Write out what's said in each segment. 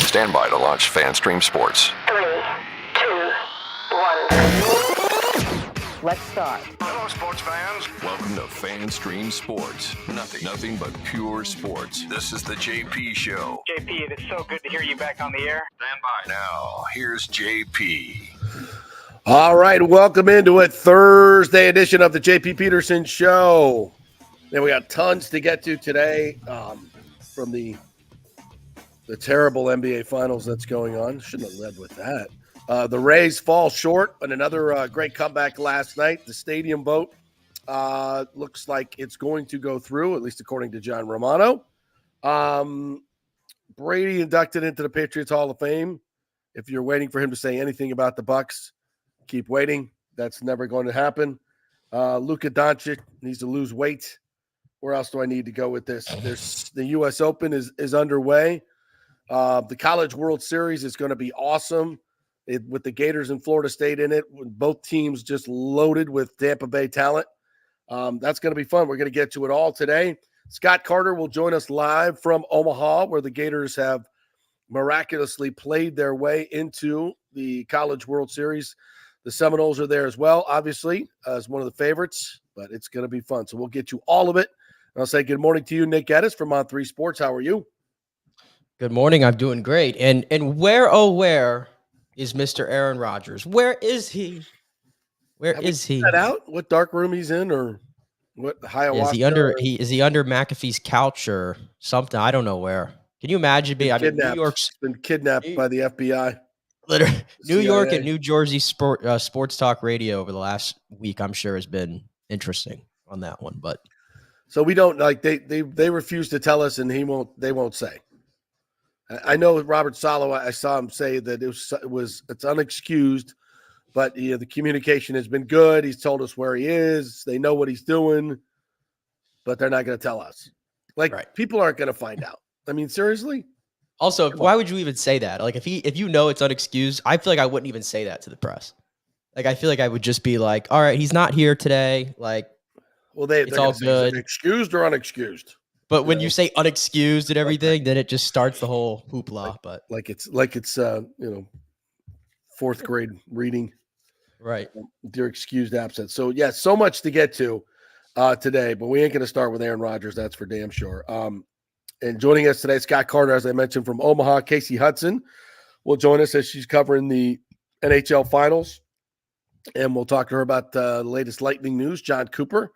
Stand by to launch FanStream Sports. 3, 2, 1. Let's start. Hello, sports fans. Welcome to FanStream Sports. Nothing but pure sports. This is the JP Show. JP, it is so good to hear you back on the air. Stand by. Now, here's JP. All right, welcome into it. Thursday edition of the JP Peterson Show. And we got tons to get to today from the terrible NBA Finals that's going on. Shouldn't have led with that. The Rays fall short, but another great comeback last night. The stadium vote looks like it's going to go through, at least according to John Romano. Brady inducted into the Patriots Hall of Fame. If you're waiting for him to say anything about the Bucks, keep waiting. That's never going to happen. Luka Doncic needs to lose weight. Where else do I need to go with this? There's the U.S. Open is underway. The College World Series is going to be awesome with the Gators and Florida State in it. Both teams just loaded with Tampa Bay talent. That's going to be fun. We're going to get to it all today. Scott Carter will join us live from Omaha, where the Gators have miraculously played their way into the College World Series. The Seminoles are there as well, obviously, as one of the favorites, but it's going to be fun. So we'll get you all of it. And I'll say good morning to you, Nick Geddes from On3 Sports. How are you? Good morning. I'm doing great. And where, oh, where is Mr. Aaron Rodgers? Where is he? Where is he? That out? What dark room he's in, or what ayahuasca? Is he under McAfee's couch or something? I don't know where. Can you imagine being? I mean, New York's been kidnapped by the FBI. Literally, New CIA. York and New Jersey sports talk radio over the last week, I'm sure, has been interesting on that one. But so we don't like they refuse to tell us, and they won't say. I know Robert Salo. I saw him say that it's unexcused, but the communication has been good. He's told us where he is. They know what he's doing, but they're not going to tell us. Like People aren't going to find out. I mean, seriously. Also, why would you even say that? Like, if you know it's unexcused, I feel like I wouldn't even say that to the press. Like, I feel like I would just be like, all right, he's not here today. Like, well, it's all good. Excused or unexcused? But when you say unexcused and everything, then it just starts the whole hoopla. But it's fourth grade reading, right? Your excused absence. So yeah, so much to get to today, but we ain't going to start with Aaron Rodgers. That's for damn sure. And joining us today, Scott Carter, as I mentioned, from Omaha. Casey Hudson will join us as she's covering the NHL Finals. And we'll talk to her about the latest Lightning news. John Cooper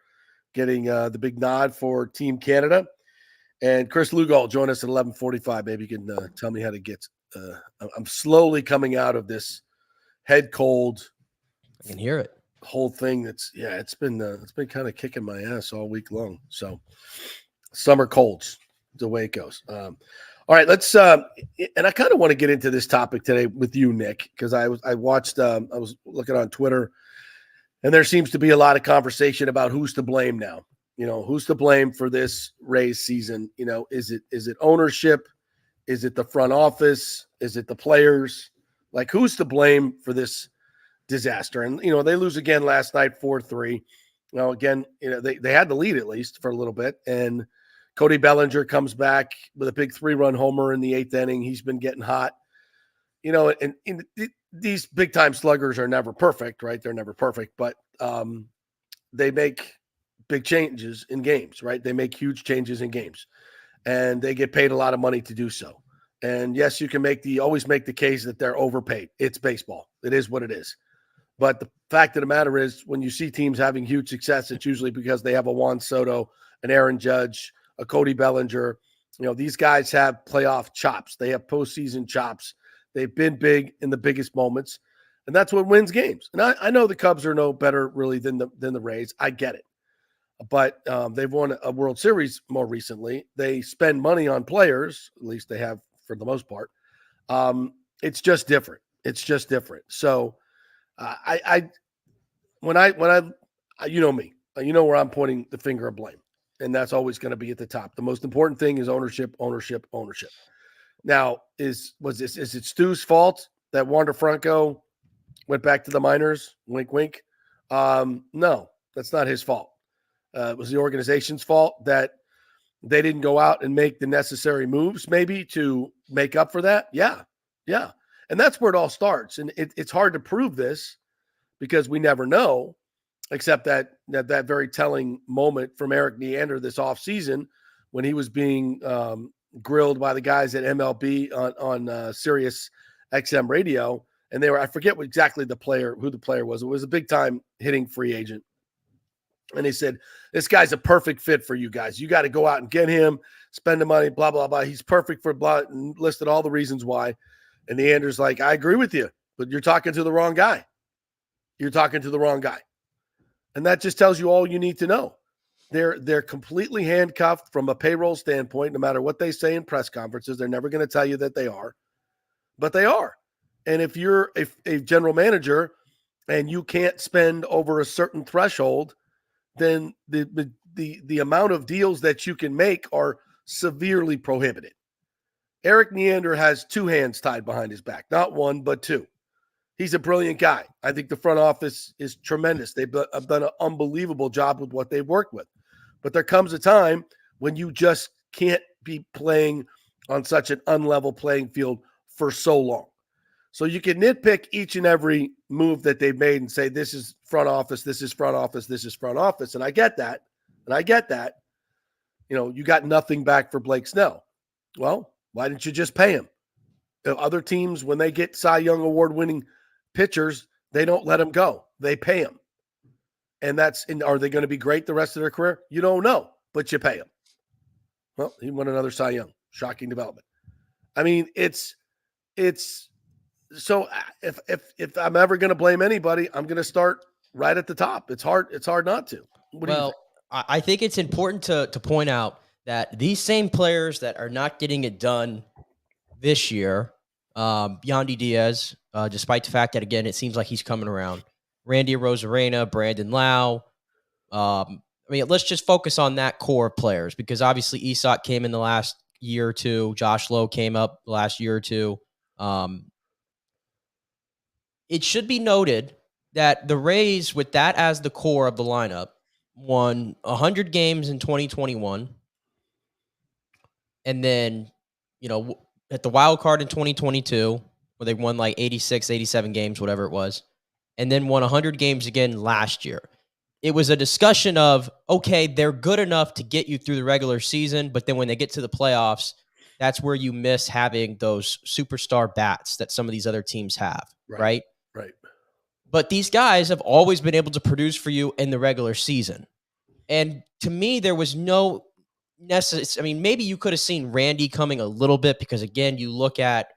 getting the big nod for Team Canada. And Chris Lugo will join us at 11:45. Maybe you can tell me how to get I'm slowly coming out of this head cold. I can hear it. Whole thing it's been kind of kicking my ass all week long. So summer colds. The way it goes. All right, let's and I kind of want to get into this topic today with you, Nick, because I was looking on Twitter, and there seems to be a lot of conversation about who's to blame now. Who's to blame for this Rays season? Is it ownership? Is it the front office? Is it the players? Like, who's to blame for this disaster? And they lose again last night, 4-3. Again, they had the lead at least for a little bit, and Cody Bellinger comes back with a big 3-run homer in the 8th inning. He's been getting hot. And these big-time sluggers are never perfect, right? They're never perfect, but they make big changes in games, right? They make huge changes in games, and they get paid a lot of money to do so. And, yes, you can always make the case that they're overpaid. It's baseball. It is what it is. But the fact of the matter is, when you see teams having huge success, it's usually because they have a Juan Soto, an Aaron Judge, a Cody Bellinger. These guys have playoff chops. They have postseason chops. They've been big in the biggest moments, and that's what wins games. And I know the Cubs are no better really than the Rays. I get it. But they've won a World Series more recently. They spend money on players, at least they have for the most part. It's just different. So when I you know me, where I'm pointing the finger of blame. And that's always going to be at the top. The most important thing is ownership. Now, is it Stu's fault that Wander Franco went back to the minors? Wink, wink. No, that's not his fault. It was the organization's fault that they didn't go out and make the necessary moves, maybe to make up for that? Yeah. Yeah. And that's where it all starts. And it's hard to prove this because we never know, except that very telling moment from Eric Neander this offseason when he was being grilled by the guys at MLB on Sirius XM radio. And I forget who the player was. It was a big time hitting free agent. And they said, this guy's a perfect fit for you guys. You got to go out and get him, spend the money, blah, blah, blah. He's perfect for blah, and listed all the reasons why. And Neander's like, I agree with you, but you're talking to the wrong guy. You're talking to the wrong guy. And that just tells you all you need to know. They're completely handcuffed from a payroll standpoint, no matter what they say in press conferences. They're never going to tell you that they are, but they are. And if you're a general manager and you can't spend over a certain threshold, then the amount of deals that you can make are severely prohibited. Eric Neander has two hands tied behind his back, not one, but two. He's a brilliant guy. I think the front office is tremendous. They've done an unbelievable job with what they've worked with. But there comes a time when you just can't be playing on such an unlevel playing field for so long. So you can nitpick each and every move that they've made and say, this is front office, this is front office, this is front office. And I get that. You got nothing back for Blake Snell. Well, why didn't you just pay him? Other teams, when they get Cy Young award-winning pitchers, they don't let them go. They pay them. And are they going to be great the rest of their career? You don't know, but you pay them. Well, he won another Cy Young. Shocking development. I mean, it's so if I'm ever going to blame anybody, I'm going to start right at the top. It's hard not to. I think it's important to point out that these same players that are not getting it done this year, Yandy Diaz, despite the fact that, again, it seems like he's coming around, Randy Arozarena, Brandon Lau. Let's just focus on that core of players because obviously Isak came in the last year or two. Josh Lowe came up the last year or two. It should be noted that the Rays, with that as the core of the lineup, won 100 games in 2021. And then, at the wild card in 2022, where they won like 86, 87 games, whatever it was, and then won 100 games again last year. It was a discussion of, okay, they're good enough to get you through the regular season, but then when they get to the playoffs, that's where you miss having those superstar bats that some of these other teams have, right? Right. But these guys have always been able to produce for you in the regular season. And to me, there was no necessary. Maybe you could have seen Randy coming a little bit because, again, you look at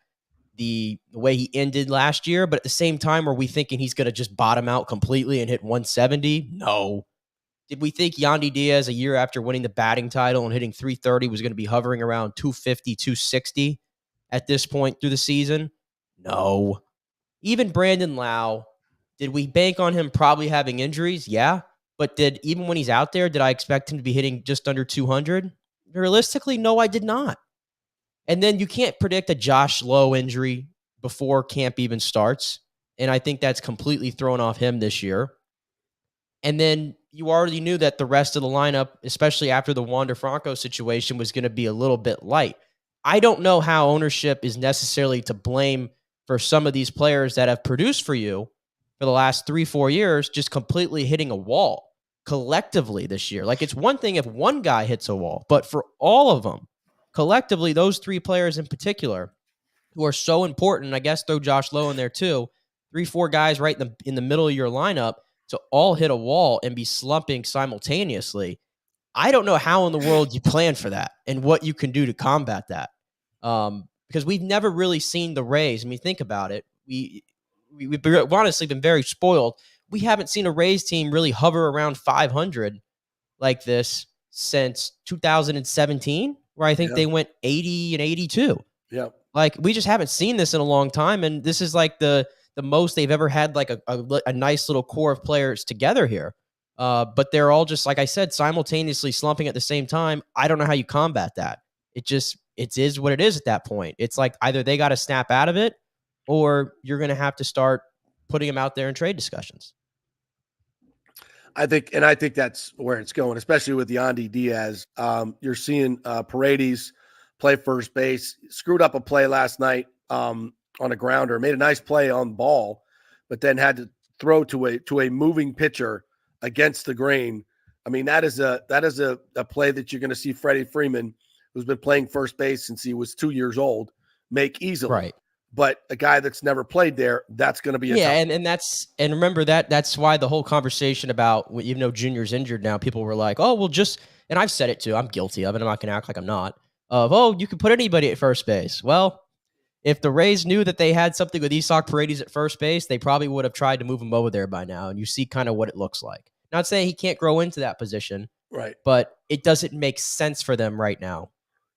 the way he ended last year, but at the same time, are we thinking he's going to just bottom out completely and hit 170? No. Did we think Yandy Diaz, a year after winning the batting title and hitting 330, was going to be hovering around 250, 260 at this point through the season? No. Even Brandon Lau, did we bank on him probably having injuries? Yeah. But even when he's out there, did I expect him to be hitting just under 200? Realistically, no, I did not. And then you can't predict a Josh Lowe injury before camp even starts. And I think that's completely thrown off him this year. And then you already knew that the rest of the lineup, especially after the Wander Franco situation, was going to be a little bit light. I don't know how ownership is necessarily to blame for some of these players that have produced for you for the last 3-4 years, just completely hitting a wall collectively this year. Like, it's one thing if one guy hits a wall, but for all of them, collectively, those three players in particular who are so important, I guess throw Josh Lowe in there too, 3-4 guys right in the middle of your lineup to all hit a wall and be slumping simultaneously. I don't know how in the world you plan for that and what you can do to combat that. Because we've never really seen the Rays. Think about it. We've honestly been very spoiled. We haven't seen a Rays team really hover around 500 like this since 2017, where I think they went 80 and 82. Yeah. Like, we just haven't seen this in a long time. And this is like the most they've ever had, like a nice little core of players together here. But they're all just, like I said, simultaneously slumping at the same time. I don't know how you combat that. It is what it is at that point. It's like either they got to snap out of it or you're going to have to start putting them out there in trade discussions. I think that's where it's going, especially with Yandy Diaz. You're seeing Paredes play first base. Screwed up a play last night on a grounder. Made a nice play on ball, but then had to throw to a moving pitcher against the grain. I mean, that is a play that you're going to see Freddie Freeman, who's been playing first base since he was 2 years old, make easily. Right. But a guy that's never played there, that's going to be a tough. And remember that's why the whole conversation about, even though Junior's injured now, people were like, oh, well, and I've said it too, I'm guilty of it, I'm not going to act like I'm not, you can put anybody at first base. Well, if the Rays knew that they had something with Isak Paredes at first base, they probably would have tried to move him over there by now, and you see kind of what it looks like. Not saying he can't grow into that position, right? But it doesn't make sense for them right now.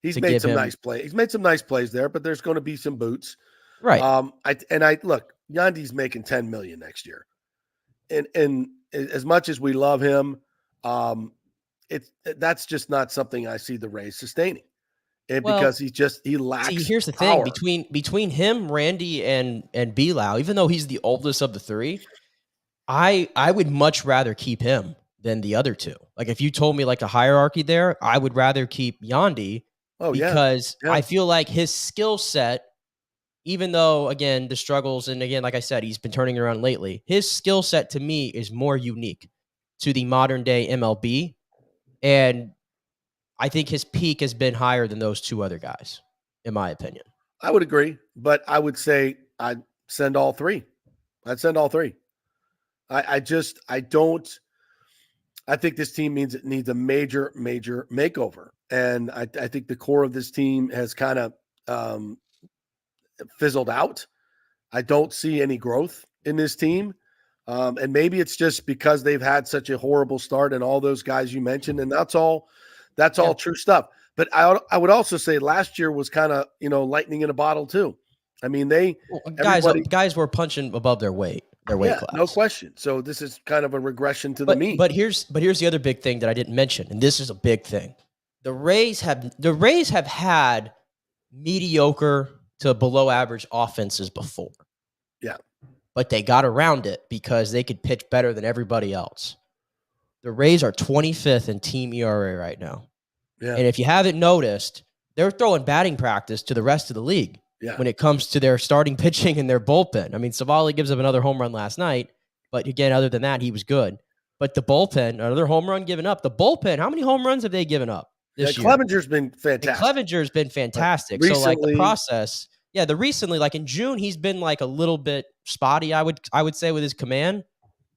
He's made some nice plays. He's made some nice plays there, but there's going to be some boots. Right. I look, Yandy's making $10 million next year. And as much as we love him, that's just not something I see the Rays sustaining. And because he lacks. See, here's the power. thing between him, Randy, and Bilal, even though he's the oldest of the three, I would much rather keep him than the other two. Like, if you told me like a hierarchy there, I would rather keep Yandy because I feel like his skill set, even though, again, the struggles, and again, like I said, he's been turning around lately, his skill set to me is more unique to the modern day MLB. And I think his peak has been higher than those two other guys, in my opinion. I would agree, but I would say I'd send all three. I think this team needs a major, major makeover. And I think the core of this team has kind of fizzled out. I don't see any growth in this team. And maybe it's just because they've had such a horrible start and all those guys you mentioned, and that's all true stuff. But I would also say last year was kind of, lightning in a bottle too. I mean, guys were punching above their weight class. No question. So this is kind of a regression to the mean. But here's the other big thing that I didn't mention, and this is a big thing. The Rays have had mediocre to below average offenses before. Yeah. But they got around it because they could pitch better than everybody else. The Rays are 25th in team ERA right now. Yeah. And if you haven't noticed, they're throwing batting practice to the rest of the league when it comes to their starting pitching and their bullpen. I mean, Savali gives up another home run last night, but again, other than that, he was good. But the bullpen, another home run given up. The bullpen, how many home runs have they given up this year? Clevenger's been fantastic. So like the process, recently, like in June, he's been like a little bit spotty, I would say, with his command.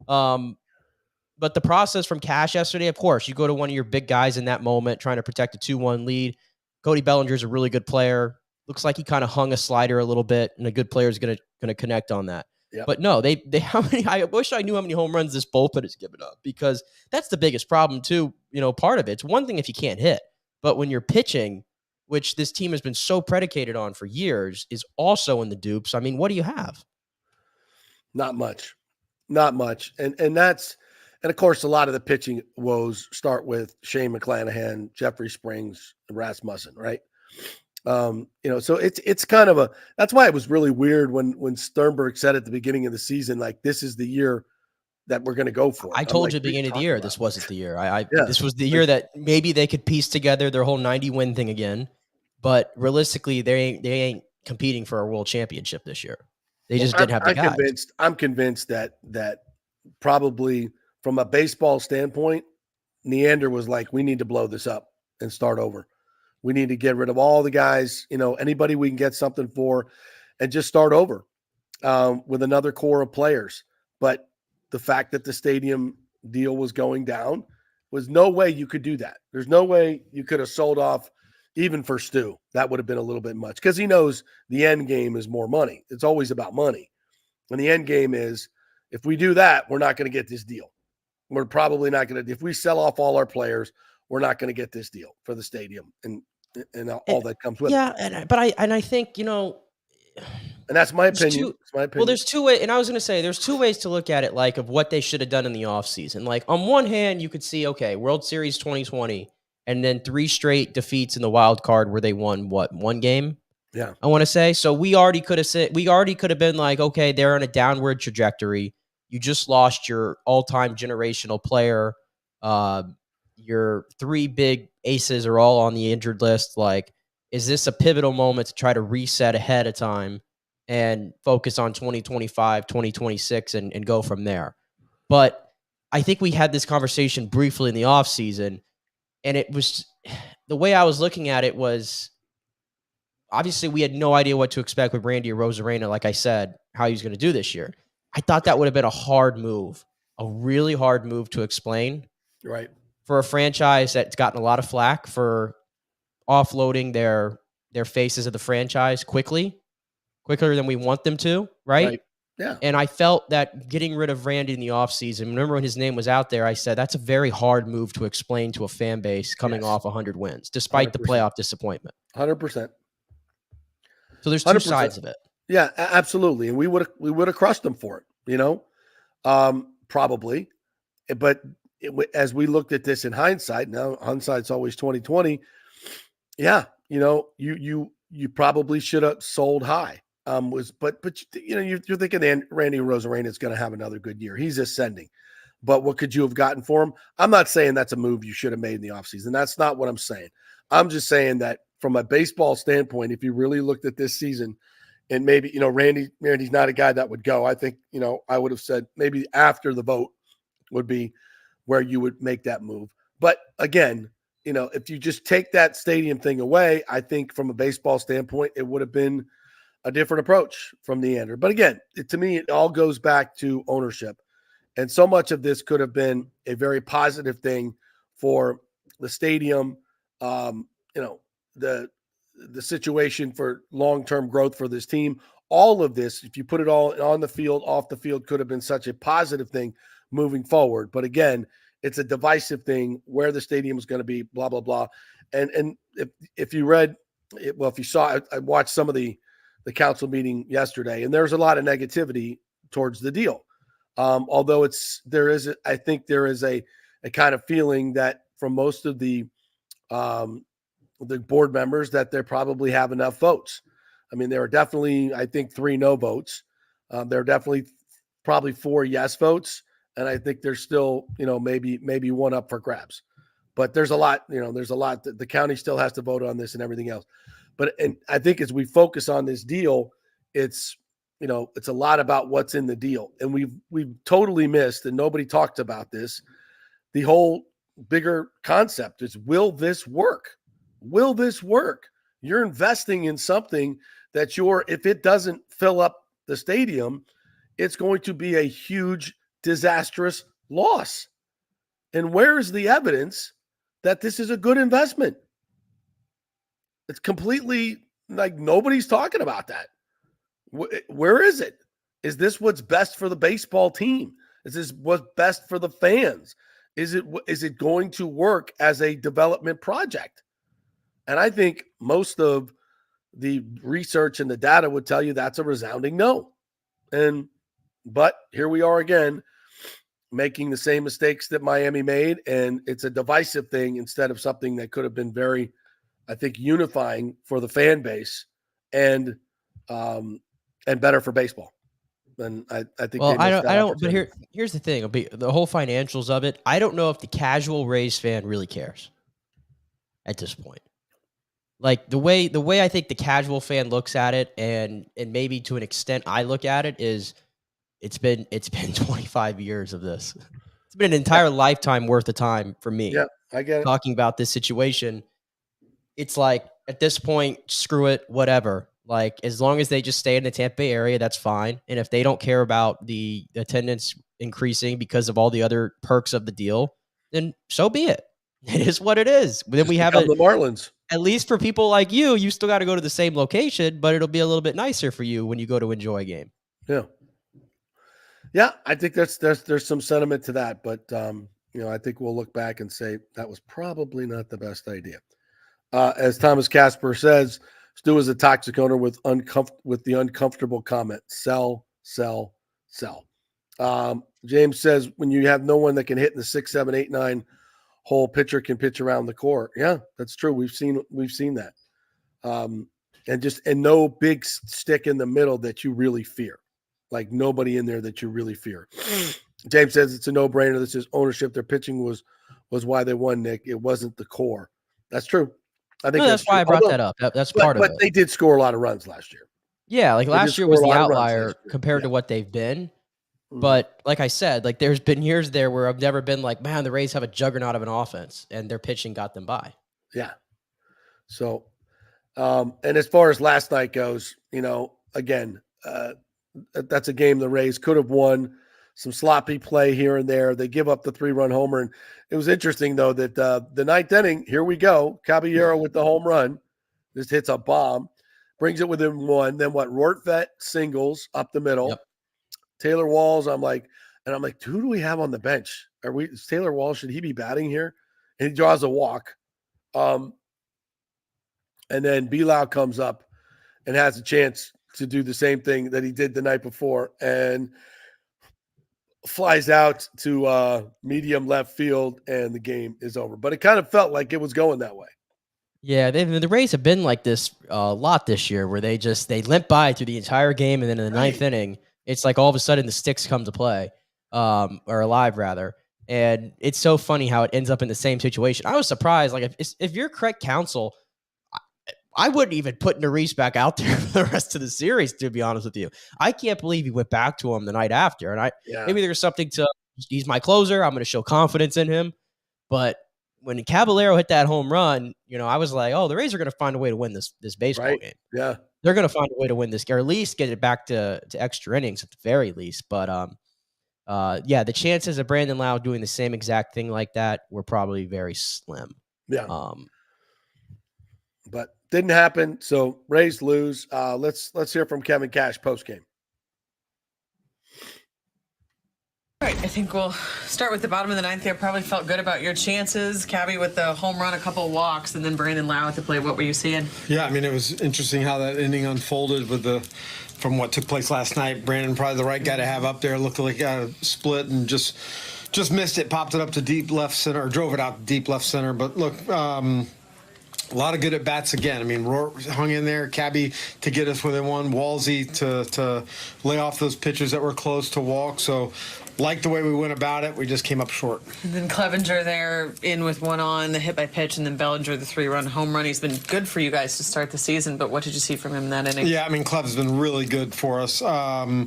But the process from Cash yesterday, of course, you go to one of your big guys in that moment, trying to protect a 2-1 lead. Cody Bellinger's a really good player. Looks like he kind of hung a slider a little bit, and a good player is going to connect on that. Yep. But no, I wish I knew how many home runs this bullpen has given up, because that's the biggest problem too. Part of it. It's one thing if you can't hit, but when you're pitching, which this team has been so predicated on for years, is also in the dupes. I mean, what do you have? Not much. And of course, a lot of the pitching woes start with Shane McClanahan, Jeffrey Springs, and Rasmussen, right? So it's kind of that's why it was really weird when Sternberg said at the beginning of the season, like, this is the year that we're going to go for. I told you at the beginning of the year, this wasn't the year. This was the year that maybe they could piece together their whole 90-win thing again. But realistically, they ain't competing for a world championship this year. They just didn't have the guys. I'm convinced that probably from a baseball standpoint, Neander was like, we need to blow this up and start over. We need to get rid of all the guys, anybody we can get something for, and just start over with another core of players. But the fact that the stadium deal was going down was no way you could do that. There's no way you could have sold off even for Stu. That would have been a little bit much, because he knows the end game is more money. It's always about money. And the end game is, if we do that, we're not going to get this deal. We're probably not going to, if we sell off all our players, we're not going to get this deal for the stadium and all that comes with it. Yeah. I think, and that's my opinion. Well, there's two ways. And I was going to say, there's two ways to look at it, like, of what they should have done in the offseason. Like, on one hand, you could see, okay, World Series 2020, and then 3 straight defeats in the wild card where they won, one game? Yeah. I want to say. So we already could have been like, okay, they're on a downward trajectory. You just lost your all-time generational player. Your 3 big aces are all on the injured list. Like, is this a pivotal moment to try to reset ahead of time and focus on 2025, 2026 and go from there? But I think we had this conversation briefly in the offseason, and it was the way I was looking at it was obviously we had no idea what to expect with Randy Arozarena, like I said, how he was going to do this year. I thought that would have been a hard move, a really hard move to explain. Right. For a franchise that's gotten a lot of flack for offloading their faces of the franchise quicker than we want them to, right? Yeah. And I felt that getting rid of Randy in the offseason, remember when his name was out there, I said that's a very hard move to explain to a fan base coming off 100 wins, despite 100%. The playoff disappointment. 100%. So there's two sides of it. Yeah, absolutely. And we would have crushed them for it, probably. But as we looked at this in hindsight, now hindsight's always 2020. Yeah, you probably should have sold high. But you're thinking Randy Arozarena is going to have another good year. He's ascending. But what could you have gotten for him? I'm not saying that's a move you should have made in the offseason. That's not what I'm saying. I'm just saying that from a baseball standpoint, if you really looked at this season, and maybe, Randy's not a guy that would go. I think, I would have said maybe after the vote would be where you would make that move. But again, if you just take that stadium thing away, I think from a baseball standpoint, it would have been a different approach from the Neander. But again, to me, it all goes back to ownership. And so much of this could have been a very positive thing for the stadium, the situation for long-term growth for this team. All of this, if you put it all on the field, off the field, could have been such a positive thing moving forward. But again, it's a divisive thing where the stadium is going to be, blah, blah, blah. And if you read, if you saw, I watched some of the council meeting yesterday, and there's a lot of negativity towards the deal. Although I think there is a kind of feeling that from most of the board members that they probably have enough votes. I mean, there are definitely, I think, 3 no votes. There are definitely probably 4 yes votes. And I think there's still, maybe one up for grabs. But there's a lot that the county still has to vote on this and everything else. And I think as we focus on this deal, it's a lot about what's in the deal. And we've totally missed, and nobody talked about this, the whole bigger concept is, will this work? Will this work? You're investing in something that if it doesn't fill up the stadium, it's going to be a huge, disastrous loss. And where is the evidence that this is a good investment? It's completely like nobody's talking about that. Where is it? Is this what's best for the baseball team? Is this what's best for the fans? Is it going to work as a development project? And I think most of the research and the data would tell you that's a resounding no. But here we are again, making the same mistakes that Miami made, and it's a divisive thing instead of something that could have been very, I think, unifying for the fan base and better for baseball. And I think. Well, I don't. But here's the thing: the whole financials of it. I don't know if the casual Rays fan really cares at this point. Like the way I think the casual fan looks at it, and maybe to an extent I look at it, is it's been 25 years of this. It's been an entire lifetime worth of time for me. Yeah, I get it. Talking about this situation, it's like at this point, screw it, whatever. Like as long as they just stay in the Tampa Bay area, that's fine. And if they don't care about the attendance increasing because of all the other perks of the deal, then so be it. It is what it is. Then we have the Marlins. At least for people like you still got to go to the same location, but it'll be a little bit nicer for you when you go to enjoy a game. Yeah. Yeah, I think there's some sentiment to that, but I think we'll look back and say that was probably not the best idea. As Thomas Casper says, Stu is a toxic owner with the uncomfortable comment: sell, sell, sell. James says when you have no one that can hit in the 6, 7, 8, 9 hole, pitcher can pitch around the core. Yeah, that's true. We've seen that. And no big stick in the middle that you really fear. Like nobody in there that you really fear. James says it's a no-brainer. This is ownership. Their pitching was why they won, Nick. It wasn't the core. That's true. I think No, that's why I brought that up. That's part of it. But they did score a lot of runs last year. Yeah, like last year was the outlier compared to what they've been. But like I said, like there's been years there where I've never been like, man, the Rays have a juggernaut of an offense, and their pitching got them by. Yeah. So, and as far as last night goes, again, that's a game the Rays could have won. Some sloppy play here and there. They give up the 3-run homer. And it was interesting, though, that the ninth inning, here we go. Caballero with the home run. Just hits a bomb. Brings it within 1. Then what? Rortvedt singles up the middle. Yep. Taylor Walls, I'm like, who do we have on the bench? Is Taylor Walls, should he be batting here? And he draws a walk. And then Bilal comes up and has a chance to do the same thing that he did the night before and flies out to medium left field, and the game is over. But it kind of felt like it was going that way. Yeah, the Rays have been like this a lot this year, where they limp by through the entire game, and then in the ninth inning, it's like all of a sudden the sticks come to play, or alive rather. And it's so funny how it ends up in the same situation. I was surprised. Like if you're Craig Counsell, I wouldn't even put Neris back out there for the rest of the series, to be honest with you. I can't believe he went back to him the night after. And maybe there's something to, he's my closer, I'm going to show confidence in him. But when Caballero hit that home run, I was like, oh, the Rays are going to find a way to win this baseball game. Yeah. They're going to find a way to win this, or at least get it back to extra innings at the very least. But the chances of Brandon Lau doing the same exact thing like that were probably very slim. Yeah. But didn't happen. So Rays lose. Let's hear from Kevin Cash post game. All right, I think we'll start with the bottom of the ninth there. Probably felt good about your chances. Cabby with the home run, a couple of walks, and then Brandon Lau at the plate. What were you seeing? Yeah, I mean, it was interesting how that inning unfolded from what took place last night. Brandon, probably the right guy to have up there. Looked like he got a split and just missed it. Popped it up to deep left center, or drove it out to deep left center. But look, a lot of good at bats again. I mean, Rourke hung in there, Cabby to get us within 1, Walsey to lay off those pitches that were close to walk. So, like the way we went about it, we just came up short. And then Clevenger there in with 1 on, the hit by pitch, and then Bellinger, the 3-run home run. He's been good for you guys to start the season, but what did you see from him in that inning? Yeah, I mean, Clev's been really good for us. I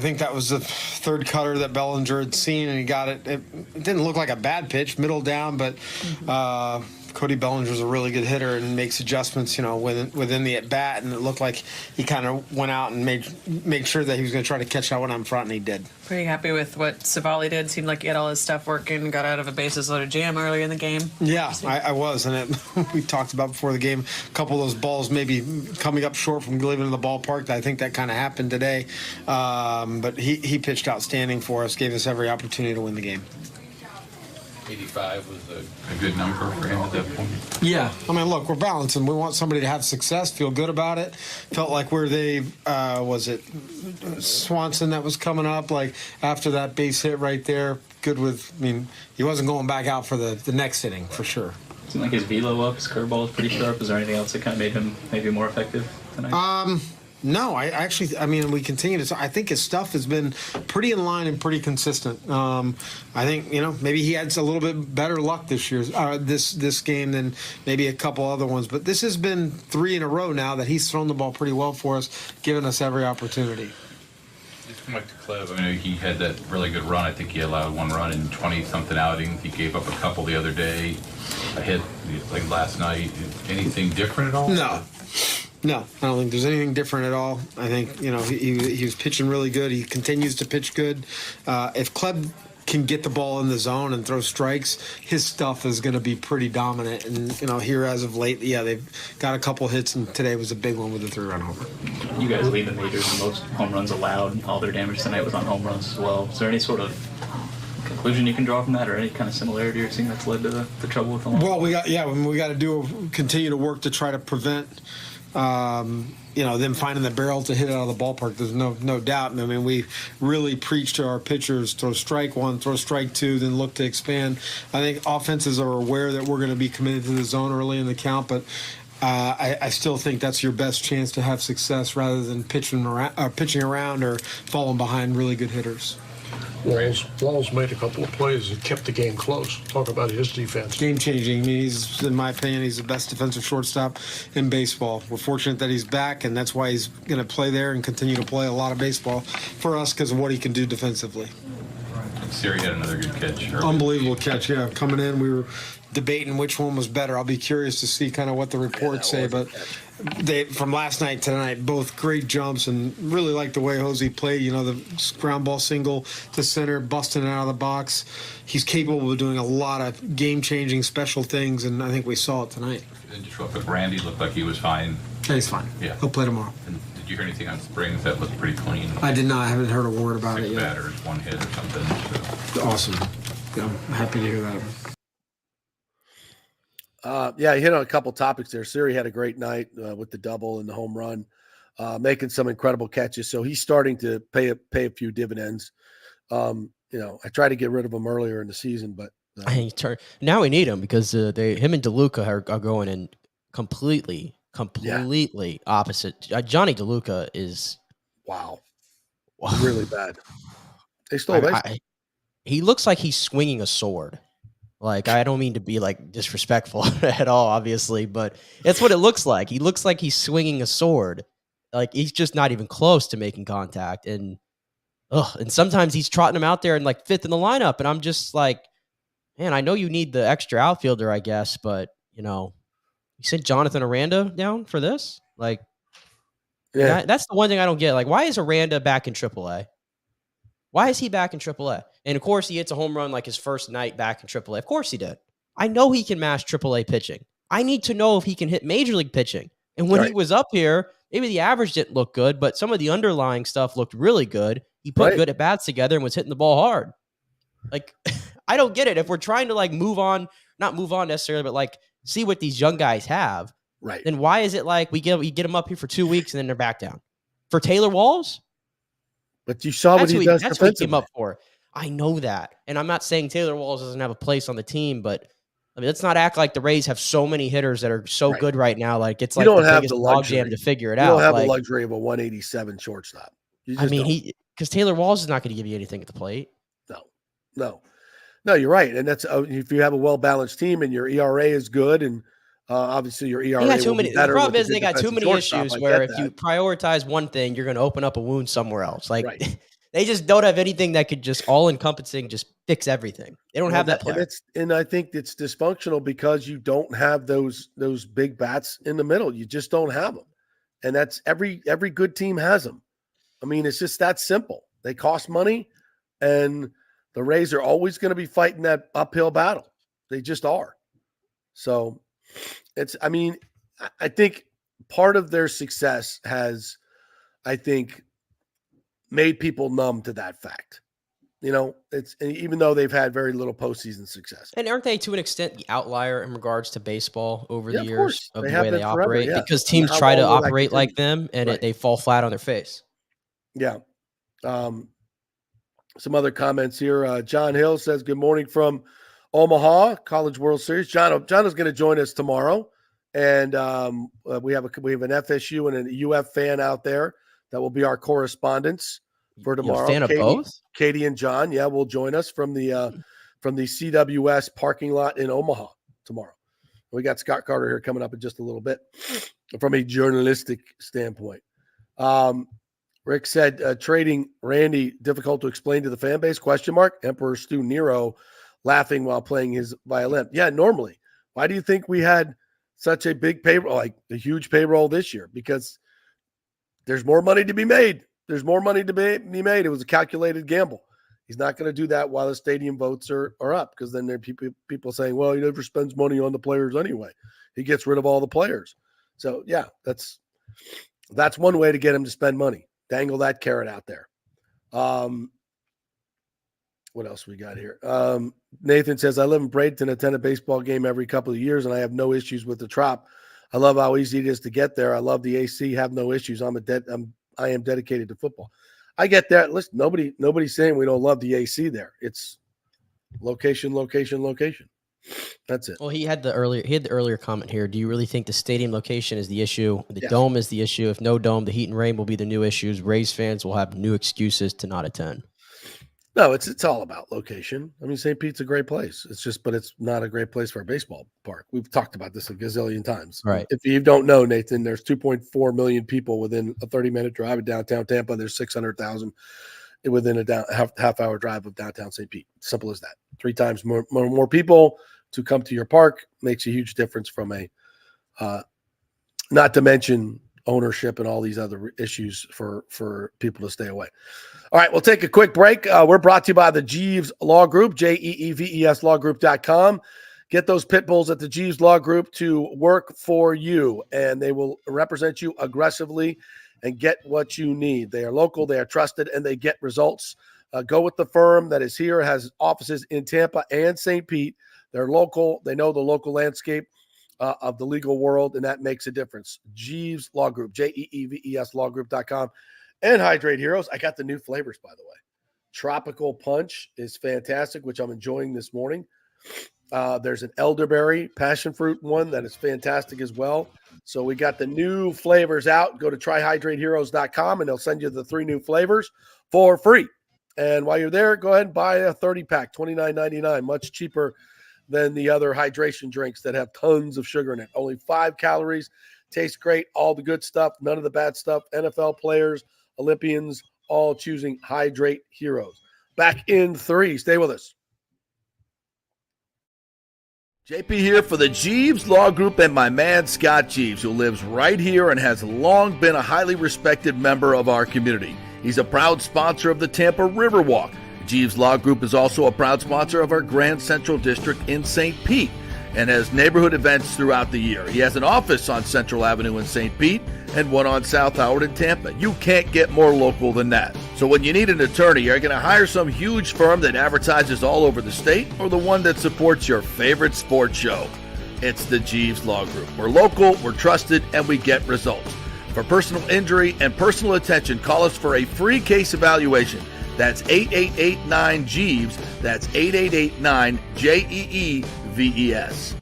think that was the 3rd cutter that Bellinger had seen, and he got it. It didn't look like a bad pitch, middle down, but Cody Bellinger's a really good hitter and makes adjustments, within the at bat, and it looked like he kind of went out and made sure that he was going to try to catch that one on front, and he did. Pretty happy with what Savali did. Seemed like he had all his stuff working, got out of a bases loaded jam early in the game. Yeah, I was, and we talked about before the game, a couple of those balls maybe coming up short from leaving the ballpark. I think that kind of happened today, but he pitched outstanding for us, gave us every opportunity to win the game. 85 was a good number for him at that point. Yeah. I mean, look, we're balancing. We want somebody to have success, feel good about it. Felt like where they, was it Swanson that was coming up, like after that base hit right there, good with, he wasn't going back out for the next inning for sure. Seemed like his velo up, his curveball was pretty sharp. Is there anything else that kind of made him maybe more effective tonight? No, we continue to. I think his stuff has been pretty in line and pretty consistent. I think maybe he had a little bit better luck this year, this game than maybe a couple other ones. But this has been 3 in a row now that he's thrown the ball pretty well for us, giving us every opportunity. Just come back to Clev. I mean, he had that really good run. I think he allowed 1 run in 20-something outings. He gave up a couple the other day. A hit like last night. Anything different at all? No, I don't think there's anything different at all. I think, he was pitching really good. He continues to pitch good. If Kleb can get the ball in the zone and throw strikes, his stuff is going to be pretty dominant. And, here as of late, they've got a couple hits, and today was a big one with a 3-run homer. You guys lead the majors in most home runs allowed. All their damage tonight was on home runs as well. Is there any sort of conclusion you can draw from that, or any kind of similarity you're seeing that's led to the trouble with the line? Well, we got to continue to work to try to prevent them finding the barrel to hit it out of the ballpark. There's no doubt. I mean, we really preach to our pitchers, throw strike 1, throw strike 2, then look to expand. I think offenses are aware that we're going to be committed to the zone early in the count, but I still think that's your best chance to have success rather than pitching around or falling behind really good hitters. Walls made a couple of plays that kept the game close. Talk about his defense. Game changing. I mean, he's, in my opinion, he's the best defensive shortstop in baseball. We're fortunate that he's back, and that's why he's going to play there and continue to play a lot of baseball for us because of what he can do defensively. Siri had another good catch. Unbelievable catch, yeah. Coming in, we were debating which one was better. I'll be curious to see kind of what the reports say, but they from last night to tonight, both great jumps, and really like the way Jose played. You know, the ground ball single to center, busting it out of the box. He's capable of doing a lot of game-changing special things, and I think we saw it tonight. And just real quick, Randy looked like he was fine. Yeah, he's fine. Yeah. He'll play tomorrow. And did you hear anything on Springs? That looked pretty clean. I did not. I haven't heard a word about it 6 yet. batters, 1 hit or something. So. Awesome. Yeah, I'm happy to hear that. Yeah, he hit on a couple topics there. Siri had a great night with the double and the home run, making some incredible catches. So he's starting to pay a few dividends. You know, I tried to get rid of him earlier in the season, but now we need him because him and DeLuca are going in completely opposite. Johnny DeLuca is wow, really bad. They stole he looks like he's swinging a sword. Like, I don't mean to be like disrespectful at all, obviously, but it's what it looks like. He looks like he's swinging a sword. Like, he's just not even close to making contact. And sometimes he's trotting him out there and like 5th in the lineup. And I'm just like, man, I know you need the extra outfielder, I guess, but you know, you sent Jonathan Aranda down for this? Like, yeah, that's the one thing I don't get. Like, why is Aranda back in AAA? Why is he back in AAA? And, of course, he hits a home run like his first night back in AAA. Of course he did. I know he can match AAA pitching. I need to know if he can hit Major League pitching. And when he was up here, maybe the average didn't look good, but some of the underlying stuff looked really good. He put good at-bats together and was hitting the ball hard. Like, I don't get it. If we're trying to, like, not move on necessarily, but, like, see what these young guys have, then why is it like we get them up here for 2 weeks and then they're back down? For Taylor Walls? But you saw what he does. That's what he came up for. I know that. And I'm not saying Taylor Walls doesn't have a place on the team, but I mean, let's not act like the Rays have so many hitters that are so good right now. Like, it's like the biggest logjam to figure it out. You don't have the luxury of a 187 shortstop. I mean, because Taylor Walls is not going to give you anything at the plate. No, you're right. And that's if you have a well-balanced team and your ERA is good and obviously your ERA will be better. The problem is they got too many issues where if you prioritize one thing, you're going to open up a wound somewhere else. Like, they just don't have anything that could just all-encompassing just fix everything. They don't have that player. And I think it's dysfunctional because you don't have those big bats in the middle. You just don't have them. And that's every good team has them. I mean, it's just that simple. They cost money, and the Rays are always going to be fighting that uphill battle. They just are. So I think part of their success has, made people numb to that fact. You know, even though they've had very little postseason success. And aren't they, to an extent, the outlier in regards to baseball over the years of the way they forever, operate? Because teams try to operate like them, and they fall flat on their face. Yeah. Some other comments here. John Hill says, good morning from Omaha, College World Series. John is going to join us tomorrow. And we have an FSU and an UF fan out there that will be our correspondents for tomorrow. Fan of both? Katie and John, will join us from the CWS parking lot in Omaha tomorrow. We got Scott Carter here coming up in just a little bit from a journalistic standpoint. Rick said, trading Randy difficult to explain to the fan base, ? Emperor Stu Nero laughing while playing his violin. Yeah, normally. Why do you think we had such a big payroll, like a huge payroll this year? Because there's more money to be made. There's more money to be made. It was a calculated gamble. He's not going to do that while the stadium votes are up, because then there are people saying, well, he never spends money on the players anyway. He gets rid of all the players. So, yeah, that's one way to get him to spend money. Dangle that carrot out there. What else we got here? Nathan says, I live in Bradenton, attend a baseball game every couple of years, and I have no issues with the Trop. I love how easy it is to get there. I love the AC, have no issues. I am dedicated to football. I get that. Listen, nobody's saying we don't love the AC there. It's location. That's it. Well, he had the earlier comment here. Do you really think the stadium location is the issue? The dome is the issue. If no dome, the heat and rain will be the new issues. Rays fans will have new excuses to not attend. No, it's all about location. I mean, St. Pete's a great place. But it's not a great place for a baseball park. We've talked about this a gazillion times. Right. If you don't know, Nathan, there's 2.4 million people within a 30-minute drive of downtown Tampa. There's 600,000 within a half-hour drive of downtown St. Pete. Simple as that. 3 times more people to come to your park makes a huge difference from not to mention ownership and all these other issues for people to stay away. All right, we'll take a quick break. We're brought to you by the Jeeves Law Group, JEEVES lawgroup.com. Get those pit bulls at the Jeeves Law Group to work for you, and they will represent you aggressively and get what you need. They are local, they are trusted, and they get results. Go with the firm that is here, has offices in Tampa and St. Pete. They're local. They know the local landscape of the legal world, and that makes a difference. Jeeves Law Group, JEEVES lawgroup.com. And Hydrate Heroes. I got the new flavors, by the way. Tropical Punch is fantastic, which I'm enjoying this morning. There's an elderberry passion fruit one that is fantastic as well. So we got the new flavors out. Go to tryhydrateheroes.com, and they'll send you the 3 new flavors for free. And while you're there, go ahead and buy a 30-pack, $29.99, much cheaper than the other hydration drinks that have tons of sugar in it. Only 5 calories. Tastes great. All the good stuff. None of the bad stuff. NFL players, Olympians, all choosing Hydrate Heroes. Back in 3. Stay with us. JP here for the Jeeves Law Group and my man Scott Jeeves, who lives right here and has long been a highly respected member of our community. He's a proud sponsor of the Tampa Riverwalk. Jeeves Law Group is also a proud sponsor of our Grand Central District in St. Pete and has neighborhood events throughout the year. He has an office on Central Avenue in St. Pete and one on South Howard in Tampa. You can't get more local than that. So when you need an attorney, you're going to hire some huge firm that advertises all over the state or the one that supports your favorite sports show. It's the Jeeves Law Group. We're local, we're trusted, and we get results. For personal injury and personal attention, call us for a free case evaluation. That's 8889-JEEVES. That's 8889-JEEVES.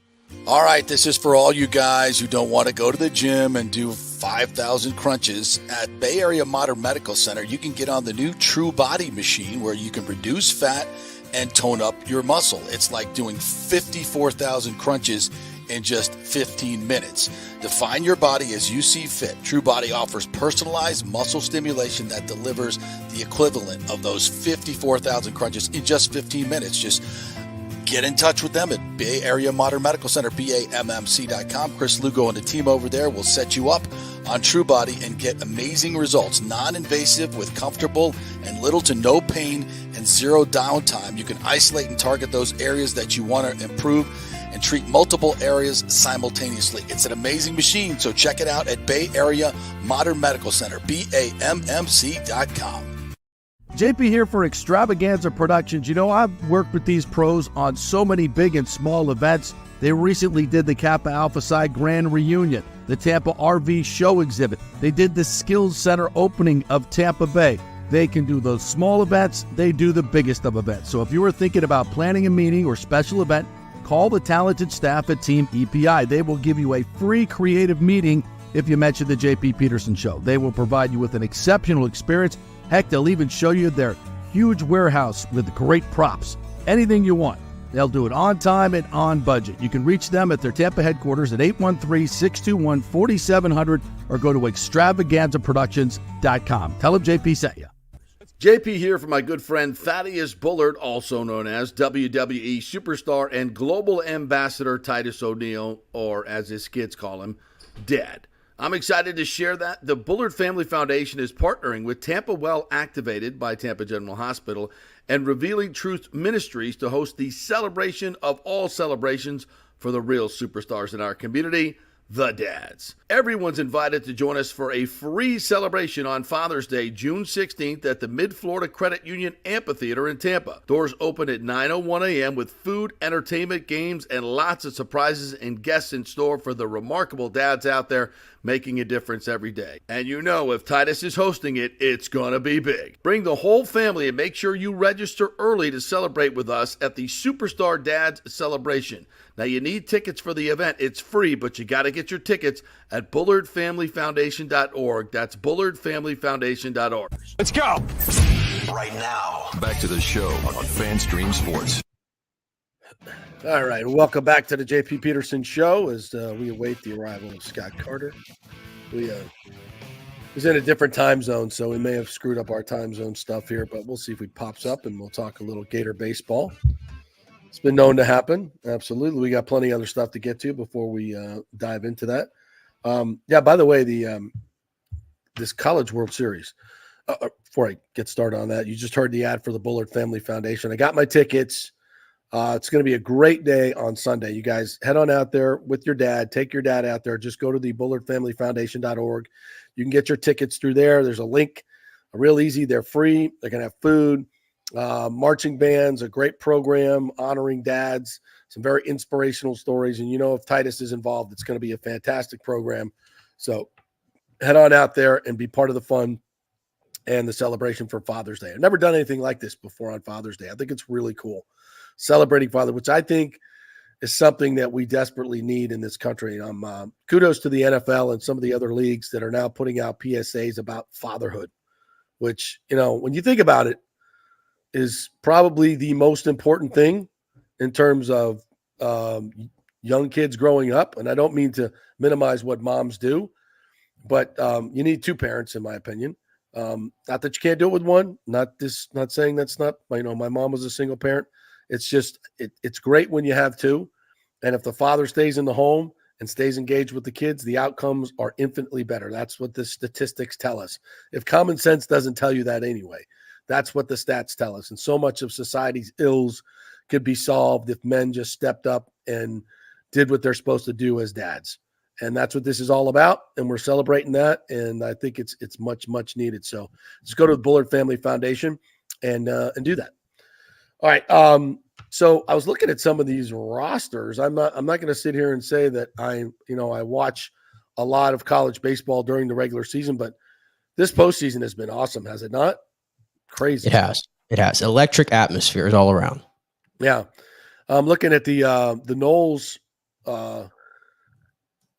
All right, this is for all you guys who don't want to go to the gym and do 5,000 crunches. At Bay Area Modern Medical Center, you can get on the new True Body machine where you can reduce fat and tone up your muscle. It's like doing 54,000 crunches in just 15 minutes. Define your body as you see fit. True Body offers personalized muscle stimulation that delivers the equivalent of those 54,000 crunches in just 15 minutes. Just get in touch with them at Bay Area Modern Medical Center, BAMMC.com. Chris Lugo and the team over there will set you up on True Body and get amazing results. Non-invasive with comfortable and little to no pain and zero downtime. You can isolate and target those areas that you want to improve and treat multiple areas simultaneously. It's an amazing machine, so check it out at Bay Area Modern Medical Center, BAMMC.com. JP here for Extravaganza Productions. You know, I've worked with these pros on so many big and small events. They recently did the Kappa Alpha Psi Grand Reunion, the Tampa RV Show Exhibit. They did the Skills Center opening of Tampa Bay. They can do those small events. They do the biggest of events. So if you were thinking about planning a meeting or special event, call the talented staff at Team EPI. They will give you a free creative meeting if you mention the JP Peterson Show. They will provide you with an exceptional experience. Heck, they'll even show you their huge warehouse with great props. Anything you want. They'll do it on time and on budget. You can reach them at their Tampa headquarters at 813-621-4700 or go to extravaganzaproductions.com. Tell them JP sent you. JP here for my good friend Thaddeus Bullard, also known as WWE superstar and global ambassador Titus O'Neil, or as his kids call him, Dad. I'm excited to share that the Bullard Family Foundation is partnering with Tampa Well Activated by Tampa General Hospital and Revealing Truth Ministries to host the celebration of all celebrations for the real superstars in our community, the Dads. Everyone's invited to join us for a free celebration on Father's Day, June 16th at the Mid-Florida Credit Union Amphitheater in Tampa. Doors open at 9:01 a.m. with food, entertainment, games, and lots of surprises and guests in store for the remarkable dads out there making a difference every day. And you know, if Titus is hosting it, it's gonna be big. Bring the whole family and make sure you register early to celebrate with us at the Superstar Dads Celebration. Now, you need tickets for the event. It's free, but you got to get your tickets at bullardfamilyfoundation.org. That's bullardfamilyfoundation.org. Let's go. right now. Back to the show on FanStream Sports. All right, welcome back to the JP Peterson Show as we await the arrival of Scott Carter. He's in a different time zone, so we may have screwed up our time zone stuff here, but we'll see if he pops up and we'll talk a little Gator baseball. It's been known to happen. Absolutely. We got plenty of other stuff to get to before we dive into that. By the way, this College World Series, before I get started on that, you just heard the ad for the Bullard Family Foundation. I got my tickets. It's going to be a great day on Sunday. You guys head on out there with your dad. Take your dad out there. Just go to the BullardFamilyFoundation.org. You can get your tickets through there. There's a link. Real easy. They're free. They're going to have food, marching bands, a great program honoring dads, some very inspirational stories. And if Titus is involved, it's going to be a fantastic program. So head on out there and be part of the fun and the celebration for Father's Day. I've never done anything like this before on Father's Day. I think it's really cool. Celebrating father, which I think is something that we desperately need in this country. Kudos to the NFL and some of the other leagues that are now putting out PSAs about fatherhood, which, when you think about it, is probably the most important thing in terms of young kids growing up. And I don't mean to minimize what moms do, but you need two parents, in my opinion. Not that you can't do it with one. Not saying that's not. My mom was a single parent. It's just it's great when you have two. And if the father stays in the home and stays engaged with the kids, the outcomes are infinitely better. That's what the statistics tell us. If common sense doesn't tell you that anyway, that's what the stats tell us. And so much of society's ills could be solved if men just stepped up and did what they're supposed to do as dads. And that's what this is all about. And we're celebrating that. And I think it's much, much needed. So just go to the Bullard Family Foundation and do that. All right. So I was looking at some of these rosters. I'm not going to sit here and say that I watch a lot of college baseball during the regular season, but this postseason has been awesome, has it not? Crazy. It has. It has. Electric atmospheres all around. Yeah. I'm looking at the Knowles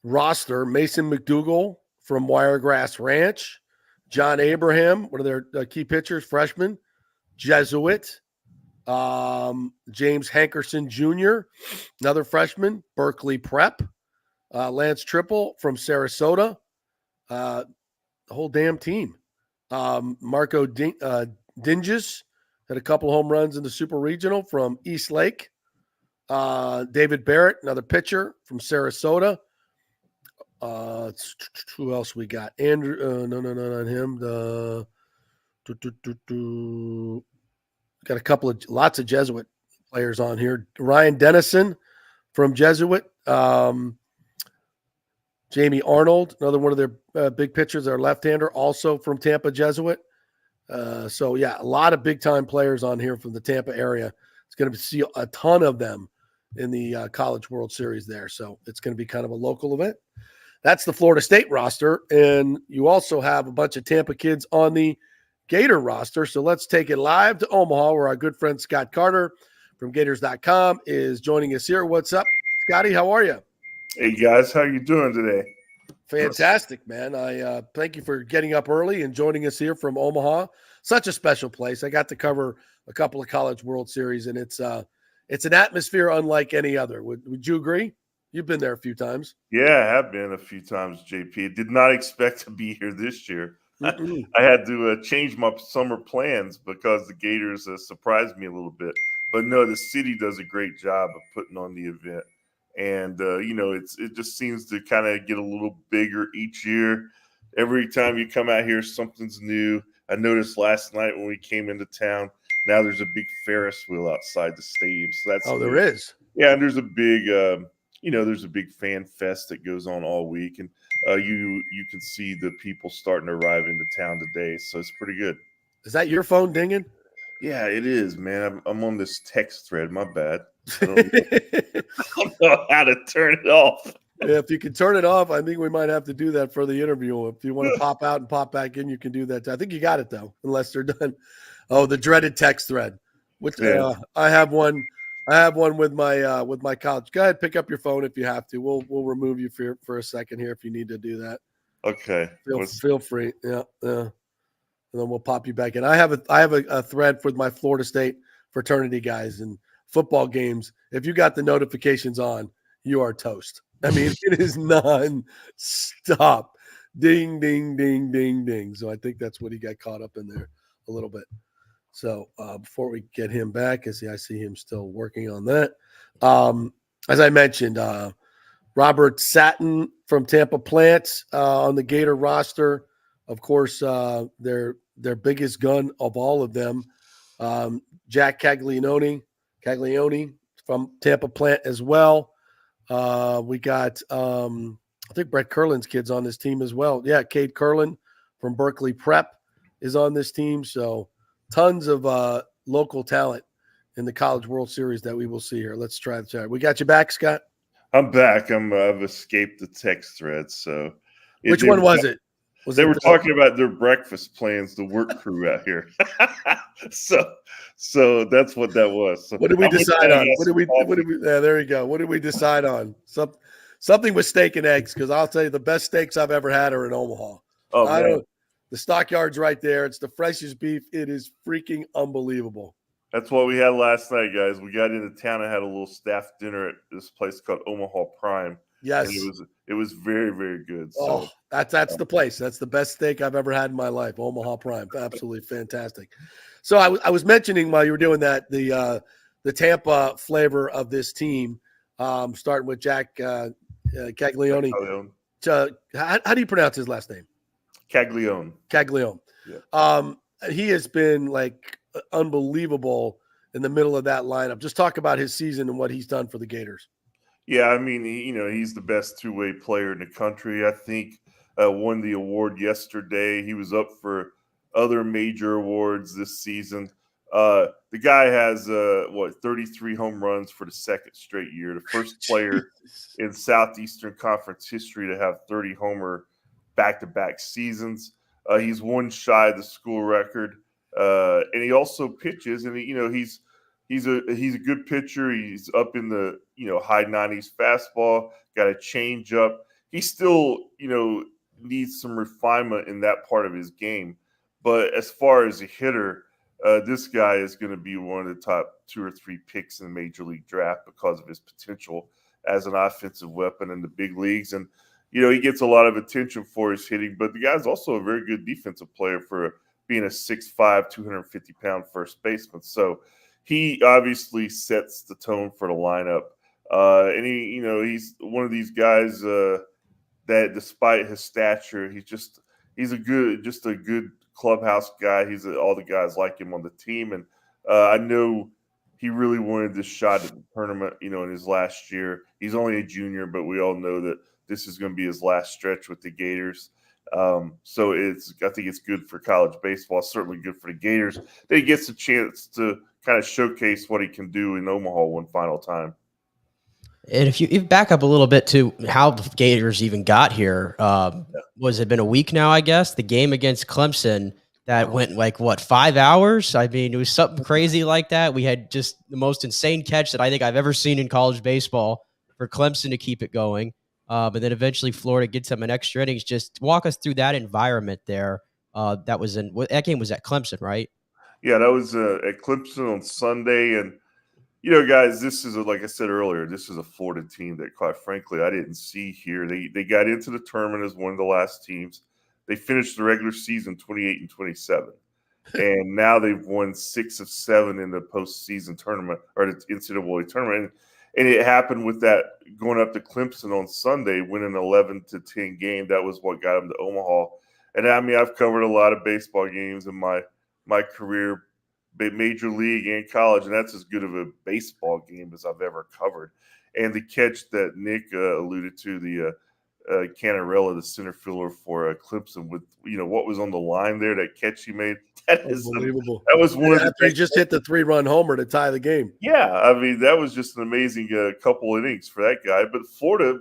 roster. Mason McDougal from Wiregrass Ranch. John Abraham, one of their key pitchers, freshman. Jesuit. James Hankerson Jr., another freshman, Berkeley Prep. Lance Triple from Sarasota. The whole damn team. Marco Dinges had a couple home runs in the Super Regional from East Lake. David Barrett, another pitcher from Sarasota. Who else we got? Andrew, no, not him. Got lots of Jesuit players on here. Ryan Dennison from Jesuit. Jamie Arnold, another one of their big pitchers, their left-hander, also from Tampa Jesuit. A lot of big-time players on here from the Tampa area. It's going to see a ton of them in the College World Series there. So it's going to be kind of a local event. That's the Florida State roster. And you also have a bunch of Tampa kids on the Gator roster. So let's take it live to Omaha, where our good friend Scott Carter from Gators.com is joining us here. What's up, Scotty? How are you? Hey guys, how you doing today? Fantastic, man. I thank you for getting up early and joining us here from Omaha. Such a special place. I got to cover a couple of College World Series, and it's an atmosphere unlike any other. Would you agree? You've been there a few times. Yeah, I have been a few times, JP. Did not expect to be here this year. I had to change my summer plans because the Gators surprised me a little bit. But no, the city does a great job of putting on the event. And, it just seems to kind of get a little bigger each year. Every time you come out here, something's new. I noticed last night when we came into town, now there's a big Ferris wheel outside the stadium. So that's there is. Yeah, and there's a big, there's a big fan fest that goes on all week. And you can see the people starting to arrive into town today. So it's pretty good. Is that your phone dinging? Yeah, it is, man. I'm on this text thread. My bad. I don't know how to turn it off. Yeah, if you can turn it off, I think we might have to do that for the interview. If you want to pop out and pop back in, you can do that. I think you got it, though, unless they're done. Oh, the dreaded text thread. Which I have one. I have one with my college. Go ahead, pick up your phone if you have to. We'll remove you for a second here if you need to do that. Okay. Feel free. Yeah. and then we'll pop you back in. I have a thread with my Florida State fraternity guys and football games. If you got the notifications on, you are toast. I mean, it is non-stop. Ding, ding, ding, ding, ding. So I think that's what he got caught up in there a little bit. So before we get him back, I see him still working on that. As I mentioned, Robert Satin from Tampa Plants on the Gator roster. Of course, their biggest gun of all of them, Jack Caglione from Tampa Plant as well. We got, I think Brett Curlin's kid's on this team as well. Yeah, Cade Curlin from Berkeley Prep is on this team. So tons of local talent in the College World Series that we will see here. Let's try the chat. We got you back, Scott? I'm back. I've escaped the text thread. So which one was it? They were talking about their breakfast plans, the work crew out here. so that's what that was. So what did we decide on? Yeah, there you go. What did we decide on? Something with steak and eggs, because I'll tell you the best steaks I've ever had are in Omaha. Oh, man. The stockyard's right there. It's the freshest beef. It is freaking unbelievable. That's what we had last night, guys. We got into town and had a little staff dinner at this place called Omaha Prime. Yes. And it was very, very good. So that's the place. That's the best steak I've ever had in my life. Omaha Prime. Absolutely fantastic. So I was mentioning while you were doing that, the Tampa flavor of this team, starting with Jack Caglione. How do you pronounce his last name? Caglione. Yeah. He has been like unbelievable in the middle of that lineup. Just talk about his season and what he's done for the Gators. Yeah, I mean, he's the best two-way player in the country. I think won the award yesterday. He was up for other major awards this season. The guy has 33 home runs for the second straight year. The first player in Southeastern Conference history to have 30 homer back-to-back seasons. He's one shy of the school record, and he also pitches. And he's a good pitcher. He's up in the high 90s fastball. Got a changeup. He still needs some refinement in that part of his game. But as far as a hitter, this guy is going to be one of the top 2 or 3 picks in the major league draft because of his potential as an offensive weapon in the big leagues. And he gets a lot of attention for his hitting, but the guy's also a very good defensive player for being a 6'5", 250-pound first baseman. So he obviously sets the tone for the lineup. And he's one of these guys that despite his stature, he's a good clubhouse guy. All the guys like him on the team. And I know he really wanted this shot at the tournament, in his last year. He's only a junior, but we all know that this is going to be his last stretch with the Gators. So I think it's good for college baseball. It's certainly good for the Gators that he gets a chance to kind of showcase what he can do in Omaha one final time. And if you back up a little bit to how the Gators even got here, was it been a week now, I guess? The game against Clemson that went 5 hours? I mean, it was something crazy like that. We had just the most insane catch that I think I've ever seen in college baseball for Clemson to keep it going. But then eventually Florida gets them an extra innings. Just walk us through that environment there. That game was at Clemson, right? Yeah, that was at Clemson on Sunday. And, guys, this is, like I said earlier, this is a Florida team that, quite frankly, I didn't see here. They got into the tournament as one of the last teams. They finished the regular season 28-27. And now they've won 6 of 7 in the postseason tournament or the NCAA tournament. And it happened with that going up to Clemson on Sunday, winning 11-10 game. That was what got them to Omaha. And I mean, I've covered a lot of baseball games in my career, major league and college, and that's as good of a baseball game as I've ever covered. And the catch that Nick alluded to, the Canarella, the center fielder for Clemson, with what was on the line there, that catch he made, that is unbelievable. That was one after he just hit the 3-run homer to tie the game. Yeah, I mean, that was just an amazing couple innings for that guy. But Florida,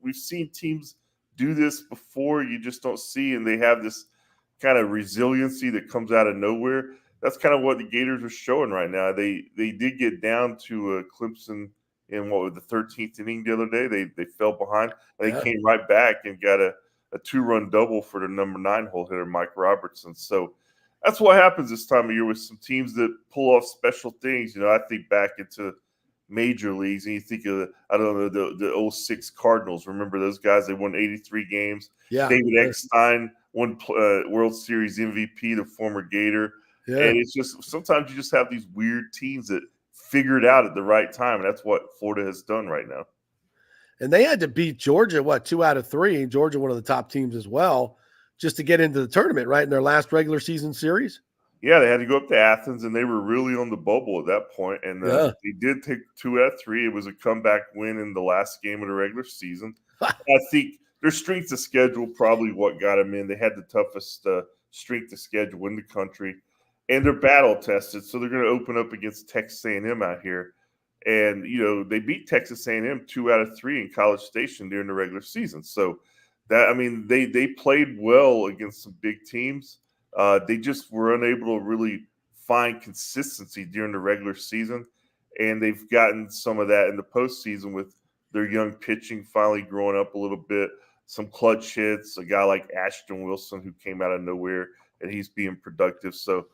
we've seen teams do this before. You just don't see, and they have this kind of resiliency that comes out of nowhere. That's kind of what the Gators are showing right now. They did get down to Clemson in the 13th inning the other day. They fell behind, and they came right back and got a a 2-run double for the number 9 hole hitter, Mike Robertson. So that's what happens this time of year with some teams that pull off special things. I think back into major leagues, and you think of, I don't know, the 06 Cardinals. Remember those guys? They won 83 games. Yeah. David Eckstein won World Series MVP, the former Gator. Yeah. And it's just sometimes you just have these weird teams that figure it out at the right time, and that's what Florida has done right now. And they had to beat Georgia, 2 out of 3. Georgia, one of the top teams as well, just to get into the tournament, right, in their last regular season series. Yeah, they had to go up to Athens, and they were really on the bubble at that point. And they did take 2 out of 3. It was a comeback win in the last game of the regular season. I think their strength of schedule probably what got them in. They had the toughest strength of schedule in the country, and they're battle tested, so they're going to open up against Texas A&M out here. And they beat Texas A&M 2 out of 3 in College Station during the regular season. So they played well against some big teams. They just were unable to really find consistency during the regular season, and they've gotten some of that in the postseason with their young pitching finally growing up a little bit. Some clutch hits, a guy like Ashton Wilson who came out of nowhere, and he's being productive. So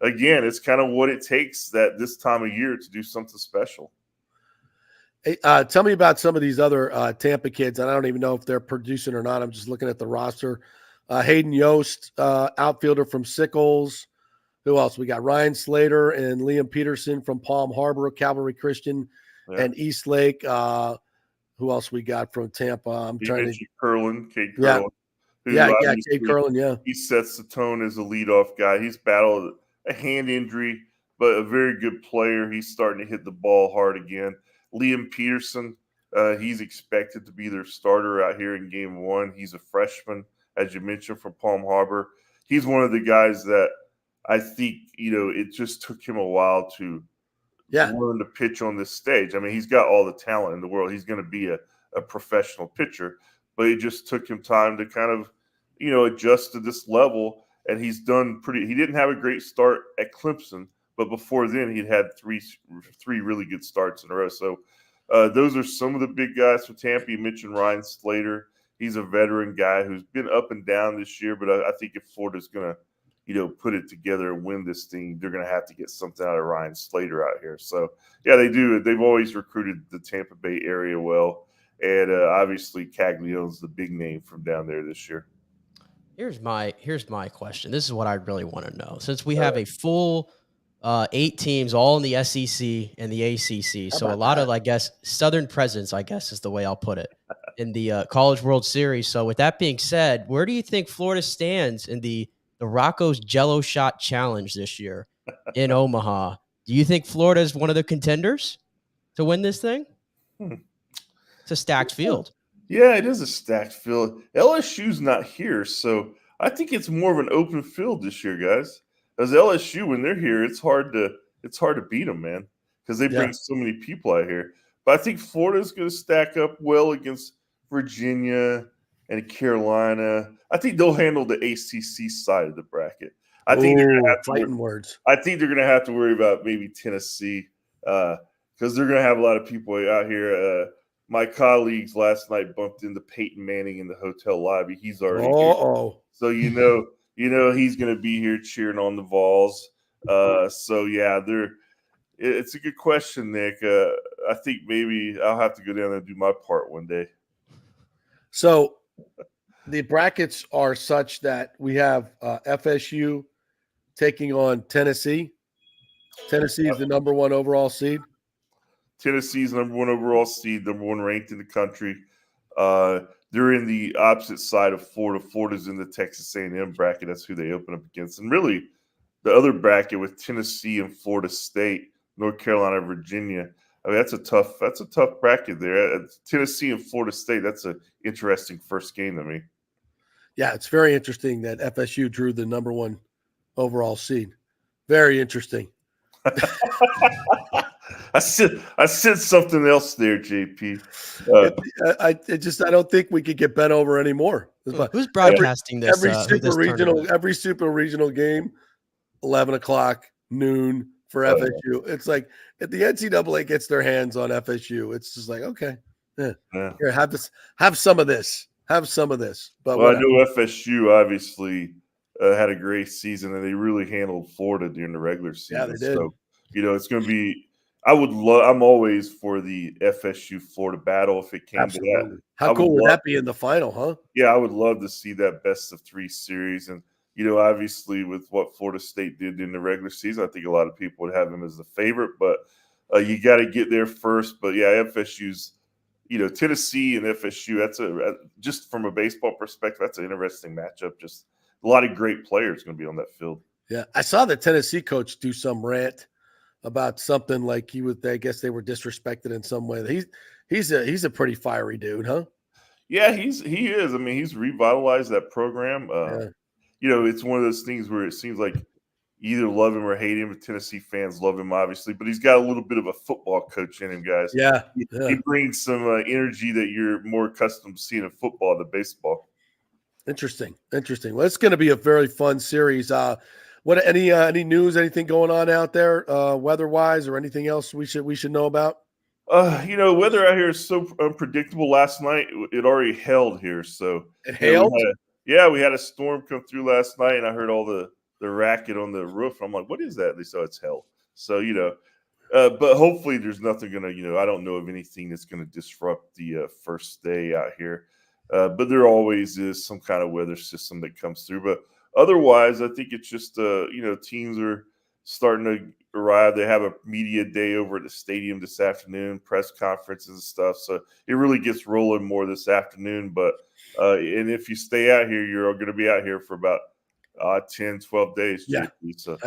again, it's kind of what it takes that this time of year to do something special. Hey, tell me about some of these other Tampa kids, and I don't even know if they're producing or not. I'm just looking at the roster. Hayden Yost, outfielder from Sickles. Who else? We got Ryan Slater and Liam Peterson from Palm Harbor, Calvary Christian, and Eastlake. Who else we got from Tampa? I'm trying to Curlin, Cade Curlin. Cade Curlin, yeah. He sets the tone as a leadoff guy. He's battled a hand injury, but a very good player. He's starting to hit the ball hard again. Liam Peterson, he's expected to be their starter out here in game 1. He's a freshman, as you mentioned, from Palm Harbor. He's one of the guys that I think, it just took him a while to learn to pitch on this stage. I mean, he's got all the talent in the world. He's going to be a professional pitcher, but it just took him time to kind of, adjust to this level. And he's done he didn't have a great start at Clemson, but before then he'd had three really good starts in a row. So those are some of the big guys for Tampa. You mentioned Ryan Slater. He's a veteran guy who's been up and down this year, but I think if Florida's going to, put it together and win this thing, they're going to have to get something out of Ryan Slater out here. So, yeah, they do. They've always recruited the Tampa Bay area well, and obviously Caglione's the big name from down there this year. Here's my question. This is what I really want to know. Since we have a full 8 teams all in the SEC and the ACC, so a lot of, I guess, Southern presence, I guess is the way I'll put it, in the College World Series. So with that being said, where do you think Florida stands in the Rocco's Jello Shot Challenge this year in Omaha? Do you think Florida is one of the contenders to win this thing? It's a stacked field. Yeah, it is a stacked field. LSU's not here, so I think it's more of an open field this year, guys. As LSU, when they're here, it's hard to beat them, man, because they bring so many people out here. But I think Florida's going to stack up well against Virginia and Carolina. I think they'll handle the ACC side of the bracket. I think they're going to have fighting words. I think they're going to have to worry about maybe Tennessee because they're going to have a lot of people out here. My colleagues last night bumped into Peyton Manning in the hotel lobby. He's already here. So he's going to be here cheering on the Vols. So yeah, it's a good question, Nick. I think maybe I'll have to go down and do my part one day. So the brackets are such that we have FSU taking on Tennessee. Tennessee is the number 1 overall seed. Tennessee's number 1 overall seed, number 1 ranked in the country. They're in the opposite side of Florida. Florida's in the Texas A&M bracket. That's who they open up against. And really, the other bracket with Tennessee and Florida State, North Carolina, Virginia. I mean, that's a tough bracket there. Tennessee and Florida State. That's an interesting first game to me. Yeah, it's very interesting that FSU drew the number 1 overall seed. Very interesting. I said something else there, JP. I don't think we could get bent over anymore. Who's broadcasting this? Every super regional game, 11:00, noon for FSU. It's like if the NCAA gets their hands on FSU, it's just like, okay, here, have some of this. have some of this. But well, I whatever. know FSU obviously had a great season, and they really handled Florida during the regular season. Yeah, they did. So, it's going to be. I would love. I'm always for the FSU Florida battle if it came to that. Absolutely. How cool would that be in the final, huh? Yeah, I would love to see that best of 3 series. And, obviously with what Florida State did in the regular season, I think a lot of people would have them as the favorite, but you got to get there first. But yeah, FSU's, Tennessee and FSU, that's just from a baseball perspective, that's an interesting matchup. Just a lot of great players going to be on that field. Yeah. I saw the Tennessee coach do some rant about something like I guess they were disrespected in some way. He's a pretty fiery dude, huh? Yeah, he is. I mean, he's revitalized that program. It's one of those things where it seems like you either love him or hate him. Tennessee fans love him, obviously, but he's got a little bit of a football coach in him, guys. Yeah. He brings some energy that you're more accustomed to seeing in football than baseball. Interesting. Well, it's going to be a very fun series. What any news, anything going on out there, weather-wise, or anything else we should know about? Weather out here is so unpredictable. Last night it already hailed here, so it hailed. We had a storm come through last night, and I heard all the racket on the roof. I'm like, what is that? They said it's hail. So but hopefully there's nothing gonna. I don't know of anything that's gonna disrupt the first day out here. But there always is some kind of weather system that comes through. But otherwise, I think it's just teams are starting to arrive. They have a media day over at the stadium this afternoon, press conferences and stuff. So it really gets rolling more this afternoon. But and if you stay out here, you're going to be out here for about 10, 12 days. Yeah. JP, so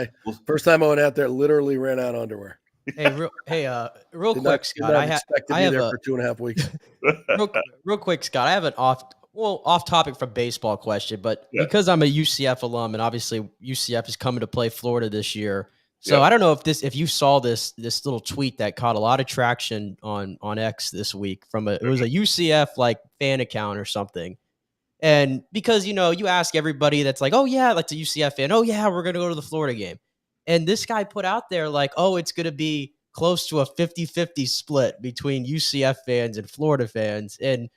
first time I went out there, literally ran out of underwear. Real quick, Scott. I have there for 2.5 weeks. real quick, Scott. I have an off topic from baseball question, but because I'm a UCF alum and obviously UCF is coming to play Florida this year. So I don't know if you saw this little tweet that caught a lot of traction on X this week it was a UCF like fan account or something. And because, you ask everybody that's like, oh yeah, like the UCF fan, oh yeah, we're going to go to the Florida game. And this guy put out there like, oh, it's going to be close to a 50-50 split between UCF fans and Florida fans. And,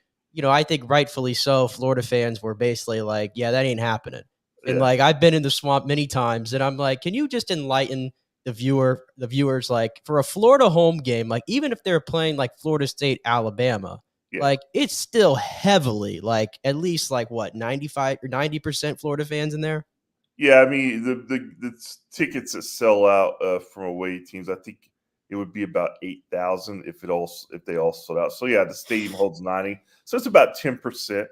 I think rightfully so, Florida fans were basically like, yeah, that ain't happening. And like, I've been in the swamp many times and I'm like, can you just enlighten the viewers, like for a Florida home game, like even if they're playing like Florida State, Alabama, like it's still heavily like at least like what 95 or 90% Florida fans in there. Yeah, I mean the tickets that sell out from away teams, I think it would be about 8,000 if they all sold out. So yeah, the stadium holds 90, so it's about 10%.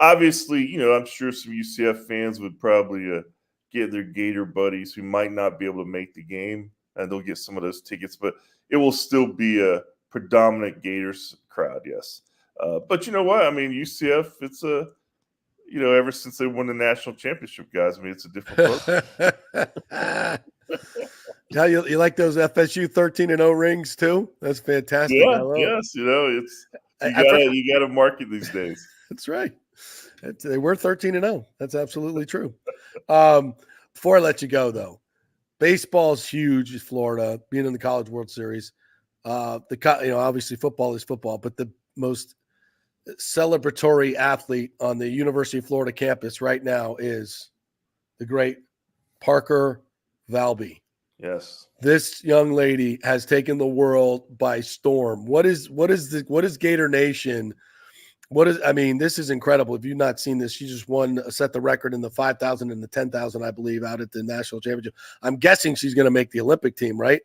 Obviously, I'm sure some UCF fans would probably get their Gator buddies who might not be able to make the game, and they'll get some of those tickets. But it will still be a predominant Gators crowd, yes. But you know what? I mean, UCF, it's ever since they won the national championship, guys, I mean, it's a different program. Now you like those FSU 13-0 rings too? That's fantastic. Yeah, yes, it's you gotta market these days. That's right. They were 13-0. That's absolutely true. Before I let you go, though, baseball's huge in Florida, being in the College World Series. Obviously football is football, but the most celebratory athlete on the University of Florida campus right now is the great Parker Valby. Yes. This young lady has taken the world by storm. What is Gator Nation? This is incredible. If you've not seen this, she just set the record in the 5,000 and the 10,000, I believe, out at the national championship. I'm guessing she's going to make the Olympic team, right?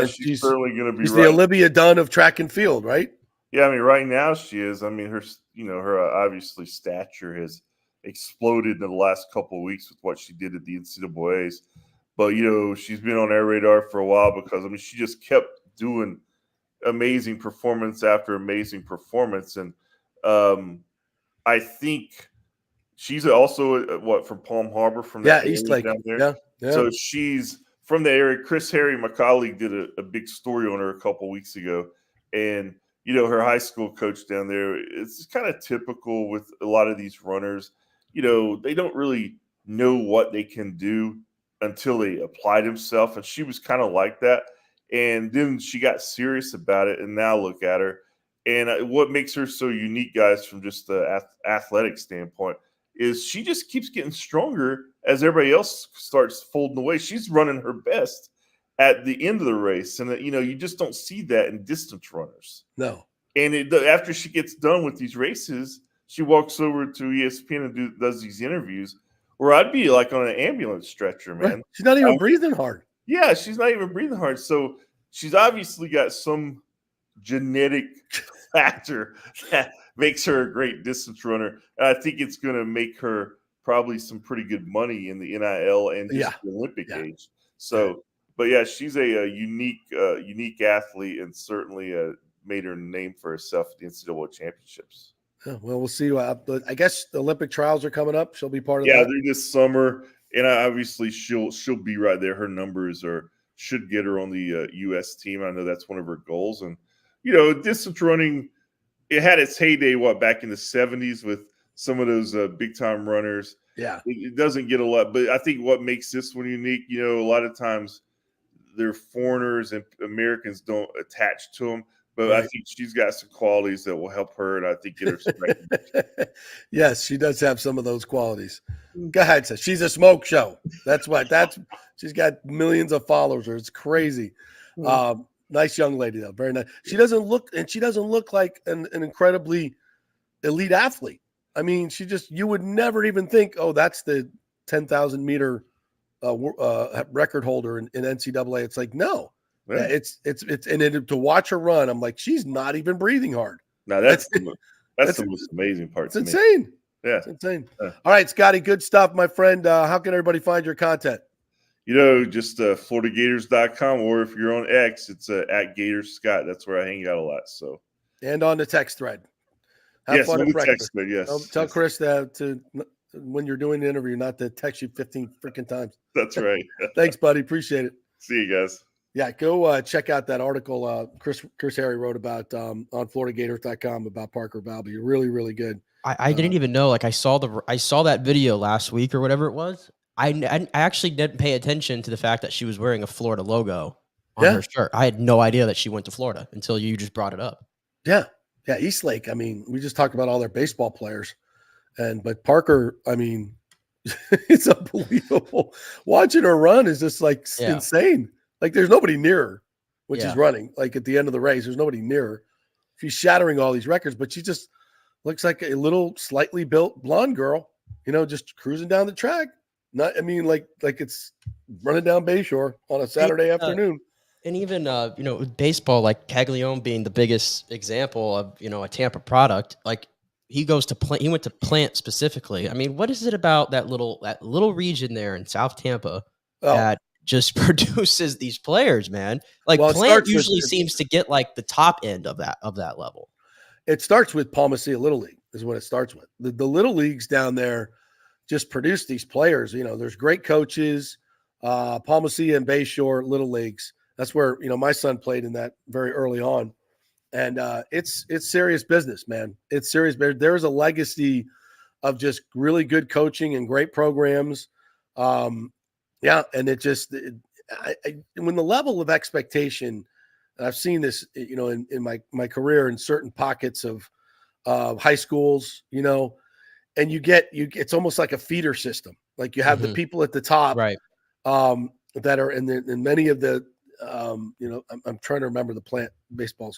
She's certainly going to be. She's the Olivia Dunn of track and field, right? Yeah, I mean, right now she is. I mean, her obviously stature has exploded in the last couple of weeks with what she did at the NCAAs. But she's been on our radar for a while because she just kept doing amazing performance after amazing performance, and I think she's also from Palm Harbor, from that East Lake down there. Yeah. So she's from the area. Chris Harry, my colleague, did a big story on her a couple weeks ago, and her high school coach down there. It's kind of typical with a lot of these runners. They don't really know what they can do until they apply themselves, and she was kind of like that. And then she got serious about it, and now look at her. And what makes her so unique, guys, from just the athletic standpoint, is she just keeps getting stronger as everybody else starts folding away. She's running her best at the end of the race. And, you just don't see that in distance runners. No. And after she gets done with these races, she walks over to ESPN and does these interviews where I'd be like on an ambulance stretcher, man. Right. She's not even breathing hard. Yeah, she's not even breathing hard. So she's obviously got some genetic factor that makes her a great distance runner. And I think it's going to make her probably some pretty good money in the NIL and just the Olympic age. So, but yeah, she's a unique athlete, and certainly made her name for herself at the NCAA championships. Yeah, well, we'll see. I guess the Olympic trials are coming up. She'll be part of that. Yeah, they're this summer, and obviously she'll be right there. Her numbers should get her on the U.S. team. I know that's one of her goals. And distance running, it had its heyday back in the 70s with some of those big time runners. Yeah, it doesn't get a lot, but I think what makes this one unique, a lot of times they're foreigners and Americans don't attach to them. But I think she's got some qualities that will help her, and I think get her some recognition. Yes, she does have some of those qualities. Go ahead, sis. She's a smoke show. She's got millions of followers. It's crazy. Nice young lady, though. Very nice. She doesn't look like an incredibly elite athlete. I mean, you would never even think, oh, that's the 10,000 meter record holder in NCAA. It's like, no. Yeah, it's to watch her run, I'm like, she's not even breathing hard. No, that's the most amazing part. It's insane. Yeah, it's insane. All right, Scotty, good stuff, my friend. How can everybody find your content? Just FloridaGators.com, or if you're on X, it's at GatorsScott. That's where I hang out a lot. So, and on the text thread. Have fun on at the text thread. Yes. Tell Chris to when you're doing the interview, not to text you 15 freaking times. That's right. Thanks, buddy. Appreciate it. See you guys. Yeah, go check out that article Chris Harry wrote about on FloridaGators.com about Parker Valby. Really, really good. I didn't even know. Like I saw that video last week or whatever it was. I actually didn't pay attention to the fact that she was wearing a Florida logo on her shirt. I had no idea that she went to Florida until you just brought it up. Yeah, Eastlake. I mean, we just talked about all their baseball players, but Parker. I mean, it's unbelievable. Watching her run is just like insane. Like there's nobody near her when she's running. Like at the end of the race, there's nobody near her. She's shattering all these records, but she just looks like a little slightly built blonde girl, just cruising down the track. Like it's running down Bayshore on a Saturday afternoon. And even, with baseball, like Caglione being the biggest example of, a Tampa product, like he went to Plant specifically. I mean, what is it about that little region there in South Tampa that just produces these players, man? Like Plant usually seems to get like the top end of that level. It starts with Palmacia Little League is what it starts with. The little leagues down there just produce these players. There's great coaches, Palmacia and Bayshore Little Leagues. That's where, my son played in that very early on. And it's serious business, man. It's serious. There's a legacy of just really good coaching and great programs. And it just when the level of expectation, and I've seen this, in my career in certain pockets of high schools, and it's almost like a feeder system. Like you have the people at the top, right? That are in many of the, I'm trying to remember the Plant baseball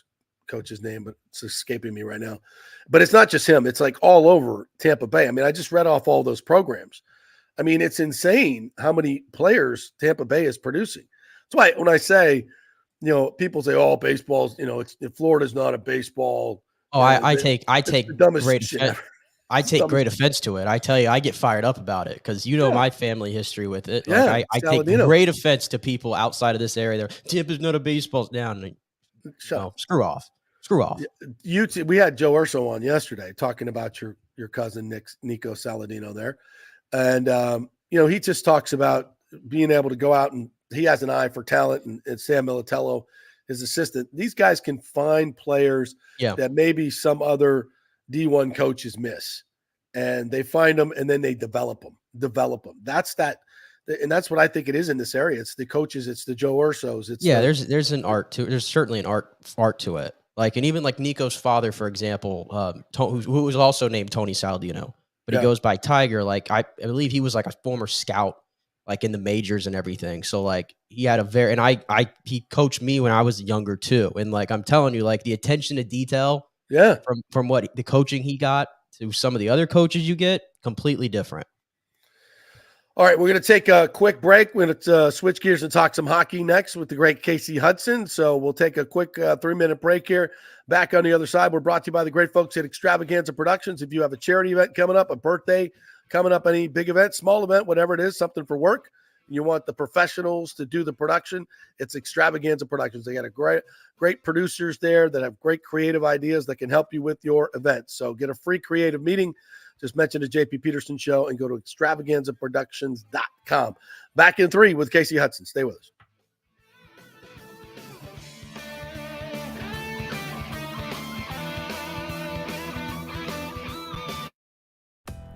coach's name, but it's escaping me right now. But it's not just him; it's like all over Tampa Bay. I mean, I just read off all those programs. I mean, it's insane how many players Tampa Bay is producing. That's why when I say, people say, "Oh, baseball's," Florida's not a baseball. Oh, I take great offense to it. I tell you, I get fired up about it because my family history with it. Yeah, like, I take great offense to people outside of this area. Tampa's not a baseball down. Screw off. We had Joe Urso on yesterday talking about your cousin Nico Saladino there. And, he just talks about being able to go out, and he has an eye for talent, and Sam Militello, his assistant. These guys can find players that maybe some other D1 coaches miss, and they find them and then they develop them. And that's what I think it is in this area. It's the coaches, it's the Joe Ursos. It's there's an art to it. There's certainly an art to it. Like, and even like Nico's father, for example, who was also named Tony Saladino, but he goes by Tiger. Like, I believe he was like a former scout, like in the majors and everything. So like he had he coached me when I was younger too. And like, I'm telling you, like the attention to detail, from what the coaching he got to some of the other coaches you get, completely different. All right, we're going to take a quick break. We're going to switch gears and talk some hockey next with the great Casey Hudson. So we'll take a quick 3-minute break here. Back on the other side, we're brought to you by the great folks at Extravaganza Productions. If you have a charity event coming up, a birthday coming up, any big event, small event, whatever it is, something for work, you want the professionals to do the production, it's Extravaganza Productions. They got a great producers there that have great creative ideas that can help you with your event. So get a free creative meeting. Just mention the JP Peterson Show and go to extravaganzaproductions.com. Back in 3 with Casey Hudson. Stay with us.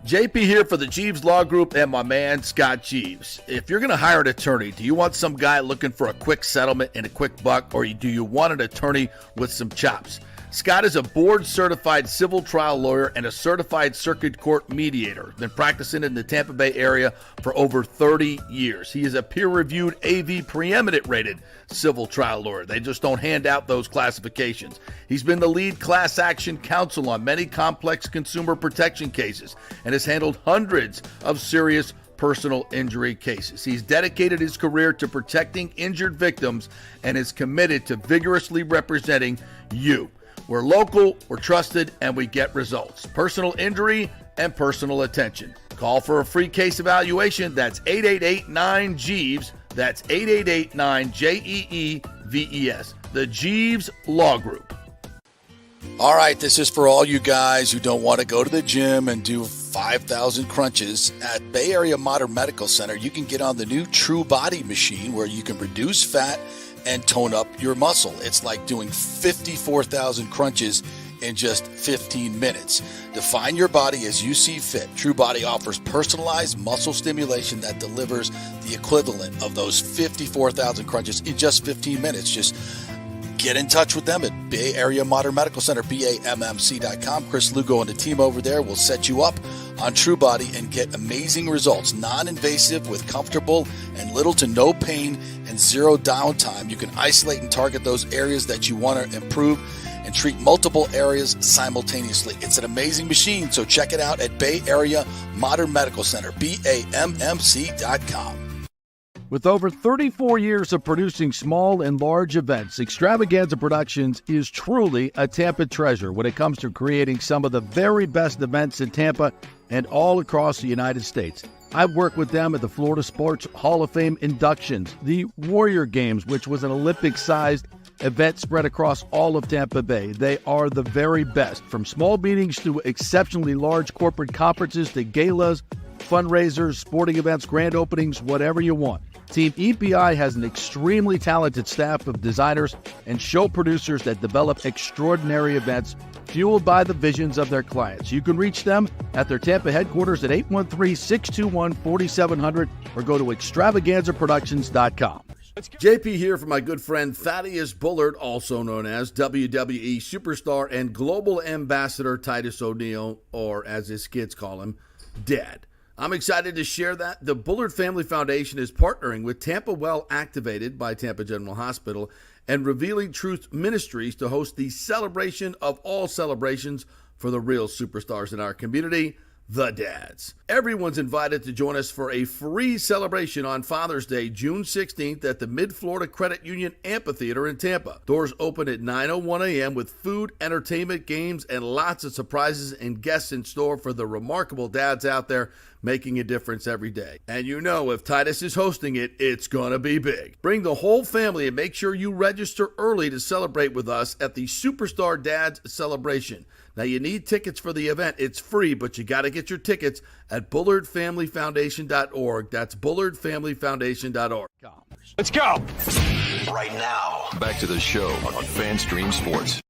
JP here for the Jeeves Law Group and my man Scott Jeeves. If you're going to hire an attorney, do you want some guy looking for a quick settlement and a quick buck, or do you want an attorney with some chops? Scott is a board-certified civil trial lawyer and a certified circuit court mediator. Been practicing in the Tampa Bay area for over 30 years. He is a peer-reviewed AV preeminent rated civil trial lawyer. They just don't hand out those classifications. He's been the lead class action counsel on many complex consumer protection cases and has handled hundreds of serious personal injury cases. He's dedicated his career to protecting injured victims and is committed to vigorously representing you. We're local, we're trusted, and we get results. Personal injury and personal attention. Call for a free case evaluation. That's 888-9-JEEVES. That's 888-9-JEEVES. The Jeeves Law Group. All right, this is for all you guys who don't want to go to the gym and do 5,000 crunches. At Bay Area Modern Medical Center, you can get on the new True Body machine where you can reduce fat and tone up your muscle. It's like doing 54,000 crunches in just 15 minutes. Define your body as you see fit. True Body offers personalized muscle stimulation that delivers the equivalent of those 54,000 crunches in just 15 minutes. Just get in touch with them at Bay Area Modern Medical Center, BAMMC.com. Chris Lugo and the team over there will set you up on True Body and get amazing results. Non-invasive with comfortable and little to no pain and zero downtime. You can isolate and target those areas that you want to improve and treat multiple areas simultaneously. It's an amazing machine, so check it out at Bay Area Modern Medical Center, BAMMC.com. With over 34 years of producing small and large events, Extravaganza Productions is truly a Tampa treasure when it comes to creating some of the very best events in Tampa and all across the United States. I've worked with them at the Florida Sports Hall of Fame inductions, the Warrior Games, which was an Olympic-sized event spread across all of Tampa Bay. They are the very best, from small meetings to exceptionally large corporate conferences to galas, fundraisers, sporting events, grand openings, whatever you want. Team EPI has an extremely talented staff of designers and show producers that develop extraordinary events fueled by the visions of their clients. You can reach them at their Tampa headquarters at 813-621-4700 or go to extravaganzaproductions.com. JP here for my good friend Thaddeus Bullard, also known as WWE superstar and global ambassador Titus O'Neil, or as his kids call him, Dad. I'm excited to share that the Bullard Family Foundation is partnering with Tampa Well Activated by Tampa General Hospital and Revealing Truth Ministries to host the celebration of all celebrations for the real superstars in our community, the Dads. Everyone's invited to join us for a free celebration on Father's Day, June 16th at the Mid-Florida Credit Union Amphitheater in Tampa. Doors open at 9:01 a.m. with food, entertainment, games, and lots of surprises and guests in store for the remarkable dads out there making a difference every day. And you know, if Titus is hosting it, it's gonna be big. Bring the whole family and make sure you register early to celebrate with us at the Superstar Dads Celebration. Now, you need tickets for the event. It's free, but you got to get your tickets at bullardfamilyfoundation.org. That's bullardfamilyfoundation.org. Let's go. Right now, back to the show on FanStream Sports.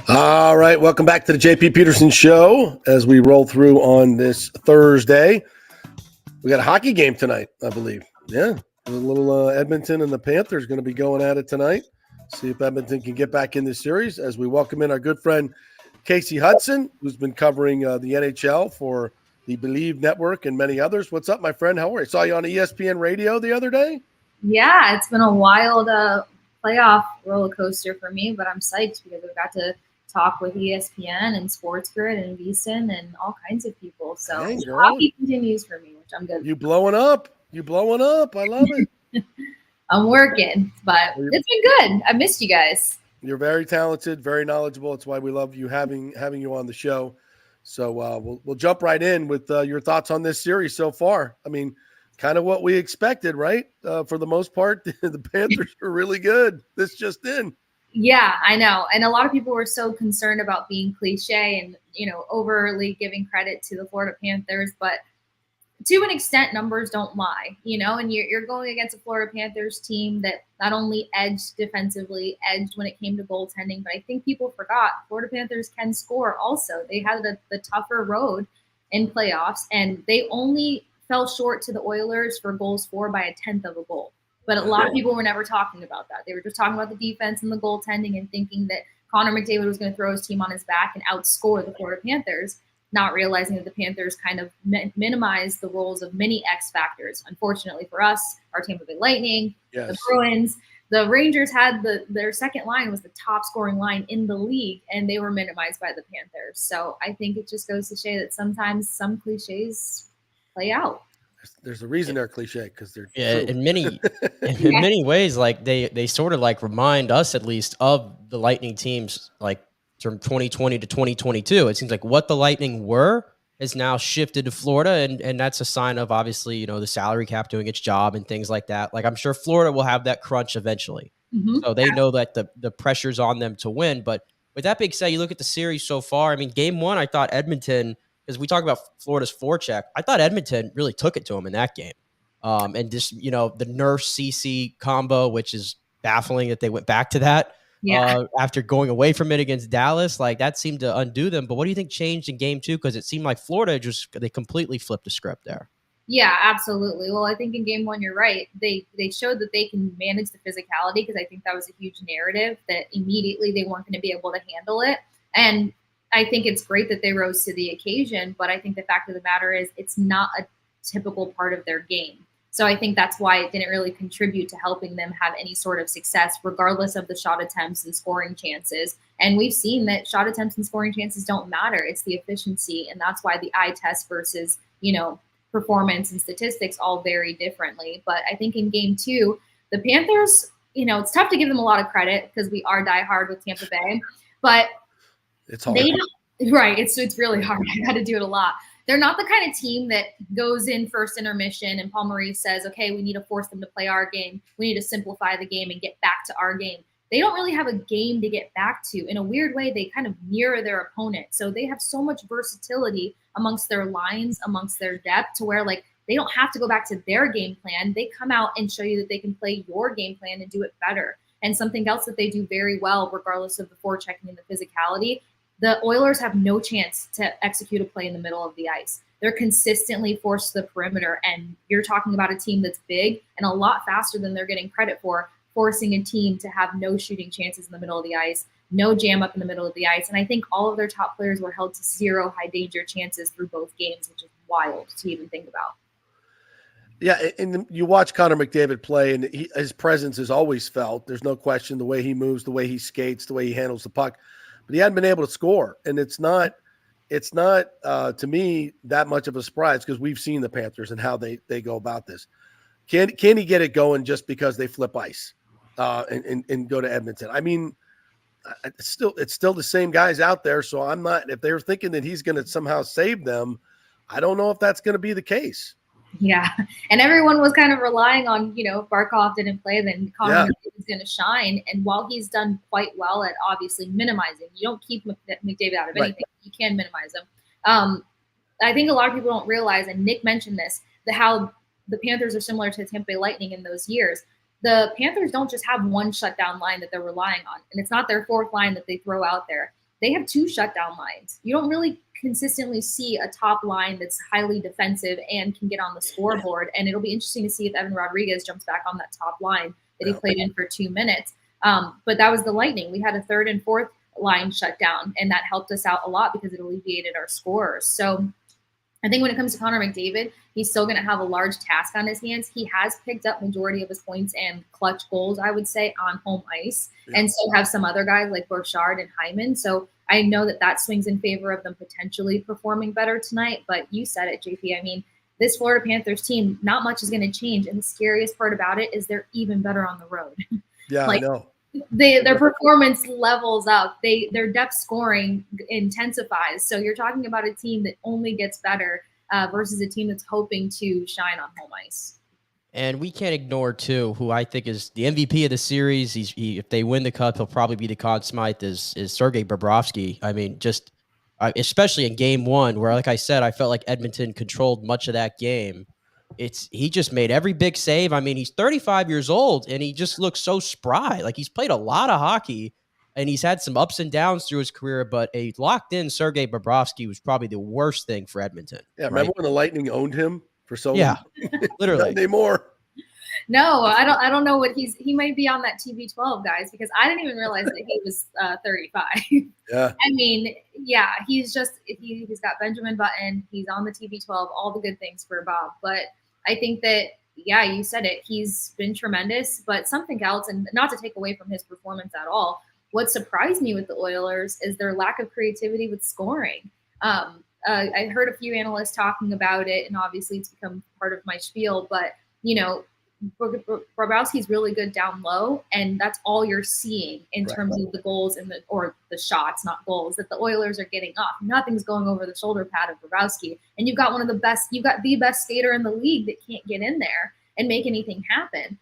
All right, welcome back to the JP Peterson Show as we roll through on this Thursday. We got a hockey game tonight, I believe. Yeah, a little Edmonton and the Panthers going to be going at it tonight. See if Edmonton can get back in this series as we welcome in our good friend Casey Hudson, who's been covering the NHL for the Believe Network and many others. What's up, my friend? How are you? Saw you on ESPN radio the other day. Yeah, it's been a wild playoff roller coaster for me, but I'm psyched because I got to talk with ESPN and Sports Grid and VSiN and all kinds of people. So hockey continues for me, which I'm good. You blowing up. You blowing up. I love it. I'm working, but it's been good. I missed you guys. You're very talented, very knowledgeable. It's why we love you having you on the show. So we'll jump right in with your thoughts on this series so far. I mean, kind of what we expected, right? For the most part, the Panthers were really good. This just in. Yeah, I know. And a lot of people were so concerned about being cliche and, overly giving credit to the Florida Panthers. But to an extent, numbers don't lie, and you're going against a Florida Panthers team that not only edged defensively, edged when it came to goaltending, but I think people forgot Florida Panthers can score also. They had the tougher road in playoffs, and they only fell short to the Oilers for goals for by 1/10 of a goal. But a lot of people were never talking about that. They were just talking about the defense and the goaltending and thinking that Connor McDavid was going to throw his team on his back and outscore the Florida Panthers, not realizing that the Panthers kind of minimized the roles of many X factors. Unfortunately for us, our Tampa Bay Lightning, the Bruins, the Rangers had their second line was the top scoring line in the league, and they were minimized by the Panthers. So I think it just goes to show that sometimes some cliches play out. There's a reason they're cliche because they're true. in many ways, like they sort of like remind us at least of the Lightning teams like from 2020 to 2022. It seems like what the Lightning were has now shifted to Florida, and that's a sign of obviously the salary cap doing its job and things like that. Like I'm sure Florida will have that crunch eventually, so they know that the pressure's on them to win. But with that being said, you look at the series so far. I mean, game one, I thought Edmonton. Because we talk about Florida's forecheck, I thought Edmonton really took it to him in that game. And just, the Nurse-CC combo, which is baffling that they went back to that after going away from it against Dallas. Like, that seemed to undo them. But what do you think changed in game two? Because it seemed like Florida they completely flipped the script there. Yeah, absolutely. Well, I think in game one, you're right. They showed that they can manage the physicality because I think that was a huge narrative that immediately they weren't going to be able to handle it. And I think it's great that they rose to the occasion, but I think the fact of the matter is it's not a typical part of their game. So I think that's why it didn't really contribute to helping them have any sort of success, regardless of the shot attempts and scoring chances. And we've seen that shot attempts and scoring chances don't matter. It's the efficiency. And that's why the eye test versus, performance and statistics all vary differently. But I think in game two, the Panthers, it's tough to give them a lot of credit because we are diehard with Tampa Bay, but it's hard. Right. It's really hard. I got to do it a lot. They're not the kind of team that goes in first intermission and Paul Maurice says, okay, we need to force them to play our game. We need to simplify the game and get back to our game. They don't really have a game to get back to. In a weird way, they kind of mirror their opponent. So they have so much versatility amongst their lines, amongst their depth to where they don't have to go back to their game plan. They come out and show you that they can play your game plan and do it better. And something else that they do very well, regardless of the forechecking and the physicality, the Oilers have no chance to execute a play in the middle of the ice. They're consistently forced to the perimeter, and you're talking about a team that's big and a lot faster than they're getting credit for, forcing a team to have no shooting chances in the middle of the ice, no jam up in the middle of the ice. And I think all of their top players were held to 0 high danger chances through both games, which is wild to even think about. Yeah, and you watch Connor McDavid play, and his presence is always felt. There's no question the way he moves, the way he skates, the way he handles the puck. But he hadn't been able to score, and it's not to me that much of a surprise because we've seen the Panthers and how they go about this. Can he get it going just because they flip ice and go to Edmonton? I mean, it's still the same guys out there, so I'm not. If they're thinking that he's going to somehow save them, I don't know if that's going to be the case. Yeah, and everyone was kind of relying on, if Barkov didn't play, then Connor is going to shine. And while he's done quite well at obviously minimizing, you don't keep McDavid out of anything. You can minimize him. I think a lot of people don't realize, and Nick mentioned this, how the Panthers are similar to the Tampa Bay Lightning in those years. The Panthers don't just have one shutdown line that they're relying on, and it's not their fourth line that they throw out there. They have 2 shutdown lines. You don't really consistently see a top line that's highly defensive and can get on the scoreboard. And it'll be interesting to see if Evan Rodriguez jumps back on that top line that he played in for 2 minutes. But that was the Lightning. We had a third and fourth line shut down, and that helped us out a lot because it alleviated our scores. So I think when it comes to Connor McDavid, he's still going to have a large task on his hands. He has picked up majority of his points and clutch goals, I would say, on home ice, and so have some other guys like Bouchard and Hyman. So I know that swings in favor of them potentially performing better tonight. But you said it, JP. I mean, this Florida Panthers team, not much is going to change. And the scariest part about it is they're even better on the road. Yeah, I know. Their performance levels up. Their depth scoring intensifies. So you're talking about a team that only gets better versus a team that's hoping to shine on home ice. And we can't ignore, too, who I think is the MVP of the series. If they win the Cup, he'll probably be the Conn Smythe, is Sergei Bobrovsky. I mean, just especially in Game 1, where, like I said, I felt like Edmonton controlled much of that game. He just made every big save. I mean, he's 35 years old, and he just looks so spry. Like, he's played a lot of hockey, and he's had some ups and downs through his career, but a locked-in Sergei Bobrovsky was probably the worst thing for Edmonton. Yeah, remember when the Lightning owned him for so long? Yeah, literally. Not anymore. No, I don't know what he might be on that TB12, guys, because I didn't even realize that he was 35. Yeah. I mean, yeah, he's got Benjamin Button. He's on the TB12, all the good things for Bob. But I think that, yeah, you said it. He's been tremendous. But something else, and not to take away from his performance at all, what surprised me with the Oilers is their lack of creativity with scoring. I heard a few analysts talking about it, and obviously it's become part of my spiel. But, you know, Bobrovsky's really good down low, and that's all you're seeing in terms of the goals and the shots, not goals, that the Oilers are getting off. Nothing's going over the shoulder pad of Bobrovsky, and you've got the best skater in the league that can't get in there and make anything happen.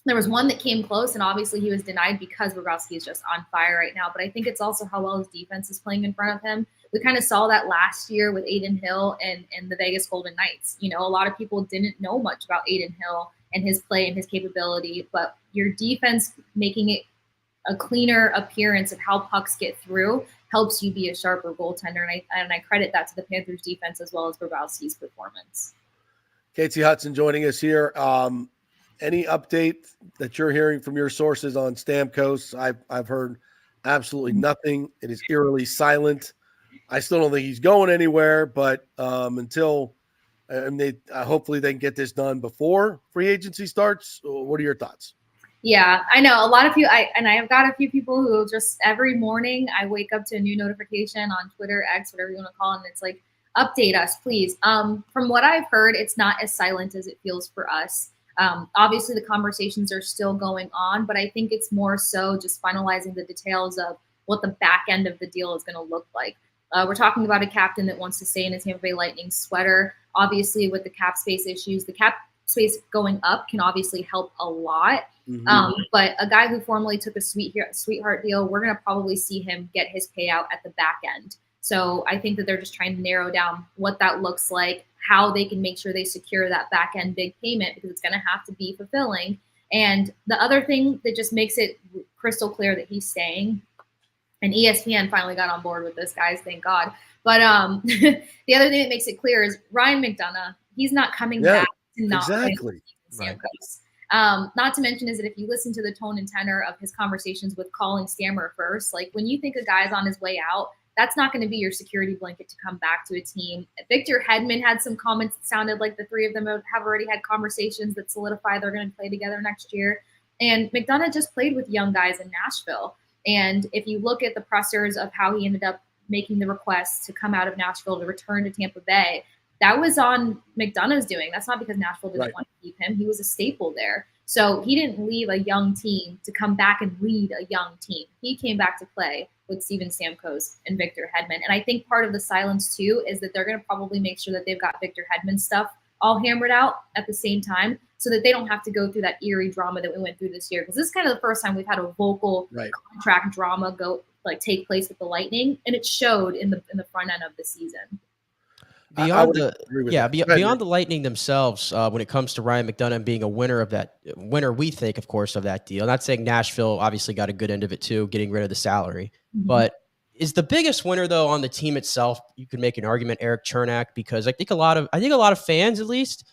There was one that came close, and obviously he was denied because Bobrovsky is just on fire right now. But I think it's also how well his defense is playing in front of him. We kind of saw that last year with Adin Hill and the Vegas Golden Knights. You know, a lot of people didn't know much about Adin Hill and his play and his capability, but your defense making it a cleaner appearance of how pucks get through helps you be a sharper goaltender. And I credit that to the Panthers defense as well as Bobrovsky's performance. Casey Hudson joining us here. Any update that you're hearing from your sources on Stamkos? I've heard absolutely nothing. It is eerily silent. I still don't think he's going anywhere, but until hopefully they can get this done before free agency starts. What are your thoughts? Yeah, I know a lot of you. I've got a few people who just every morning I wake up to a new notification on Twitter, X, whatever you want to call it, and it's like, update us, please. From what I've heard, it's not as silent as it feels for us. Obviously, the conversations are still going on, but I think it's more so just finalizing the details of what the back end of the deal is going to look like. We're talking about a captain that wants to stay in his Tampa Bay Lightning sweater. Obviously, with the cap space issues, the cap space going up can obviously help a lot. Mm-hmm. But a guy who formerly took a sweetheart deal, we're going to probably see him get his payout at the back end. So I think that they're just trying to narrow down what that looks like, how they can make sure they secure that back end big payment, because it's going to have to be fulfilling. And the other thing that just makes it crystal clear that he's staying, and ESPN finally got on board with this, guys, thank God. But the other thing that makes it clear is Ryan McDonough. He's not coming back to not exactly. Stamkos. Not to mention is that if you listen to the tone and tenor of his conversations with calling Stammer first, like when you think a guy's on his way out, that's not going to be your security blanket to come back to a team. Victor Hedman had some comments that sounded like the three of them have already had conversations that solidify they're going to play together next year. And McDonough just played with young guys in Nashville. And if you look at the pressers of how he ended up making the request to come out of Nashville to return to Tampa Bay, that was on McDonough's doing. That's not because Nashville didn't want to keep him. He was a staple there. So he didn't leave a young team to come back and lead a young team. He came back to play with Steven Stamkos and Victor Hedman. And I think part of the silence, too, is that they're going to probably make sure that they've got Victor Hedman stuff all hammered out at the same time so that they don't have to go through that eerie drama that we went through this year. Because this is kind of the first time we've had a vocal contract drama take place with the Lightning. And it showed in the front end of the season. Beyond the Lightning themselves, when it comes to Ryan McDonough being a winner, we think, of course, of that deal. Not saying Nashville obviously got a good end of it too, getting rid of the salary. Mm-hmm. But is the biggest winner though on the team itself? You could make an argument, Eric Chernak, because I think a lot of fans, at least,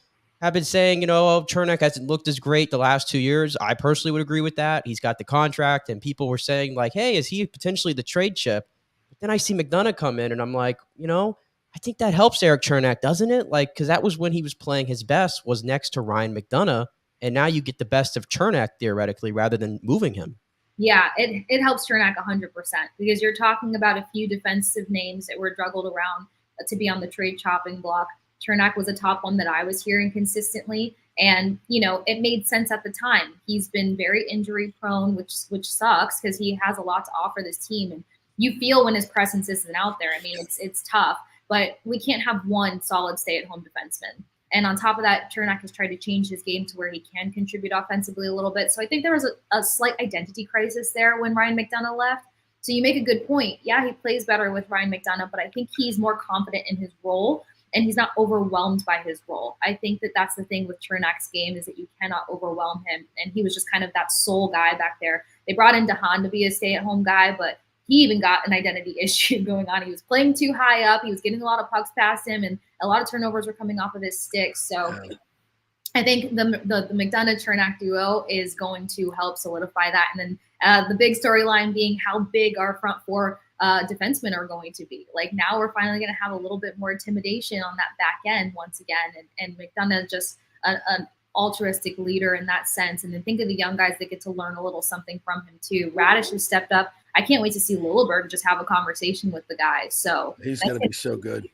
have been saying, oh, Chernak hasn't looked as great the last 2 years. I personally would agree with that. He's got the contract, and people were saying, like, hey, is he potentially the trade chip? But then I see McDonough come in, and I'm like, I think that helps Eric Chernak, doesn't it? Like, because that was when he was playing his best, was next to Ryan McDonough, and now you get the best of Chernak, theoretically, rather than moving him. Yeah, it helps Chernak 100% because you're talking about a few defensive names that were juggled around to be on the trade chopping block. Chernak was a top one that I was hearing consistently, and it made sense at the time. He's been very injury prone, which sucks because he has a lot to offer this team, and you feel when his presence isn't out there. I mean, it's tough, but we can't have one solid stay-at-home defenseman. And on top of that, Chernak has tried to change his game to where he can contribute offensively a little bit. So I think there was a slight identity crisis there when Ryan McDonough left. So you make a good point. Yeah, he plays better with Ryan McDonough, but I think he's more confident in his role, and he's not overwhelmed by his role. I think that's the thing with Chernak's game is that you cannot overwhelm him. And he was just kind of that sole guy back there. They brought in DeHaan to be a stay-at-home guy, but he even got an identity issue going on. He was playing too high up. He was getting a lot of pucks past him, and a lot of turnovers were coming off of his sticks. So I think the McDonough-Chernak duo is going to help solidify that. And then the big storyline being how big our front four defensemen are going to be. Like, now we're finally going to have a little bit more intimidation on that back end once again. And McDonough just an altruistic leader in that sense. And then think of the young guys that get to learn a little something from him too. Radish has stepped up. I can't wait to see Lilleberg just have a conversation with the guys. So he's going to be so good.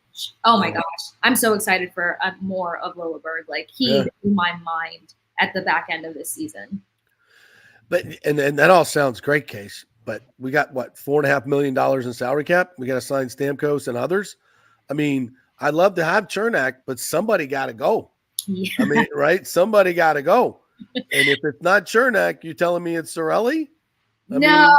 Oh my gosh. I'm so excited for more of Lilleberg. Like, he blew my mind at the back end of this season. But and that all sounds great, Case. But we got what, $4.5 million in salary cap? We got to sign Stamkos and others. I mean, I'd love to have Chernak, but somebody got to go. Yeah. I mean, right? Somebody got to go. And if it's not Chernak, you're telling me it's Cirelli? No.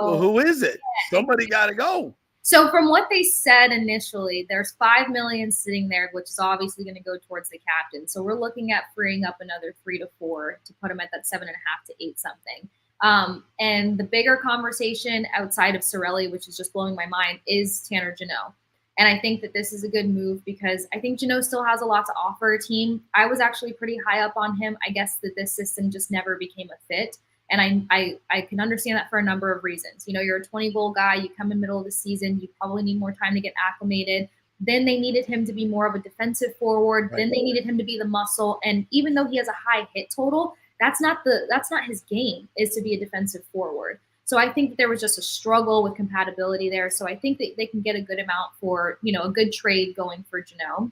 Who is it? Somebody got to go. So from what they said initially, there's $5 million sitting there, which is obviously going to go towards the captain. So we're looking at freeing up another 3 to 4 to put him at that 7.5 to 8 something. And the bigger conversation outside of Cirelli, which is just blowing my mind, is Tanner Jeannot. And I think that this is a good move because I think Jeannot still has a lot to offer a team. I was actually pretty high up on him. I guess that this system just never became a fit. And I can understand that for a number of reasons. You're a 20-goal guy. You come in the middle of the season. You probably need more time to get acclimated. Then they needed him to be more of a defensive forward. Right. Then they needed him to be the muscle. And even though he has a high hit total, that's not his game, is to be a defensive forward. So I think that there was just a struggle with compatibility there. So I think that they can get a good amount for, a good trade going for Jeannot.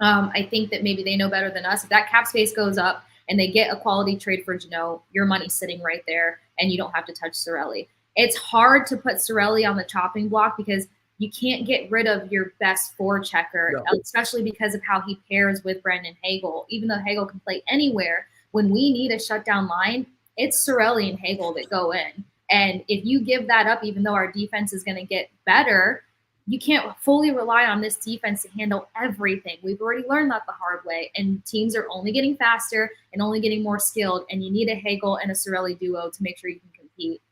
I think that maybe they know better than us. If that cap space goes up and they get a quality trade for Jeannot, your money's sitting right there and you don't have to touch Cirelli. It's hard to put Cirelli on the chopping block because you can't get rid of your best forechecker, especially because of how he pairs with Brendan Hagel. Even though Hagel can play anywhere, when we need a shutdown line, it's Cirelli and Hagel that go in. And if you give that up, even though our defense is going to get better, you can't fully rely on this defense to handle everything. We've already learned that the hard way, and teams are only getting faster and only getting more skilled, and you need a Hagel and a Cirelli duo to make sure you can compete.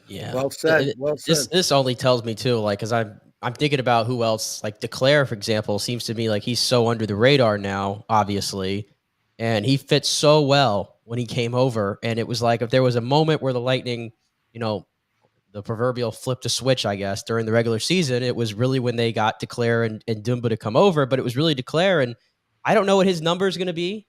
Yeah. Well said. This only tells me too, like, because I'm thinking about who else, like Declare, for example, seems to me like he's so under the radar now, obviously, and he fits so well when he came over. And it was like, if there was a moment where the Lightning, the proverbial flipped a switch, I guess, during the regular season, it was really when they got Declare and Dumba to come over, but it was really Declare. And I don't know what his number is going to be,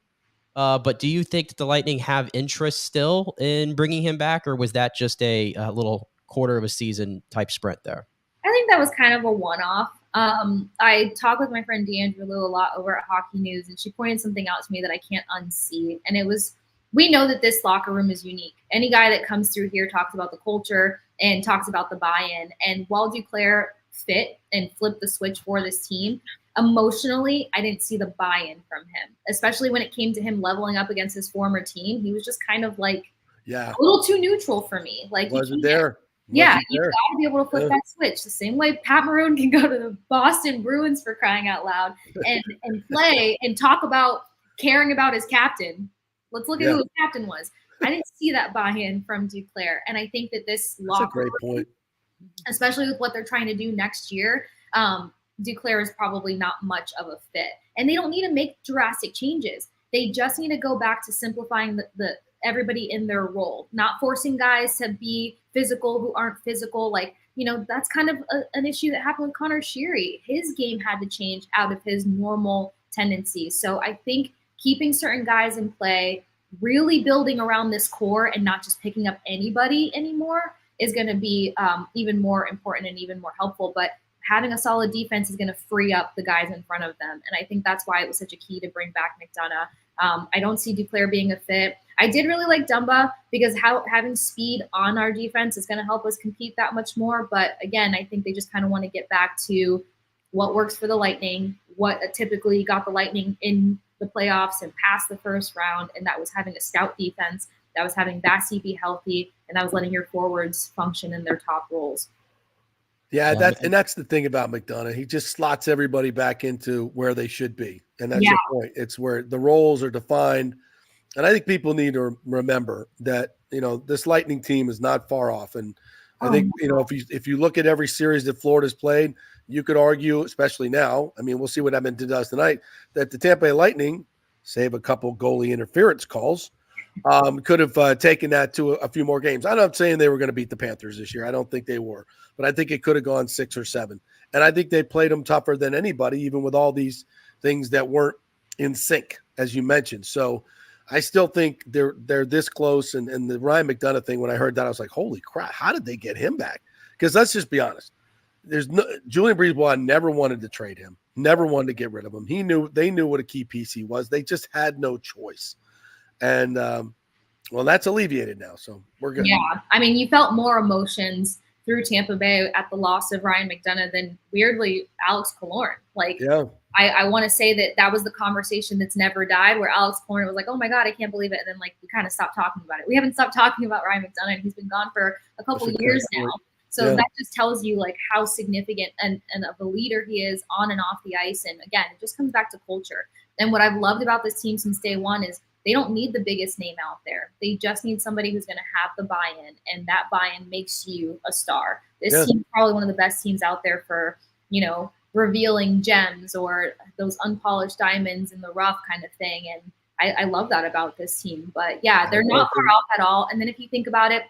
but do you think that the Lightning have interest still in bringing him back, or was that just a little quarter of a season type sprint there? I think that was kind of a one-off. I talked with my friend D'Andrew Lou a lot over at Hockey News, and she pointed something out to me that I can't unsee. And it was, we know that this locker room is unique. Any guy that comes through here talks about the culture and talks about the buy-in. And while Duclair fit and flipped the switch for this team, emotionally, I didn't see the buy-in from him, especially when it came to him leveling up against his former team. He was just kind of like a little too neutral for me. Like, wasn't there. You got to be able to flip that switch the same way Pat Maroon can go to the Boston Bruins, for crying out loud, and play and talk about caring about his captain. Let's look at who his captain was. I didn't see that buy-in from Duclair, and I think that this locker room, especially with what they're trying to do next year, Duclair is probably not much of a fit. And they don't need to make drastic changes. They just need to go back to simplifying the everybody in their role, not forcing guys to be physical who aren't physical. Like, that's kind of an issue that happened with Connor Sheary. His game had to change out of his normal tendencies. So I think keeping certain guys in play, really building around this core and not just picking up anybody anymore is going to be even more important and even more helpful. But having a solid defense is going to free up the guys in front of them. And I think that's why it was such a key to bring back McDonough. I don't see Duclair being a fit. I did really like Dumba because having speed on our defense is going to help us compete that much more. But again, I think they just kind of want to get back to what works for the Lightning, what typically got the Lightning in the playoffs and past the first round, and that was having a stout defense, that was having Bassey be healthy, and that was letting your forwards function in their top roles. Yeah, that's the thing about McDonough. He just slots everybody back into where they should be. And that's the point. It's where the roles are defined. And I think people need to remember that, this Lightning team is not far off. And I think, if you look at every series that Florida's played, you could argue, especially now, I mean, we'll see what Edmonton does tonight, that the Tampa Bay Lightning, save a couple goalie interference calls, could have taken that to a few more games. I'm not saying they were going to beat the Panthers this year. I don't think they were. But I think it could have gone 6 or 7. And I think they played them tougher than anybody, even with all these things that weren't in sync, as you mentioned. So I still think they're this close. And the Ryan McDonough thing, when I heard that, I was like, holy crap, how did they get him back? Because let's just be honest. Julian Breezeball never wanted to trade him, never wanted to get rid of him. They knew what a key piece he was. They just had no choice. And, that's alleviated now. So we're good. Yeah. I mean, you felt more emotions through Tampa Bay at the loss of Ryan McDonough than, weirdly, Alex Killorn. I want to say that was the conversation that's never died, where Alex Killorn was like, oh my God, I can't believe it. And then we kind of stopped talking about it. We haven't stopped talking about Ryan McDonough, and he's been gone for a couple of years now. So that just tells you how significant and of a leader he is on and off the ice. And again, it just comes back to culture. And what I've loved about this team since day one is they don't need the biggest name out there. They just need somebody who's going to have the buy-in, and that buy-in makes you a star. This team is probably one of the best teams out there for, revealing gems or those unpolished diamonds in the rough kind of thing. And I love that about this team. But yeah, they're not far off at all. And then if you think about it,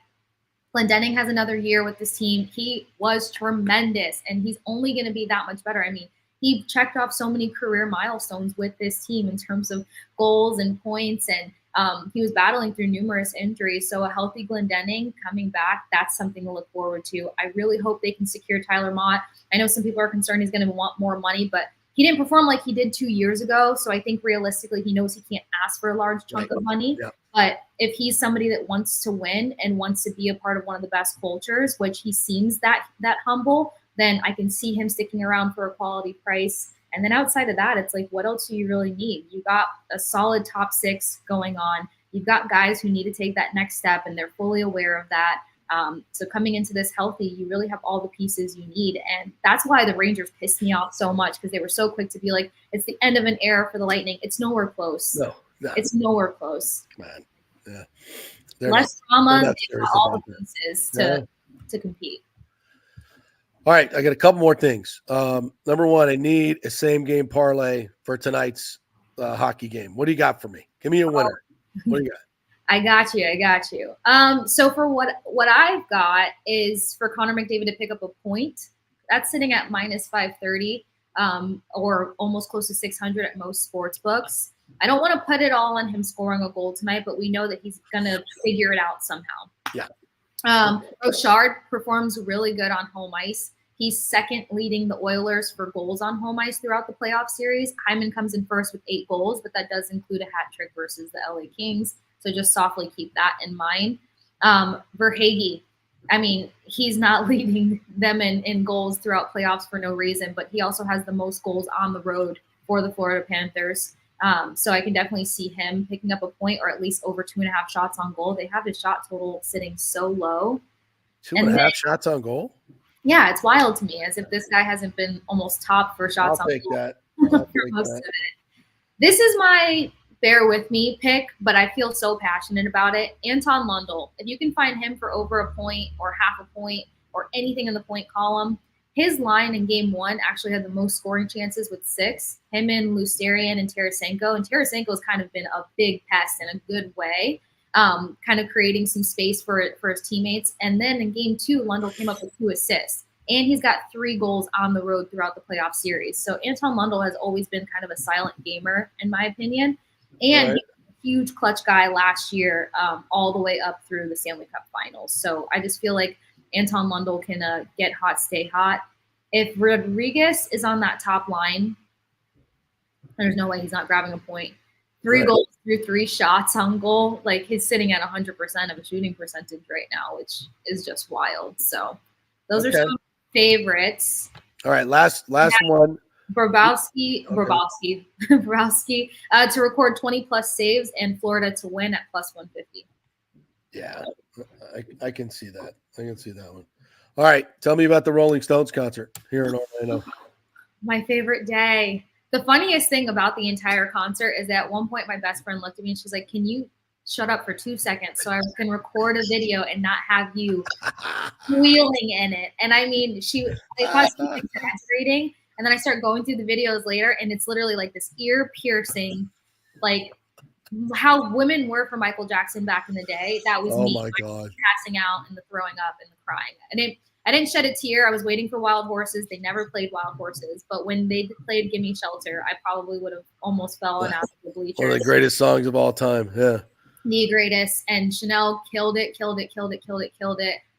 Glendening has another year with this team. He was tremendous, and he's only going to be that much better. I mean, he checked off so many career milestones with this team in terms of goals and points, and he was battling through numerous injuries. So a healthy Glendening coming back, that's something to look forward to. I really hope they can secure Tyler Mott. I know some people are concerned he's going to want more money, but he didn't perform like he did 2 years ago. So I think realistically, he knows he can't ask for a large chunk of money. Yeah. But if he's somebody that wants to win and wants to be a part of one of the best cultures, which he seems that humble, then I can see him sticking around for a quality price. And then outside of that, it's what else do you really need? You got a solid top 6 going on. You've got guys who need to take that next step, and they're fully aware of that. So coming into this healthy, you really have all the pieces you need. And that's why the Rangers pissed me off so much, because they were so quick to be like, it's the end of an era for the Lightning. It's nowhere close. No. It's nowhere close. Man. Yeah. Less drama, they've got all the pieces to compete. All right, I got a couple more things. Number one, I need a same game parlay for tonight's hockey game. What do you got for me? Give me a winner. What do you got? I got you. So for what I've got is for Connor McDavid to pick up a point. That's sitting at minus 530, or almost close to 600 at most sports books. I don't want to put it all on him scoring a goal tonight, but we know that he's going to figure it out somehow. Yeah. Rochard performs really good on home ice. He's second leading the Oilers for goals on home ice throughout the playoff series. Hyman comes in first with 8 goals, but that does include a hat trick versus the LA Kings. So just softly keep that in mind. Verhaeghe, I mean, he's not leading them in goals throughout playoffs for no reason, but he also has the most goals on the road for the Florida Panthers. So I can definitely see him picking up a point, or at least over 2.5 shots on goal. They have his shot total sitting so low. 2.5 shots on goal? Yeah, it's wild to me, as if this guy hasn't been almost top for shots on goal. I'll for most of it. This is my bear with me pick, but I feel so passionate about it. Anton Lundell. If you can find him for over a point or half a point or anything in the point column, his line in game 1 actually had the most scoring chances with 6. Him and Lusterian and Tarasenko. And Tarasenko's kind of been a big pest in a good way, kind of creating some space for his teammates. And then in game 2, Lundell came up with 2 assists. And he's got 3 goals on the road throughout the playoff series. So Anton Lundell has always been kind of a silent gamer, in my opinion. And Right. he was a huge clutch guy last year, all the way up through the Stanley Cup Finals. So I just feel like Anton Lundell can get hot, stay hot. If Rodriguez is on that top line, there's no way he's not grabbing a point. 3 Right. goals through 3 shots on goal. Like, he's sitting at 100% of a shooting percentage right now, which is just wild. So those are Okay. some favorites. All right, last one. Bobrovsky Okay. to record 20-plus saves and Florida to win at +150. Yeah, I can see that. I can see that one. All right, tell me about the Rolling Stones concert here in Orlando. My favorite day. The funniest thing about the entire concert is that at one point my best friend looked at me and she's like, "Can you shut up for 2 seconds so I can record a video and not have you squealing in it?" And I mean, they thought she was exaggerating. And then I start going through the videos later, and it's literally like this ear piercing, like how women were for Michael Jackson back in the day. That was Oh me, my like, God. passing out and the throwing up and the crying. And I didn't shed a tear. I was waiting for Wild Horses. They never played Wild Horses, but when they played Gimme Shelter, I probably would have almost fallen out of the bleachers. One of the greatest songs of all time. Yeah. The greatest. And Chanel killed it.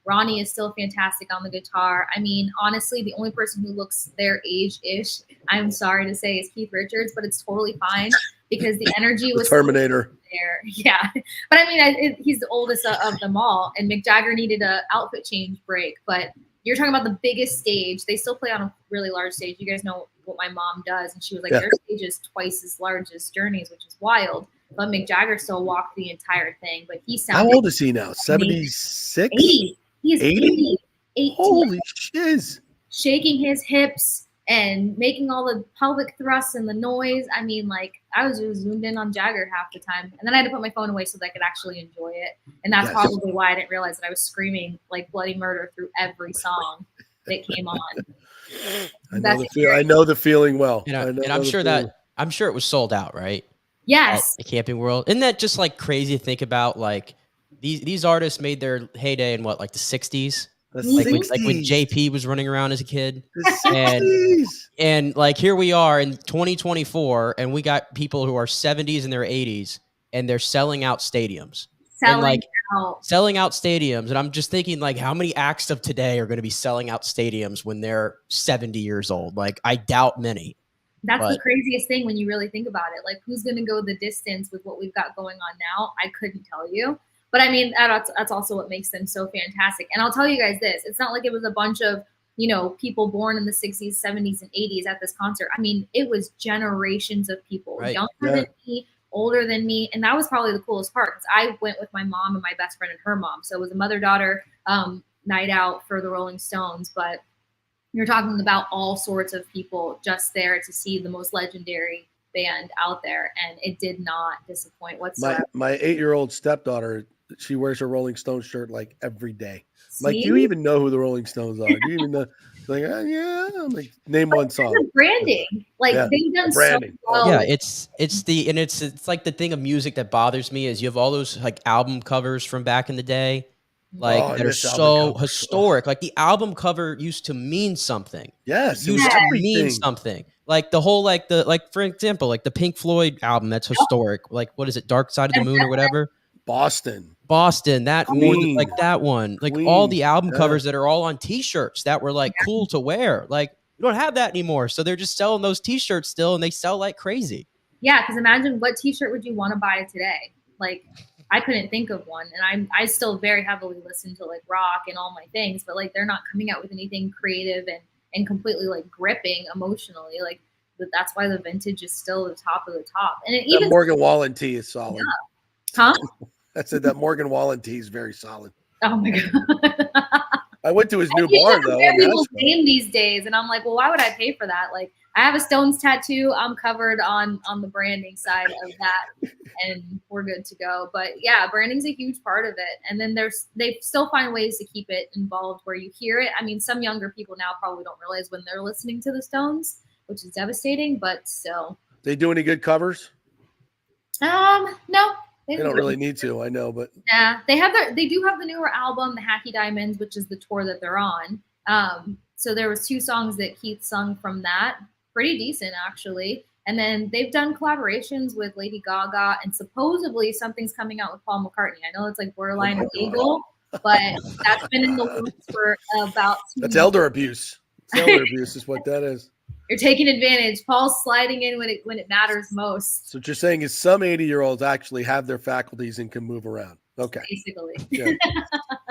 Ronnie is still fantastic on the guitar. I mean, honestly, the only person who looks their age-ish, I'm sorry to say, is Keith Richards, but it's totally fine because the energy The was Terminator. there. Yeah. But I mean, he's the oldest of them all. And Mick Jagger needed an outfit change break. But you're talking about the biggest stage. They still play on a really large stage. You guys know what my mom does. And she was like, Yeah. their stage is twice as large as Journey's, which is wild. But Mick Jagger still walked the entire thing. But he sounded How old is he now? 76? 80. He is 80? 80. Holy shiz. Shaking his hips and making all the pelvic thrusts and the noise. I mean, like, I was just zoomed in on Jagger half the time. And then I had to put my phone away so that I could actually enjoy it. And that's Yes. probably why I didn't realize that I was screaming like bloody murder through every song that came on. I know the feeling well. And, I know I'm the sure feeling. I'm sure it was sold out, right? Yes. At the Camping World. Isn't that just like crazy to think about? Like these artists made their heyday in what, like the 60s? The Like when 60s. JP was running around as a kid. The And 60s. and like here we are in 2024 and we got people who are 70s and their 80s and they're selling out stadiums. Selling out stadiums. And I'm just thinking, like, how many acts of today are going to be selling out stadiums when they're 70 years old? Like, I doubt many. That's the But- craziest thing when you really think about it. Like, who's going to go the distance with what we've got going on now? I couldn't tell you. But I mean, that's also what makes them so fantastic. And I'll tell you guys this. It's not like it was a bunch of, people born in the 60s, 70s, and 80s at this concert. I mean, it was generations of people, Right. younger Yeah. than me, older than me. And that was probably the coolest part because I went with my mom and my best friend and her mom. So it was a mother-daughter night out for the Rolling Stones. But you're talking about all sorts of people just there to see the most legendary band out there. And it did not disappoint whatsoever. My 8-year-old stepdaughter, she wears her Rolling Stones shirt like every day. Like, do See? you even know who the Rolling Stones are? Do you even know? She's like, yeah. I'm like, name one song. The branding. Like, Yeah, they've done branding. so well. Yeah, it's like the thing of music that bothers me is you have all those like album covers from back in the day, like Oh, that are this album so cover. historic. Like the album cover used to mean something. Yes, it Used was to everything. mean something. Like the whole for example, like the Pink Floyd album that's historic. Like what is it, Dark Side of the Moon or whatever? Boston, that Queen. one, like that one, like all Queen, the album yeah. covers that are all on T-shirts that were like cool to wear. Like you don't have that anymore, so they're just selling those T-shirts still, and they sell like crazy. Yeah, because imagine what T-shirt would you want to buy today? Like, I couldn't think of one, and I still very heavily listen to like rock and all my things, but like they're not coming out with anything creative and completely like gripping emotionally. Like that's why the vintage is still the top of the top. And it That even Morgan Wallen tee is solid. huh? I said that Morgan Wallen tee is very solid. Oh my god! I went to his new You bar can't though. compare in people's Nashville. name these days, and I'm like, well, why would I pay for that? Like, I have a Stones tattoo. I'm covered on the branding side of that, and we're good to go. But yeah, branding's a huge part of it. And then they still find ways to keep it involved where you hear it. I mean, some younger people now probably don't realize when they're listening to the Stones, which is devastating. But still, They do any good covers? no, They don't really need to. I know, but yeah, they do have the newer album, The Hacky Diamonds, which is the tour that they're on. So there was 2 songs that Keith sung from that. Pretty decent, actually. And then they've done collaborations with Lady Gaga, and supposedly something's coming out with Paul McCartney. I know it's like borderline illegal, but that's been in the works for about 2 that's years. elder abuse. It's elder abuse is what that is. You're taking advantage. Paul's sliding in when it matters most. So what you're saying is some 80-year-olds actually have their faculties and can move around. Okay. Basically. Yeah.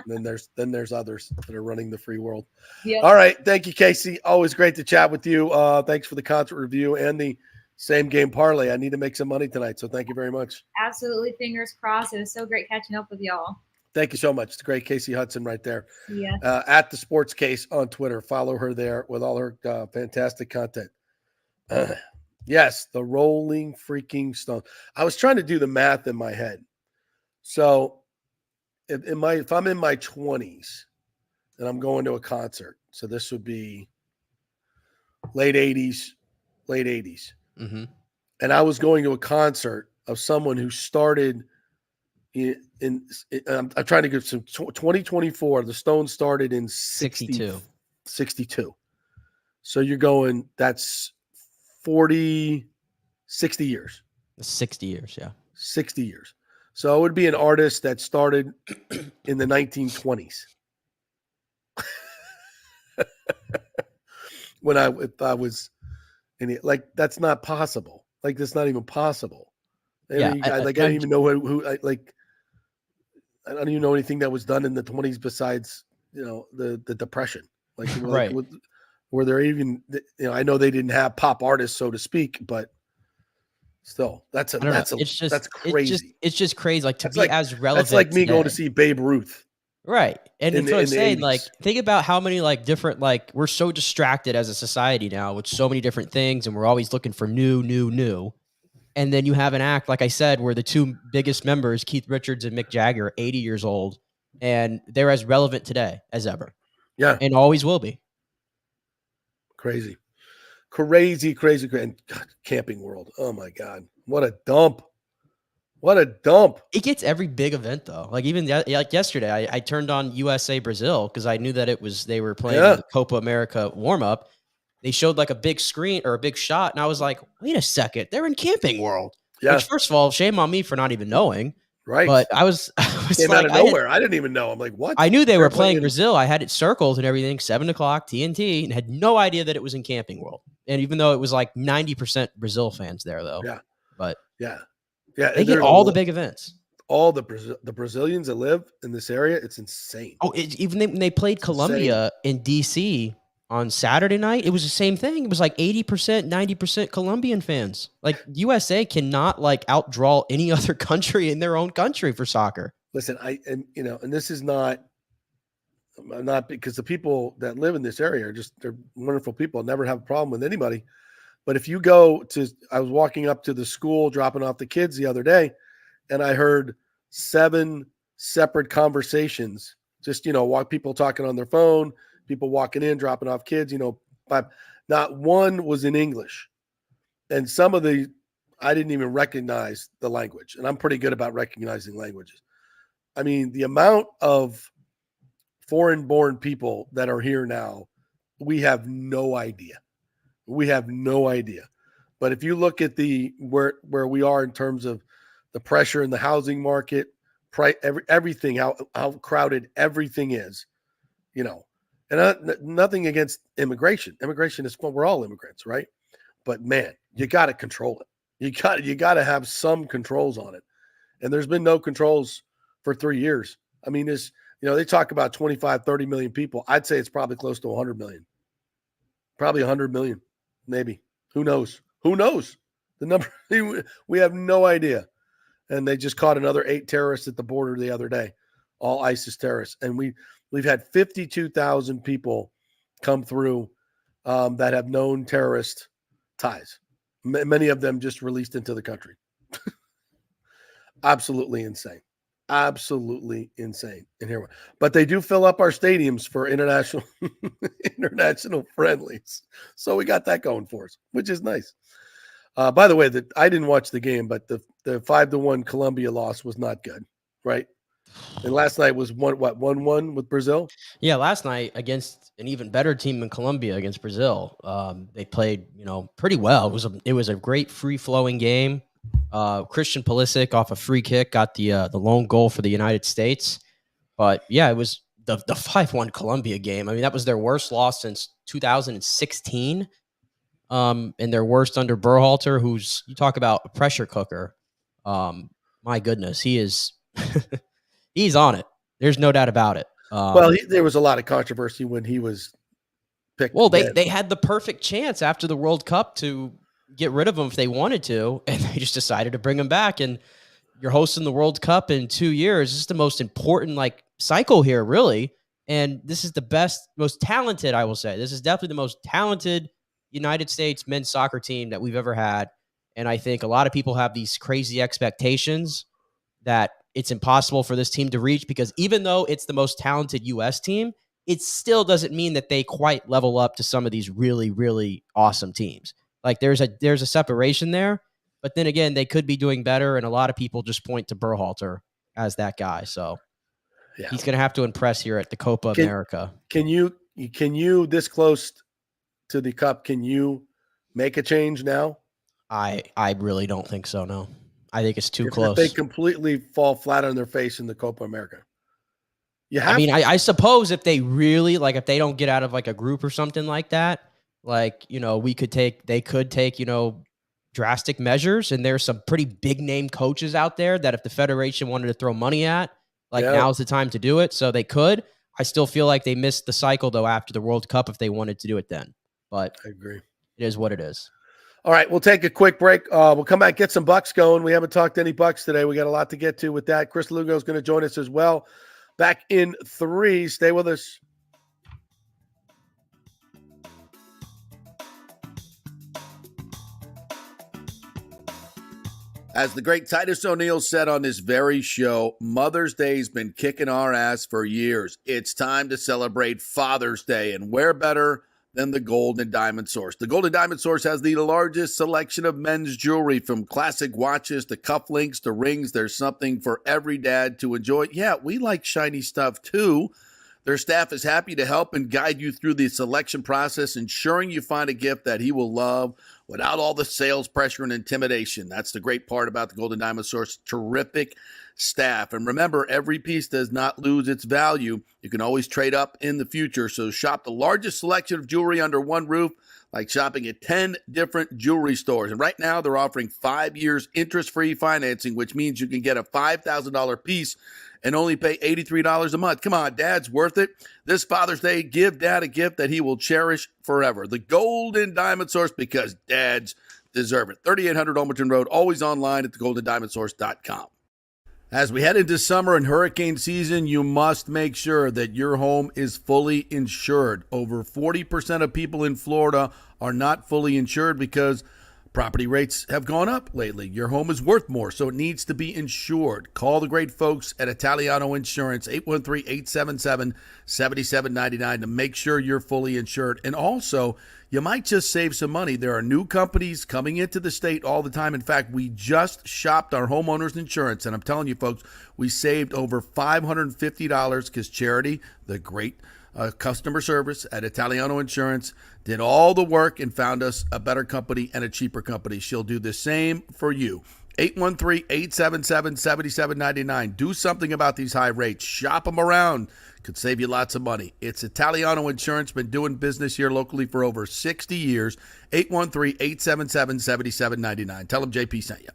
then there's others that are running the free world. Yep. All right. Thank you, Casey. Always great to chat with you. Thanks for the concert review and the same game parlay. I need to make some money tonight, so thank you very much. Absolutely. Fingers crossed. It was so great catching up with y'all. Thank you so much. It's great, Casey Hudson right there. Yeah. At the Sports Case on Twitter. Follow her there with all her fantastic content. Yes, the Rolling freaking Stone. I was trying to do the math in my head. So if I'm in my 20s and I'm going to a concert, so this would be late 80s. Mm-hmm. And I was going to a concert of someone who started I'm trying to give some 2024. The Stones started in 62. So you're going, that's 60 years. 60 years, yeah. 60 years. So it would be an artist that started in the 1920s. When I was in it, like, that's not possible. Like, that's not even possible. I don't even know who I don't even know anything that was done in the 20s besides, the Depression. Like, right. Were there even, I know they didn't have pop artists, so to speak, but still, that's crazy. It's just crazy. Like, to be as relevant. That's like me today. going to see Babe Ruth. Right. And it's what I'm saying. 80s. Like, think about how many different, we're so distracted as a society now with so many different things, and we're always looking for new. And then you have an act, like I said, where the 2 biggest members, Keith Richards and Mick Jagger, are 80 years old, and they're as relevant today as ever. Yeah. And always will be. Crazy. And God, Camping World. Oh my God. What a dump. It gets every big event though. Like, even like yesterday, I turned on USA Brazil because I knew that they were playing the Copa America warm up. They showed like a big screen or a big shot, and I was like, wait a second, they're in Camping World. Yeah. Which, first of all, shame on me for not even knowing. Right. But I was came out of nowhere. I didn't even know. I'm like, what? I knew they were playing Brazil. I had it circled and everything, 7:00 TNT, and had no idea that it was in Camping World. And even though it was like 90% Brazil fans there, though. Yeah. But yeah, they get all the big events. All the Brazilians that live in this area, it's insane. Oh, even when they played Colombia in DC on Saturday night, it was the same thing. It was like 80%, 90% Colombian fans. Like, USA cannot outdraw any other country in their own country for soccer. Listen, and this is not because the people that live in this area they're wonderful people. Never have a problem with anybody. But if you I was walking up to the school, dropping off the kids the other day, and I heard 7 separate conversations, just, people talking on their phone, people walking in, dropping off kids, not one was in English. And some of I didn't even recognize the language. And I'm pretty good about recognizing languages. I mean, the amount of foreign-born people that are here now, we have no idea. But if you look at where we are in terms of the pressure in the housing market, everything, how crowded everything is, and nothing against immigration. Immigration is fun. We're all immigrants, right? But man, you got to control it. You got to have some controls on it. And there's been no controls for 3 years. I mean, they talk about 25, 30 million people. I'd say it's probably close to 100 million. Probably 100 million, maybe. Who knows? The number, we have no idea. And they just caught another 8 terrorists at the border the other day, all ISIS terrorists. And We've had 52,000 people come through that have known terrorist ties. Many of them just released into the country. Absolutely insane. Absolutely insane. And here, but they do fill up our stadiums for international friendlies. So we got that going for us, which is nice. By the way, I didn't watch the game, but the 5-1 Colombia loss was not good, right? And last night was 1-1 with Brazil? Yeah, last night against an even better team than Colombia against Brazil. They played, pretty well. It was a great free-flowing game. Christian Pulisic off a free kick got the lone goal for the United States. But yeah, it was the 5-1 Colombia game. I mean, that was their worst loss since 2016. And their worst under Berhalter, who's, you talk about a pressure cooker. My goodness, he is he's on it. There's no doubt about it. There was a lot of controversy when he was picked. Well, they had the perfect chance after the World Cup to get rid of him if they wanted to, and they just decided to bring him back. And you're hosting the World Cup in 2 years. This is the most important cycle here, really. And this is the best, most talented, I will say. This is definitely the most talented United States men's soccer team that we've ever had. And I think a lot of people have these crazy expectations that it's impossible for this team to reach, because even though it's the most talented U.S. team, it still doesn't mean that they quite level up to some of these really, really awesome teams. There's a separation there, but then again, they could be doing better. And a lot of people just point to Berhalter as that guy. So he's going to have to impress here at the Copa America. Can you this close to the Cup, can you make a change now? I really don't think so. No, I think it's too close. If they completely fall flat on their face in the Copa America. I suppose if they really, if they don't get out of a group or something like that, they could take, drastic measures. And there's some pretty big name coaches out there that if the Federation wanted to throw money at, now's the time to do it. So they could. I still feel like they missed the cycle though after the World Cup if they wanted to do it then. But I agree. It is what it is. All right, we'll take a quick break. We'll come back, get some Bucks going. We haven't talked any Bucks today. We got a lot to get to with that. Chris Lugo is going to join us as well. Back in 3. Stay with us. As the great Titus O'Neil said on this very show, Mother's Day's been kicking our ass for years. It's time to celebrate Father's Day, and where better than the Gold and Diamond Source. The Gold and Diamond Source has the largest selection of men's jewelry, from classic watches to cufflinks to rings. There's something for every dad to enjoy. Yeah, we like shiny stuff too. Their staff is happy to help and guide you through the selection process, ensuring you find a gift that he will love without all the sales pressure and intimidation. That's the great part about the Gold and Diamond Source. Terrific staff. And remember, every piece does not lose its value. You can always trade up in the future. So shop the largest selection of jewelry under one roof, like shopping at 10 different jewelry stores. And right now they're offering 5 years interest-free financing, which means you can get a $5,000 piece and only pay $83 a month. Come on, Dad's worth it. This Father's Day, give Dad a gift that he will cherish forever. The Gold and Diamond Source, because dads deserve it. 3800 Olmerton Road, always online at thegoldendiamondsource.com. As we head into summer and hurricane season, you must make sure that your home is fully insured. Over 40% of people in Florida are not fully insured because property rates have gone up lately. Your home is worth more, so it needs to be insured. Call the great folks at Italiano Insurance, 813-877-7799 to make sure you're fully insured. And also, you might just save some money. There are new companies coming into the state all the time. In fact, we just shopped our homeowners insurance, and I'm telling you, folks, we saved over $550 because Charity, the great customer service at Italiano Insurance, did all the work and found us a better company and a cheaper company. She'll do the same for you. 813-877-7799. Do something about these high rates. Shop them around. Could save you lots of money. It's Italiano Insurance. Been doing business here locally for over 60 years. 813-877-7799. Tell them JP sent you.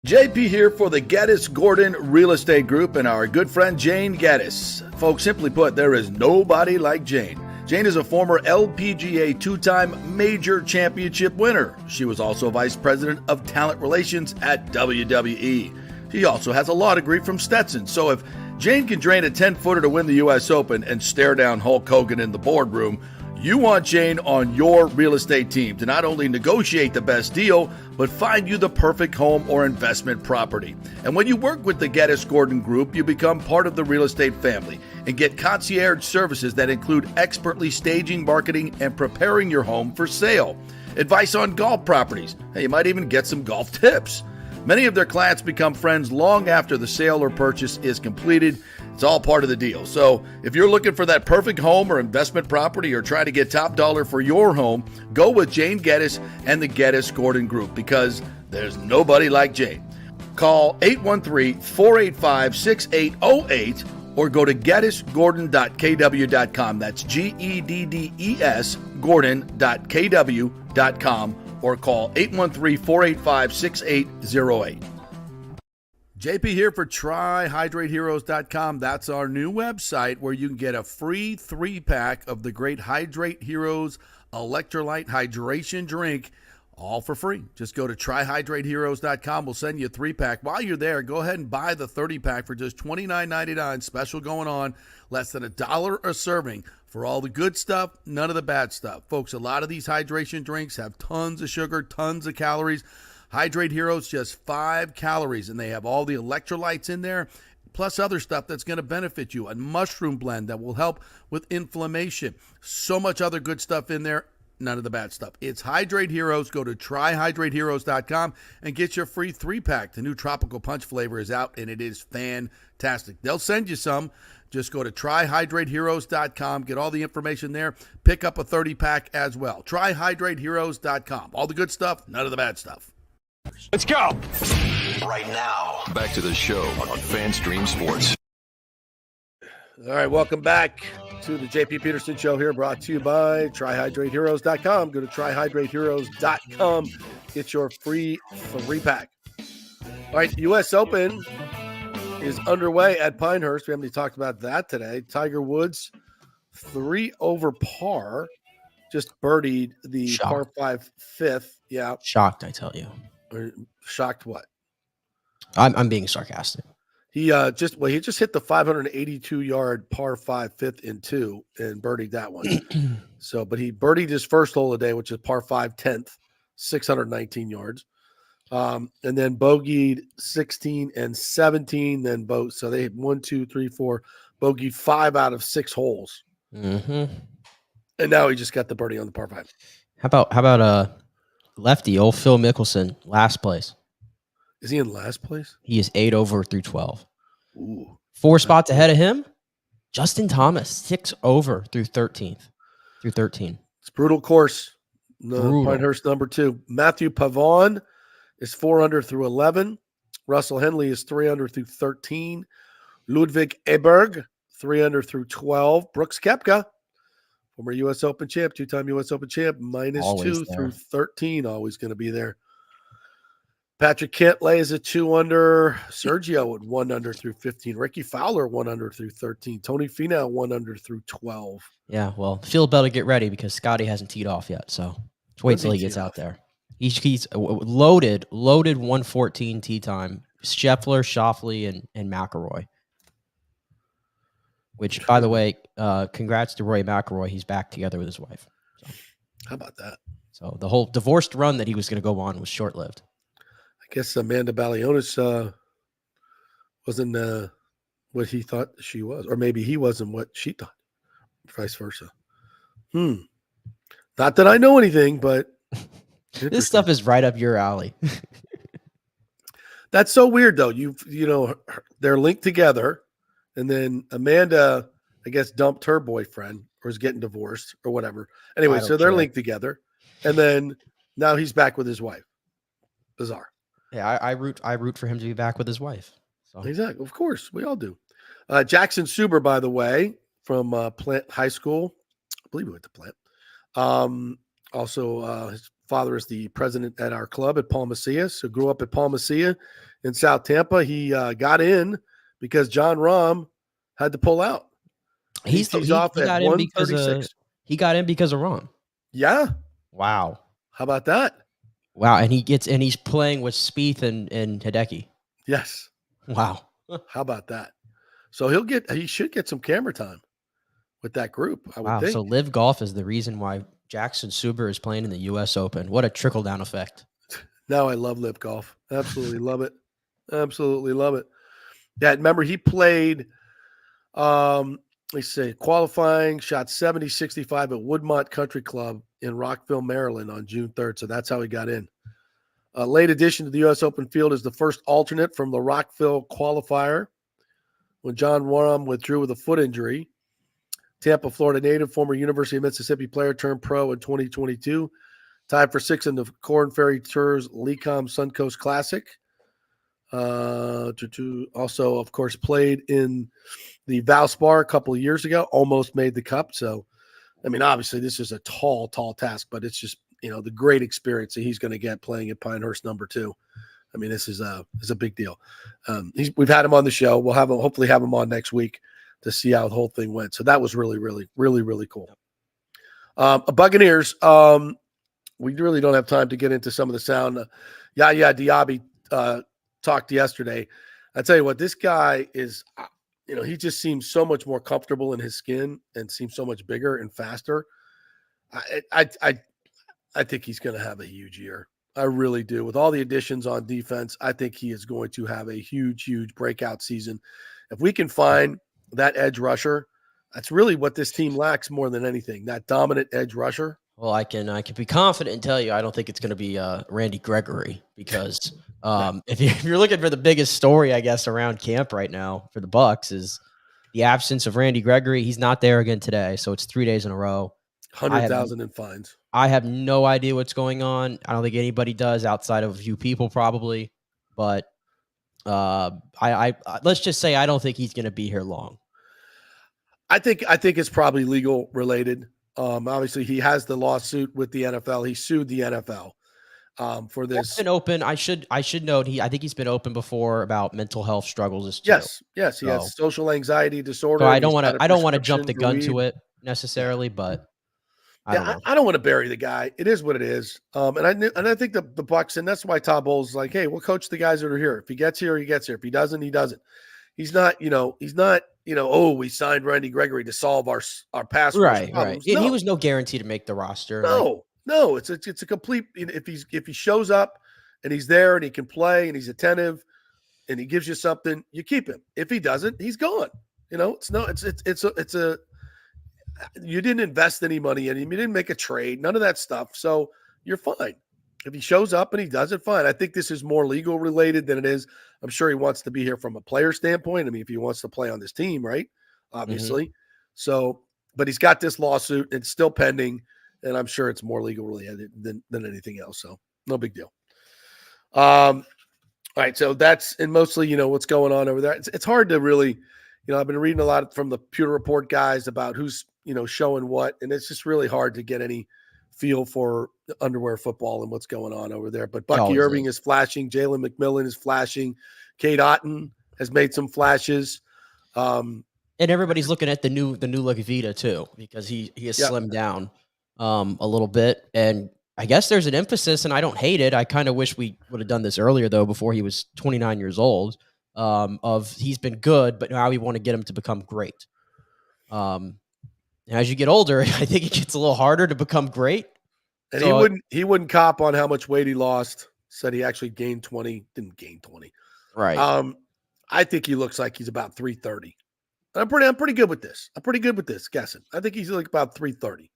JP here for the Geddes Gordon Real Estate Group and our good friend Jane Geddes. Folks, simply put, there is nobody like Jane. Jane is a former LPGA two-time major championship winner. She was also vice president of talent relations at WWE. She also has a law degree from Stetson. So if Jane can drain a 10-footer to win the U.S. Open and stare down Hulk Hogan in the boardroom. You want Jane on your real estate team to not only negotiate the best deal, but find you the perfect home or investment property. And when you work with the Geddes Gordon Group, you become part of the real estate family and get concierge services that include expertly staging, marketing, and preparing your home for sale. Advice on golf properties. Hey, you might even get some golf tips. Many of their clients become friends long after the sale or purchase is completed. It's all part of the deal. So if you're looking for that perfect home or investment property or trying to get top dollar for your home, go with Jane Geddes and the Geddes Gordon Group because there's nobody like Jane. Call 813-485-6808 or go to geddesgordon.kw.com. That's GEDDES Gordon.kw.com or call 813-485-6808. JP here for TryHydrateHeroes.com. That's our new website where you can get a free 3-pack of the great Hydrate Heroes Electrolyte Hydration Drink, all for free. Just go to TryHydrateHeroes.com. We'll send you a 3-pack. While you're there, go ahead and buy the 30-pack for just $29.99. Special going on, less than $1 a serving. For all the good stuff, none of the bad stuff. Folks, a lot of these hydration drinks have tons of sugar, tons of calories. Hydrate Heroes, just 5 calories, and they have all the electrolytes in there, plus other stuff that's going to benefit you. A mushroom blend that will help with inflammation. So much other good stuff in there, none of the bad stuff. It's Hydrate Heroes. Go to TryHydrateHeroes.com and get your free 3-pack. The new Tropical Punch flavor is out, and it is fantastic. They'll send you some. Just go to TryHydrateHeroes.com. Get all the information there. Pick up a 30-pack as well. TryHydrateHeroes.com. All the good stuff, none of the bad stuff. Let's go. Right now, back to the show on FanStream Sports. All right, welcome back to the JP Peterson Show here, brought to you by TryHydrateHeroes.com. Go to TryHydrateHeroes.com. Get your free 3-pack. All right, the U.S. Open is underway at Pinehurst. We haven't talked about that today. Tiger Woods, 3 over par, just birdied the par 5 fifth. Yeah. Shocked, I tell you. Shocked what? I'm being sarcastic. He just hit the 582-yard par 5 fifth in 2 and birdied that one. So, but he birdied his first hole of the day, which is par 5 10th, 619 yards. And then bogeyed 16 and 17. Then so they had 1, 2, 3, 4, bogeyed 5 out of 6 holes. Mm-hmm. And now he just got the birdie on the par 5. How about lefty, old Phil Mickelson, last place? Is he in last place? He is 8 over through 12. Ooh. 4 spots ahead of him. Justin Thomas, 6 over through 13th. Through 13. It's brutal course. No, Pinehurst number 2. Matthew Pavon is 4 under through 11. Russell Henley is 3 under through 13. Ludwig Eberg, 3 under through 12. Brooks Koepka, former U.S. Open champ, 2-time U.S. Open champ, -2 through 13, always going to be there. Patrick Cantlay is at 2 under. Sergio at 1 under through 15. Ricky Fowler, 1 under through 13. Tony Finau, 1 under through 12. Yeah, well, Phil better get ready because Scotty hasn't teed off yet, so just wait till he gets out there. He's loaded 114 tee time. Scheffler, Schauffele, and McIlroy. Which, by the way, congrats to Roy McIlroy. He's back together with his wife. So, how about that? So the whole divorced run that he was going to go on was short-lived. I guess Amanda Balionis wasn't what he thought she was. Or maybe he wasn't what she thought. Vice versa. Not that I know anything, but... This stuff is right up your alley. That's so weird, though. You know, they're linked together, and then Amanda, I guess, dumped her boyfriend or is getting divorced or whatever. Anyway, so they're linked together, and then now he's back with his wife. Bizarre. Yeah, I root for him to be back with his wife. So. Exactly. Of course, we all do. Jackson Suber, by the way, from Plant High School. I believe he went to Plant. Also, his father is the president at our club at Paul Macias, so grew up at Paul Macias in South Tampa. He got in because John Rahm had to pull out. He got in because of Rahm. Yeah. Wow. How about that? Wow, and he's playing with Spieth and Hideki. Yes. Wow. How about that? So he should get some camera time with that group, I would Wow. think. So Live Golf is the reason why Jackson Suber is playing in the U.S. Open. What a trickle down effect. Now I love Live Golf. Absolutely love it. Absolutely love it. Yeah, remember he played let's see, qualifying, shot 70-65 at Woodmont Country Club in Rockville, Maryland on June 3rd. So that's how he got in. A late addition to the U.S. Open field is the first alternate from the Rockville qualifier when John Warham withdrew with a foot injury. Tampa, Florida native, former University of Mississippi player, turned pro in 2022. Tied for sixth in the Corn Ferry Tours Lecom Suncoast Classic. Also, of course, played in the Valspar a couple of years ago, almost made the cut. So, I mean, obviously this is a tall task, but it's just, the great experience that he's going to get playing at Pinehurst number 2. I mean, this is a big deal. We've had him on the show. We'll hopefully have him on next week to see how the whole thing went. So that was really, really, really, really cool. Buccaneers, we really don't have time to get into some of the sound. YaYa Diaby talked yesterday. I tell you what, this guy is, he just seems so much more comfortable in his skin and seems so much bigger and faster. I think he's going to have a huge year. I really do. With all the additions on defense, I think he is going to have a huge, huge breakout season. If we can find that edge rusher, that's really what this team lacks more than anything, that dominant edge rusher. Well, I can be confident and tell you I don't think it's going to be Randy Gregory because if you're looking for the biggest story, I guess, around camp right now for the Bucs is the absence of Randy Gregory. He's not there again today, so it's 3 days in a row. 100,000 in fines. I have no idea what's going on. I don't think anybody does outside of a few people probably, but I let's just say I don't think he's going to be here long. I think it's probably legal related. Obviously, he has the lawsuit with the NFL. He sued the NFL for this. He's been open. I should note I think he's been open before about mental health struggles. Yes. He has social anxiety disorder. So I don't want to jump the gun to it necessarily, but I don't want to bury the guy. It is what it is. And I think the Bucs, and that's why Todd Bowles is like, hey, we'll coach the guys that are here. If he gets here, he gets here. If he doesn't, he doesn't. He's not, oh, we signed Randy Gregory to solve our pass rush problems. Right. No. He was no guarantee to make the roster. No, it's a complete. If he shows up and he's there and he can play and he's attentive and he gives you something, you keep him. If he doesn't, he's gone. It's a. You didn't invest any money in him. You didn't make a trade. None of that stuff. So you're fine. If he shows up and he does it, fine. I think this is more legal related than it is. I'm sure he wants to be here from a player standpoint. I mean, if he wants to play on this team, right? Obviously. Mm-hmm. So, but he's got this lawsuit. It's still pending, and I'm sure it's more legal related than anything else. So no big deal. All right. So that's, and mostly, what's going on over there. It's hard to really, I've been reading a lot from the Pewter Report guys about who's, showing what, and it's just really hard to get any feel for underwear football and what's going on over there. But Bucky Irving is flashing. Jalen McMillan is flashing. Kate Otten has made some flashes. And everybody's looking at the new look Vita too, because he has slimmed down a little bit. And I guess there's an emphasis, and I don't hate it. I kind of wish we would have done this earlier though, before he was 29 years old. Of he's been good, but now we want to get him to become great. As you get older, I think it gets a little harder to become great. And so, he wouldn't cop on how much weight he lost. Said he actually gained 20, didn't gain 20. Right. I think he looks like he's about 330. I'm pretty good with this. Guessing. I think he's like about 330,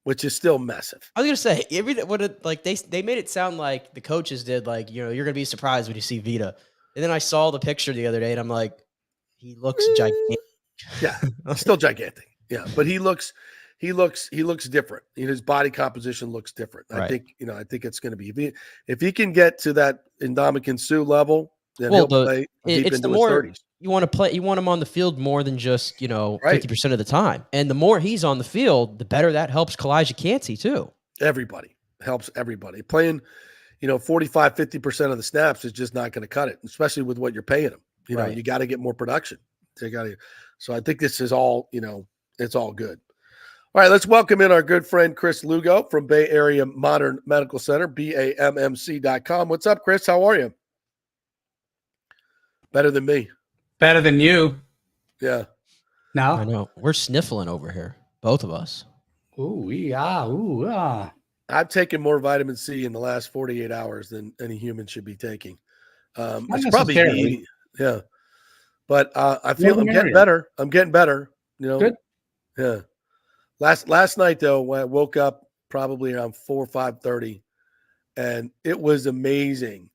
which is still massive. I was gonna say they made it sound like the coaches did, like, you're gonna be surprised when you see Vita. And then I saw the picture the other day and I'm like, he looks gigantic. Yeah, still gigantic. Yeah, but he looks different. His body composition looks different. Right. I think it's going to be if he can get to that Ndamukong Suh level, then he'll play deep into his 30s. You want him on the field more than just 50% of the time, and the more he's on the field, the better that helps Kalijah Kancey too. Everybody helps everybody playing. 45-50% of the snaps is just not going to cut it, especially with what you're paying him. You got to get more production. So I think this is all it's all good. All right, let's welcome in our good friend Chris Lugo from Bay Area Modern Medical Center, BAMMC.com. What's up, Chris? How are you? Better than me. Better than you. Yeah. No. I know. We're sniffling over here, both of us. Ooh, yeah. Ooh, ah. I've taken more vitamin C in the last 48 hours than any human should be taking. Not I should probably be necessarily. eating. Yeah. But I More feel the I'm getting merrier. better. I'm getting better. You know. Good. Yeah. Last night though, when I woke up probably around 4 or 5:30, and it was amazing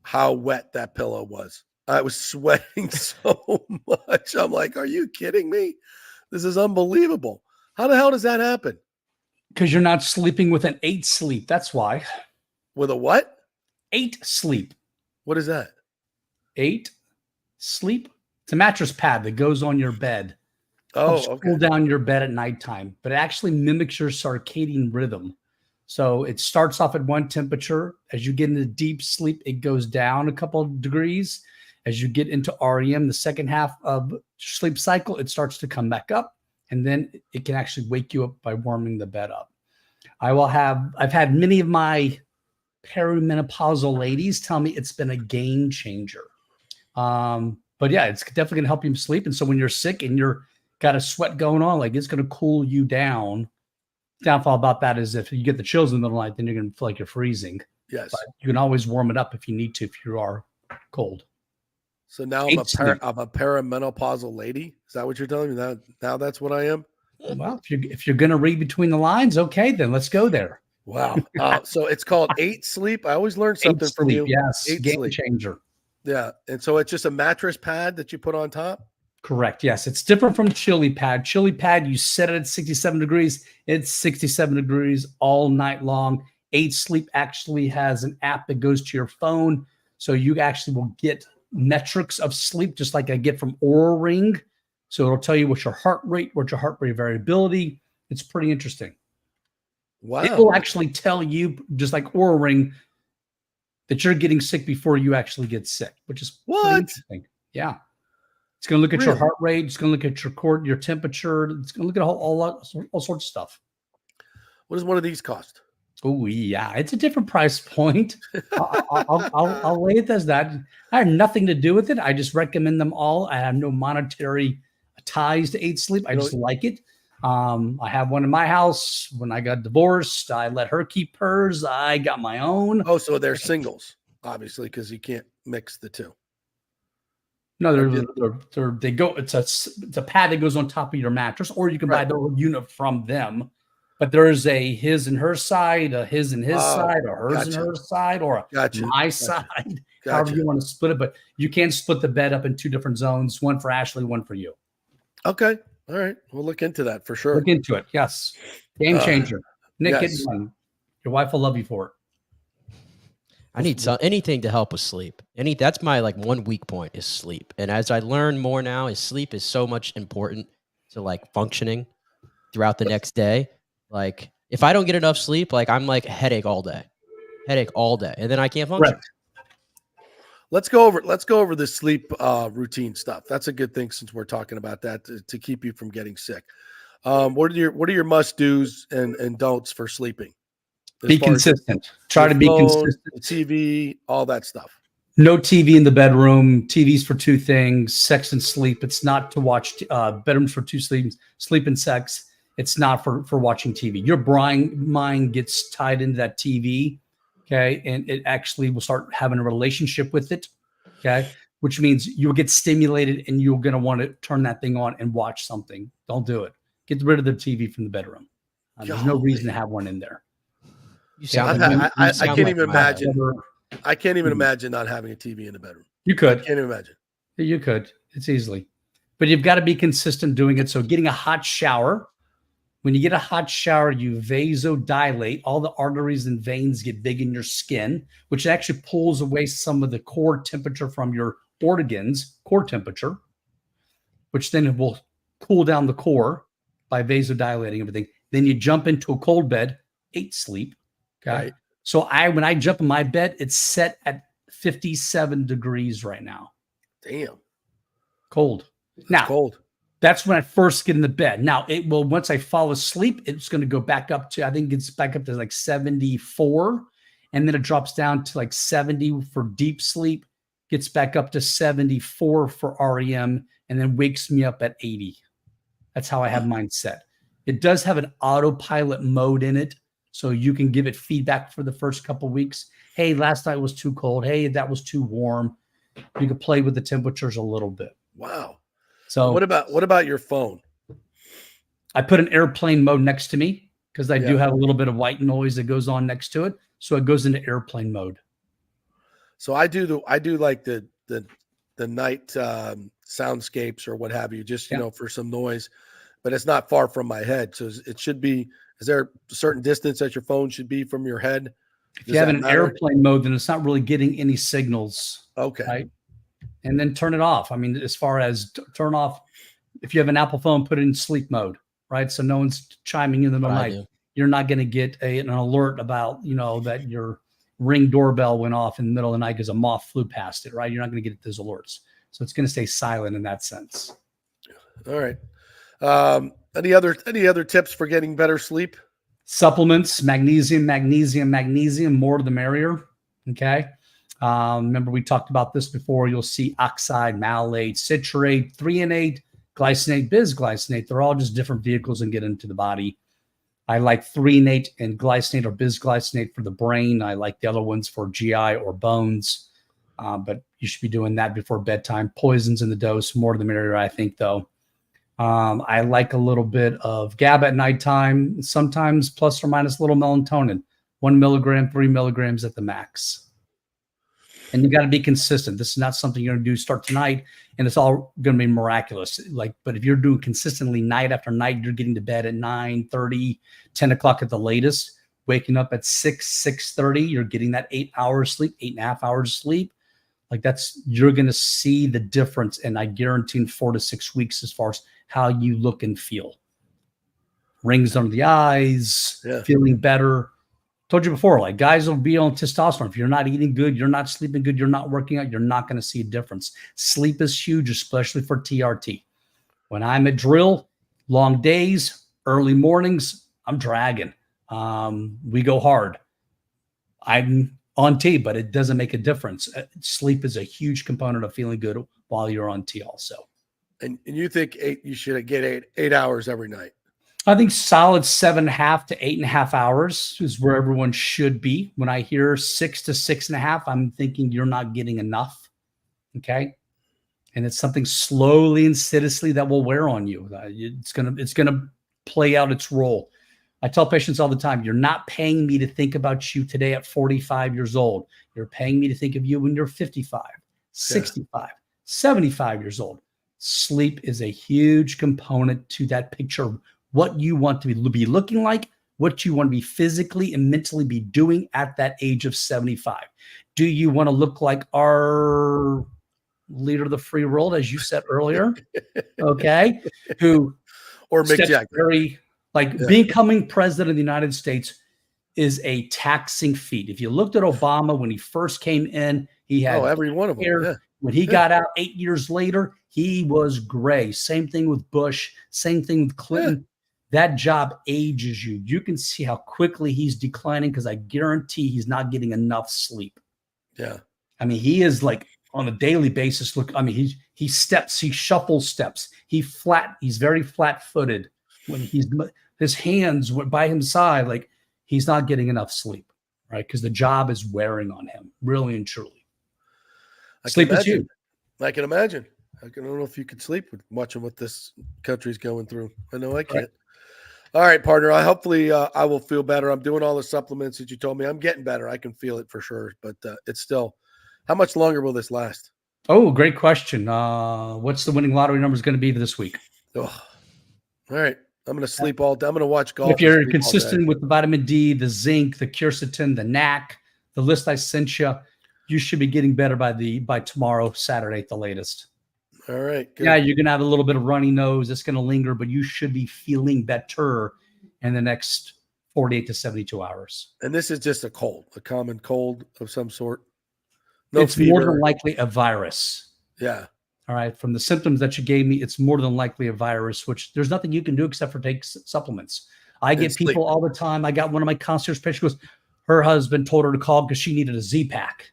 how wet that pillow was. I was sweating so much. I'm like, are you kidding me? This is unbelievable. How the hell does that happen? Because you're not sleeping with an 8 sleep. That's why. With a what? 8 sleep. What is that? 8 sleep. It's a mattress pad that goes on your bed. Oh, Helps okay. cool down your bed at nighttime, but it actually mimics your circadian rhythm. So it starts off at one temperature. As you get into deep sleep, it goes down a couple of degrees. As you get into REM, the second half of sleep cycle, it starts to come back up, and then it can actually wake you up by warming the bed up. I've had many of my perimenopausal ladies tell me it's been a game changer. But yeah, it's definitely going to help you sleep. And so when you're sick and you're got a sweat going on, like it's going to cool you down. Downfall about that is if you get the chills in the middle of the night, then you're going to feel like you're freezing. Yes. But you can always warm it up if you need to, if you are cold. So now I'm a perimenopausal lady. Is that what you're telling me? Now that's what I am? Well, if you're going to read between the lines, okay, then let's go there. Wow. So it's called 8 sleep. I always learn something from you. Yes, 8 game sleep. changer. Yeah. And so it's just a mattress pad that you put on top? Correct. Yes. It's different from Chili Pad. Chili Pad, you set it at 67 degrees. It's 67 degrees all night long. 8 Sleep actually has an app that goes to your phone. So you actually will get metrics of sleep, just like I get from Oura Ring. So it'll tell you what's your heart rate, what's your heart rate variability. It's pretty interesting. Wow. It will actually tell you, just like Oura Ring, that you're getting sick before you actually get sick, which is pretty interesting. Yeah. It's going to look at your heart rate. It's going to look at your your temperature. It's going to look at all sorts of stuff. What does one of these cost? Oh, yeah. It's a different price point. I'll lay it as that. I have nothing to do with it. I just recommend them all. I have no monetary ties to 8 Sleep. I just like it. I have one in my house. When I got divorced, I let her keep hers. I got my own. Oh, so they're singles, obviously, because you can't mix the two. No, they go. It's a pad that goes on top of your mattress, or you can buy the whole unit from them. But there's a his and her side, a his and his side, or hers and her side, or my side. However you want to split it, but you can split the bed up in 2 different zones: one for Ashley, one for you. Okay, all right, we'll look into that for sure. Look into it. Yes, game changer. Nick, yes. get one. Your wife will love you for it. I need anything to help with sleep. That's my one weak point is sleep. And as I learn more now, is sleep is so much important to functioning throughout the next day. Like if I don't get enough sleep, I'm headache all day, and then I can't function. Right. Let's go over the sleep routine stuff. That's a good thing since we're talking about that to keep you from getting sick. What are your must do's and don'ts for sleeping? Be consistent. Try to be consistent. TV, all that stuff. No TV in the bedroom. TV's for 2 things: sex and sleep. It's not to watch. Bedrooms for 2 things: sleep and sex. It's not for watching TV. Your mind gets tied into that TV, okay, and it actually will start having a relationship with it, okay, which means you'll get stimulated and you're going to want to turn that thing on and watch something. Don't do it. Get rid of the TV from the bedroom. There's no reason to have one in there. I can't even imagine. I can't even imagine not having a TV in the bedroom. You could. I can't even imagine. You could. It's easily. But you've got to be consistent doing it. So getting a hot shower. When you get a hot shower, you vasodilate. All the arteries and veins get big in your skin, which actually pulls away some of the core temperature from your organs, core temperature, which then will cool down the core by vasodilating everything. Then you jump into a cold bed, 8 Sleep. Okay. Right. So when I jump in my bed, it's set at 57 degrees right now. Damn. Cold. Now, cold. That's when I first get in the bed. Now, it will, once I fall asleep, it's going to go back up to, I think it's back up to 74. And then it drops down to 70 for deep sleep. gets back up to 74 for REM, and then wakes me up at 80. That's how I have mine set. It does have an autopilot mode in it, so you can give it feedback for the first couple weeks. Hey, last night was too cold. Hey, that was too warm. You can play with the temperatures a little bit. Wow. So what about your phone? I put an airplane mode next to me because I do have a little bit of white noise that goes on next to it, so it goes into airplane mode. So I do like the night soundscapes or what have you, just for some noise, but it's not far from my head. So it should be. Is there a certain distance that your phone should be from your head? If you have an airplane mode, then it's not really getting any signals. Okay. Right. And then turn it off. I mean, as far as turn off, if you have an Apple phone, put it in sleep mode, right? So no one's chiming in the middle of the night. You're not going to get an alert about, that your Ring doorbell went off in the middle of the night because a moth flew past it, right? You're not going to get those alerts. So it's going to stay silent in that sense. All right. Any other tips for getting better sleep? Supplements, magnesium, more the merrier. Okay. Remember we talked about this before. You'll see oxide, malate, citrate, 3-8, glycinate, bisglycinate. They're all just different vehicles and get into the body. I like 3-8 and glycinate or bisglycinate for the brain. I like the other ones for GI or bones. But you should be doing that before bedtime. Poisons in the dose, more the merrier, I think, though. I like a little bit of GABA at nighttime, sometimes plus or minus a little melatonin, 1 milligram, 3 milligrams at the max. And you got to be consistent. This is not something you're going to do start tonight, and it's all going to be miraculous. But if you're doing consistently night after night, you're getting to bed at 9:30, 10 o'clock at the latest, waking up at 6:30, you're getting that 8 hours sleep, 8.5 hours sleep. You're going to see the difference. And I guarantee in 4 to 6 weeks, as far as how you look and feel. Rings under the eyes, feeling better. Told you before, guys will be on testosterone. If you're not eating good, you're not sleeping good, you're not working out, you're not going to see a difference. Sleep is huge, especially for TRT. When I'm at drill, long days, early mornings, I'm dragging. We go hard. I'm on T, but it doesn't make a difference. Sleep is a huge component of feeling good while you're on T also. And you think you should get eight hours every night? I think solid 7.5 to 8.5 hours is where everyone should be. When I hear 6 to 6.5, I'm thinking you're not getting enough. Okay. And it's something slowly and insidiously that will wear on you. It's gonna play out its role. I tell patients all the time, you're not paying me to think about you today at 45 years old. You're paying me to think of you when you're 55, 65, 75 years old. Sleep is a huge component to that picture. What you want to be looking like, what you want to be physically and mentally be doing at that age of 75. Do you want to look like our leader of the free world, as you said earlier? Okay. Or Mick Jagger. Becoming president of the United States is a taxing feat. If you looked at Obama when he first came in, he had every one of them. Yeah. When he got out 8 years later, he was gray. Same thing with Bush. Same thing with Clinton. That job ages you. You can see how quickly he's declining because I guarantee he's not getting enough sleep. Yeah. I mean, he is on a daily basis. Look, I mean, he steps, he shuffles steps. He's very flat-footed. When his hands were by his side, he's not getting enough sleep, right? Because the job is wearing on him, really and truly. Sleep is huge. I can imagine. I don't know if you could sleep with watching what this country's going through. I know I can't. Right. All right, partner. Hopefully I will feel better. I'm doing all the supplements that you told me. I'm getting better. I can feel it for sure. But it's still, how much longer will this last? Oh, great question. What's the winning lottery numbers going to be this week? Oh. All right. I'm going to sleep all day. I'm going to watch golf. If you're consistent with the vitamin D, the zinc, the quercetin, the NAC, the list I sent you, you should be getting better by tomorrow, Saturday at the latest. All right. Good. Yeah, you're going to have a little bit of runny nose. It's going to linger, but you should be feeling better in the next 48 to 72 hours. And this is just a common cold of some sort? No it's fever. More than likely a virus. Yeah. All right. From the symptoms that you gave me, it's more than likely a virus, which there's nothing you can do except for take supplements. I get people all the time. I got one of my concierge patients goes, her husband told her to call because she needed a Z-Pack.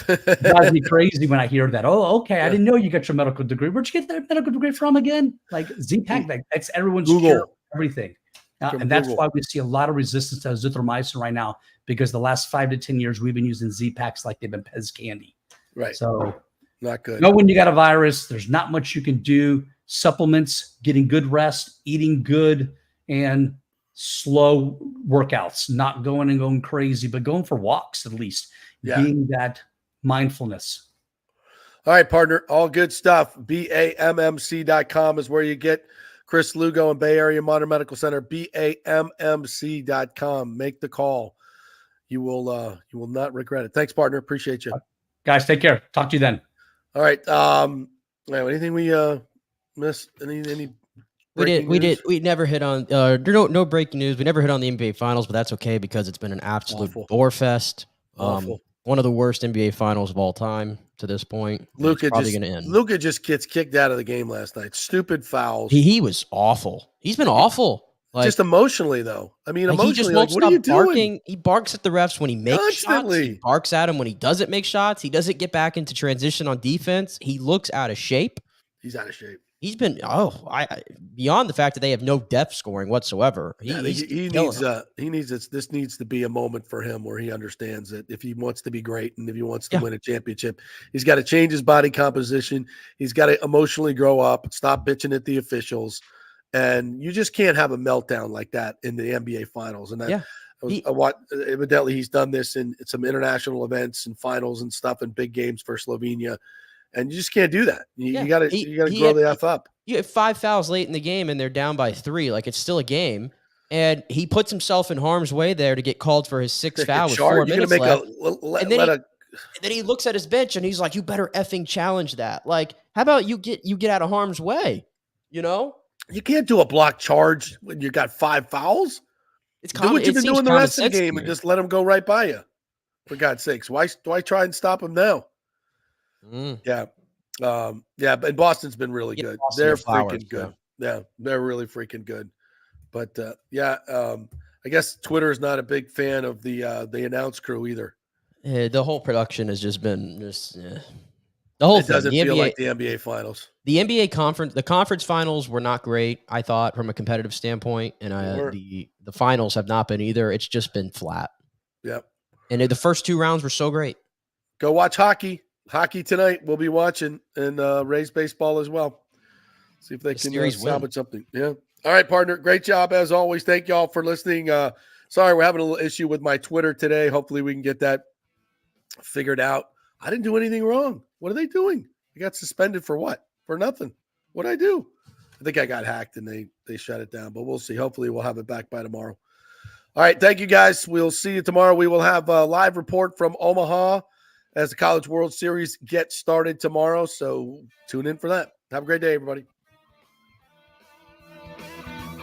It drives me crazy when I hear that. Oh, okay. I didn't know you got your medical degree. Where'd you get that medical degree from again? Like Z-Pack, that's everyone's cure, everything. And that's why we see a lot of resistance to azithromycin right now, because the last 5 to 10 years we've been using Z-Packs like they've been Pez candy. Right. So not good. Know when you got a virus, there's not much you can do. Supplements, getting good rest, eating good, and slow workouts, not going crazy, but going for walks at least. Yeah. Being that mindfulness. All right, partner. All good stuff. BAMMC.com is where you get Chris Lugo and Bay Area Modern Medical Center. BAMMC.com. Make the call. You will not regret it. Thanks, partner. Appreciate you. Guys, take care. Talk to you then. All right. Anything we missed? Any We never hit on no breaking news. We never hit on the NBA Finals, but that's okay because it's been an absolute bore fest. Awful. One of the worst NBA Finals of all time to this point. Luka probably going to end. Luka just gets kicked out of the game last night. Stupid fouls. He was awful. He's been awful. Like, just emotionally, though. I mean, he just won't what are you barking. doing? He barks at the refs when he makes Constantly. shots. He barks at him when he doesn't make shots. He doesn't get back into transition on defense. He looks out of shape. He's out of shape. He's been beyond the fact that they have no depth scoring whatsoever. He needs this needs to be a moment for him where he understands that if he wants to be great and if he wants to win a championship, he's got to change his body composition. He's got to emotionally grow up, stop bitching at the officials, and you just can't have a meltdown like that in the NBA Finals. And evidently he's done this in some international events and finals and stuff and big games for Slovenia. And you just can't do that. You got to grow the F up. You have 5 fouls late in the game, and they're down by 3. Like, it's still a game. And he puts himself in harm's way there to get called for his 6th foul with 4 minutes left. And then he looks at his bench, and he's like, "You better effing challenge that." Like, how about you get out of harm's way? You know, you can't do a block charge when you got 5 fouls. Do what you've been doing the rest of the game and just let him go right by you. For God's sakes, why do I try and stop him now? Yeah. But Boston's been really good. They're freaking good. Yeah, they're really freaking good. But I guess Twitter is not a big fan of the announce crew either. The whole production has just been the whole thing. Doesn't feel like the NBA Finals. The NBA conference finals were not great, I thought, from a competitive standpoint, and the finals have not been either. It's just been flat. Yep. And the first 2 rounds were so great. Go watch hockey. Hockey tonight, we'll be watching, and Rays baseball as well. See if they can salvage something. Yeah. All right, partner. Great job as always. Thank y'all for listening. Sorry, we're having a little issue with my Twitter today. Hopefully, we can get that figured out. I didn't do anything wrong. What are they doing? I got suspended for what? For nothing. What did I do? I think I got hacked and they shut it down. But we'll see. Hopefully, we'll have it back by tomorrow. All right. Thank you, guys. We'll see you tomorrow. We will have a live report from Omaha as the College World Series gets started tomorrow. So tune in for that. Have a great day, everybody.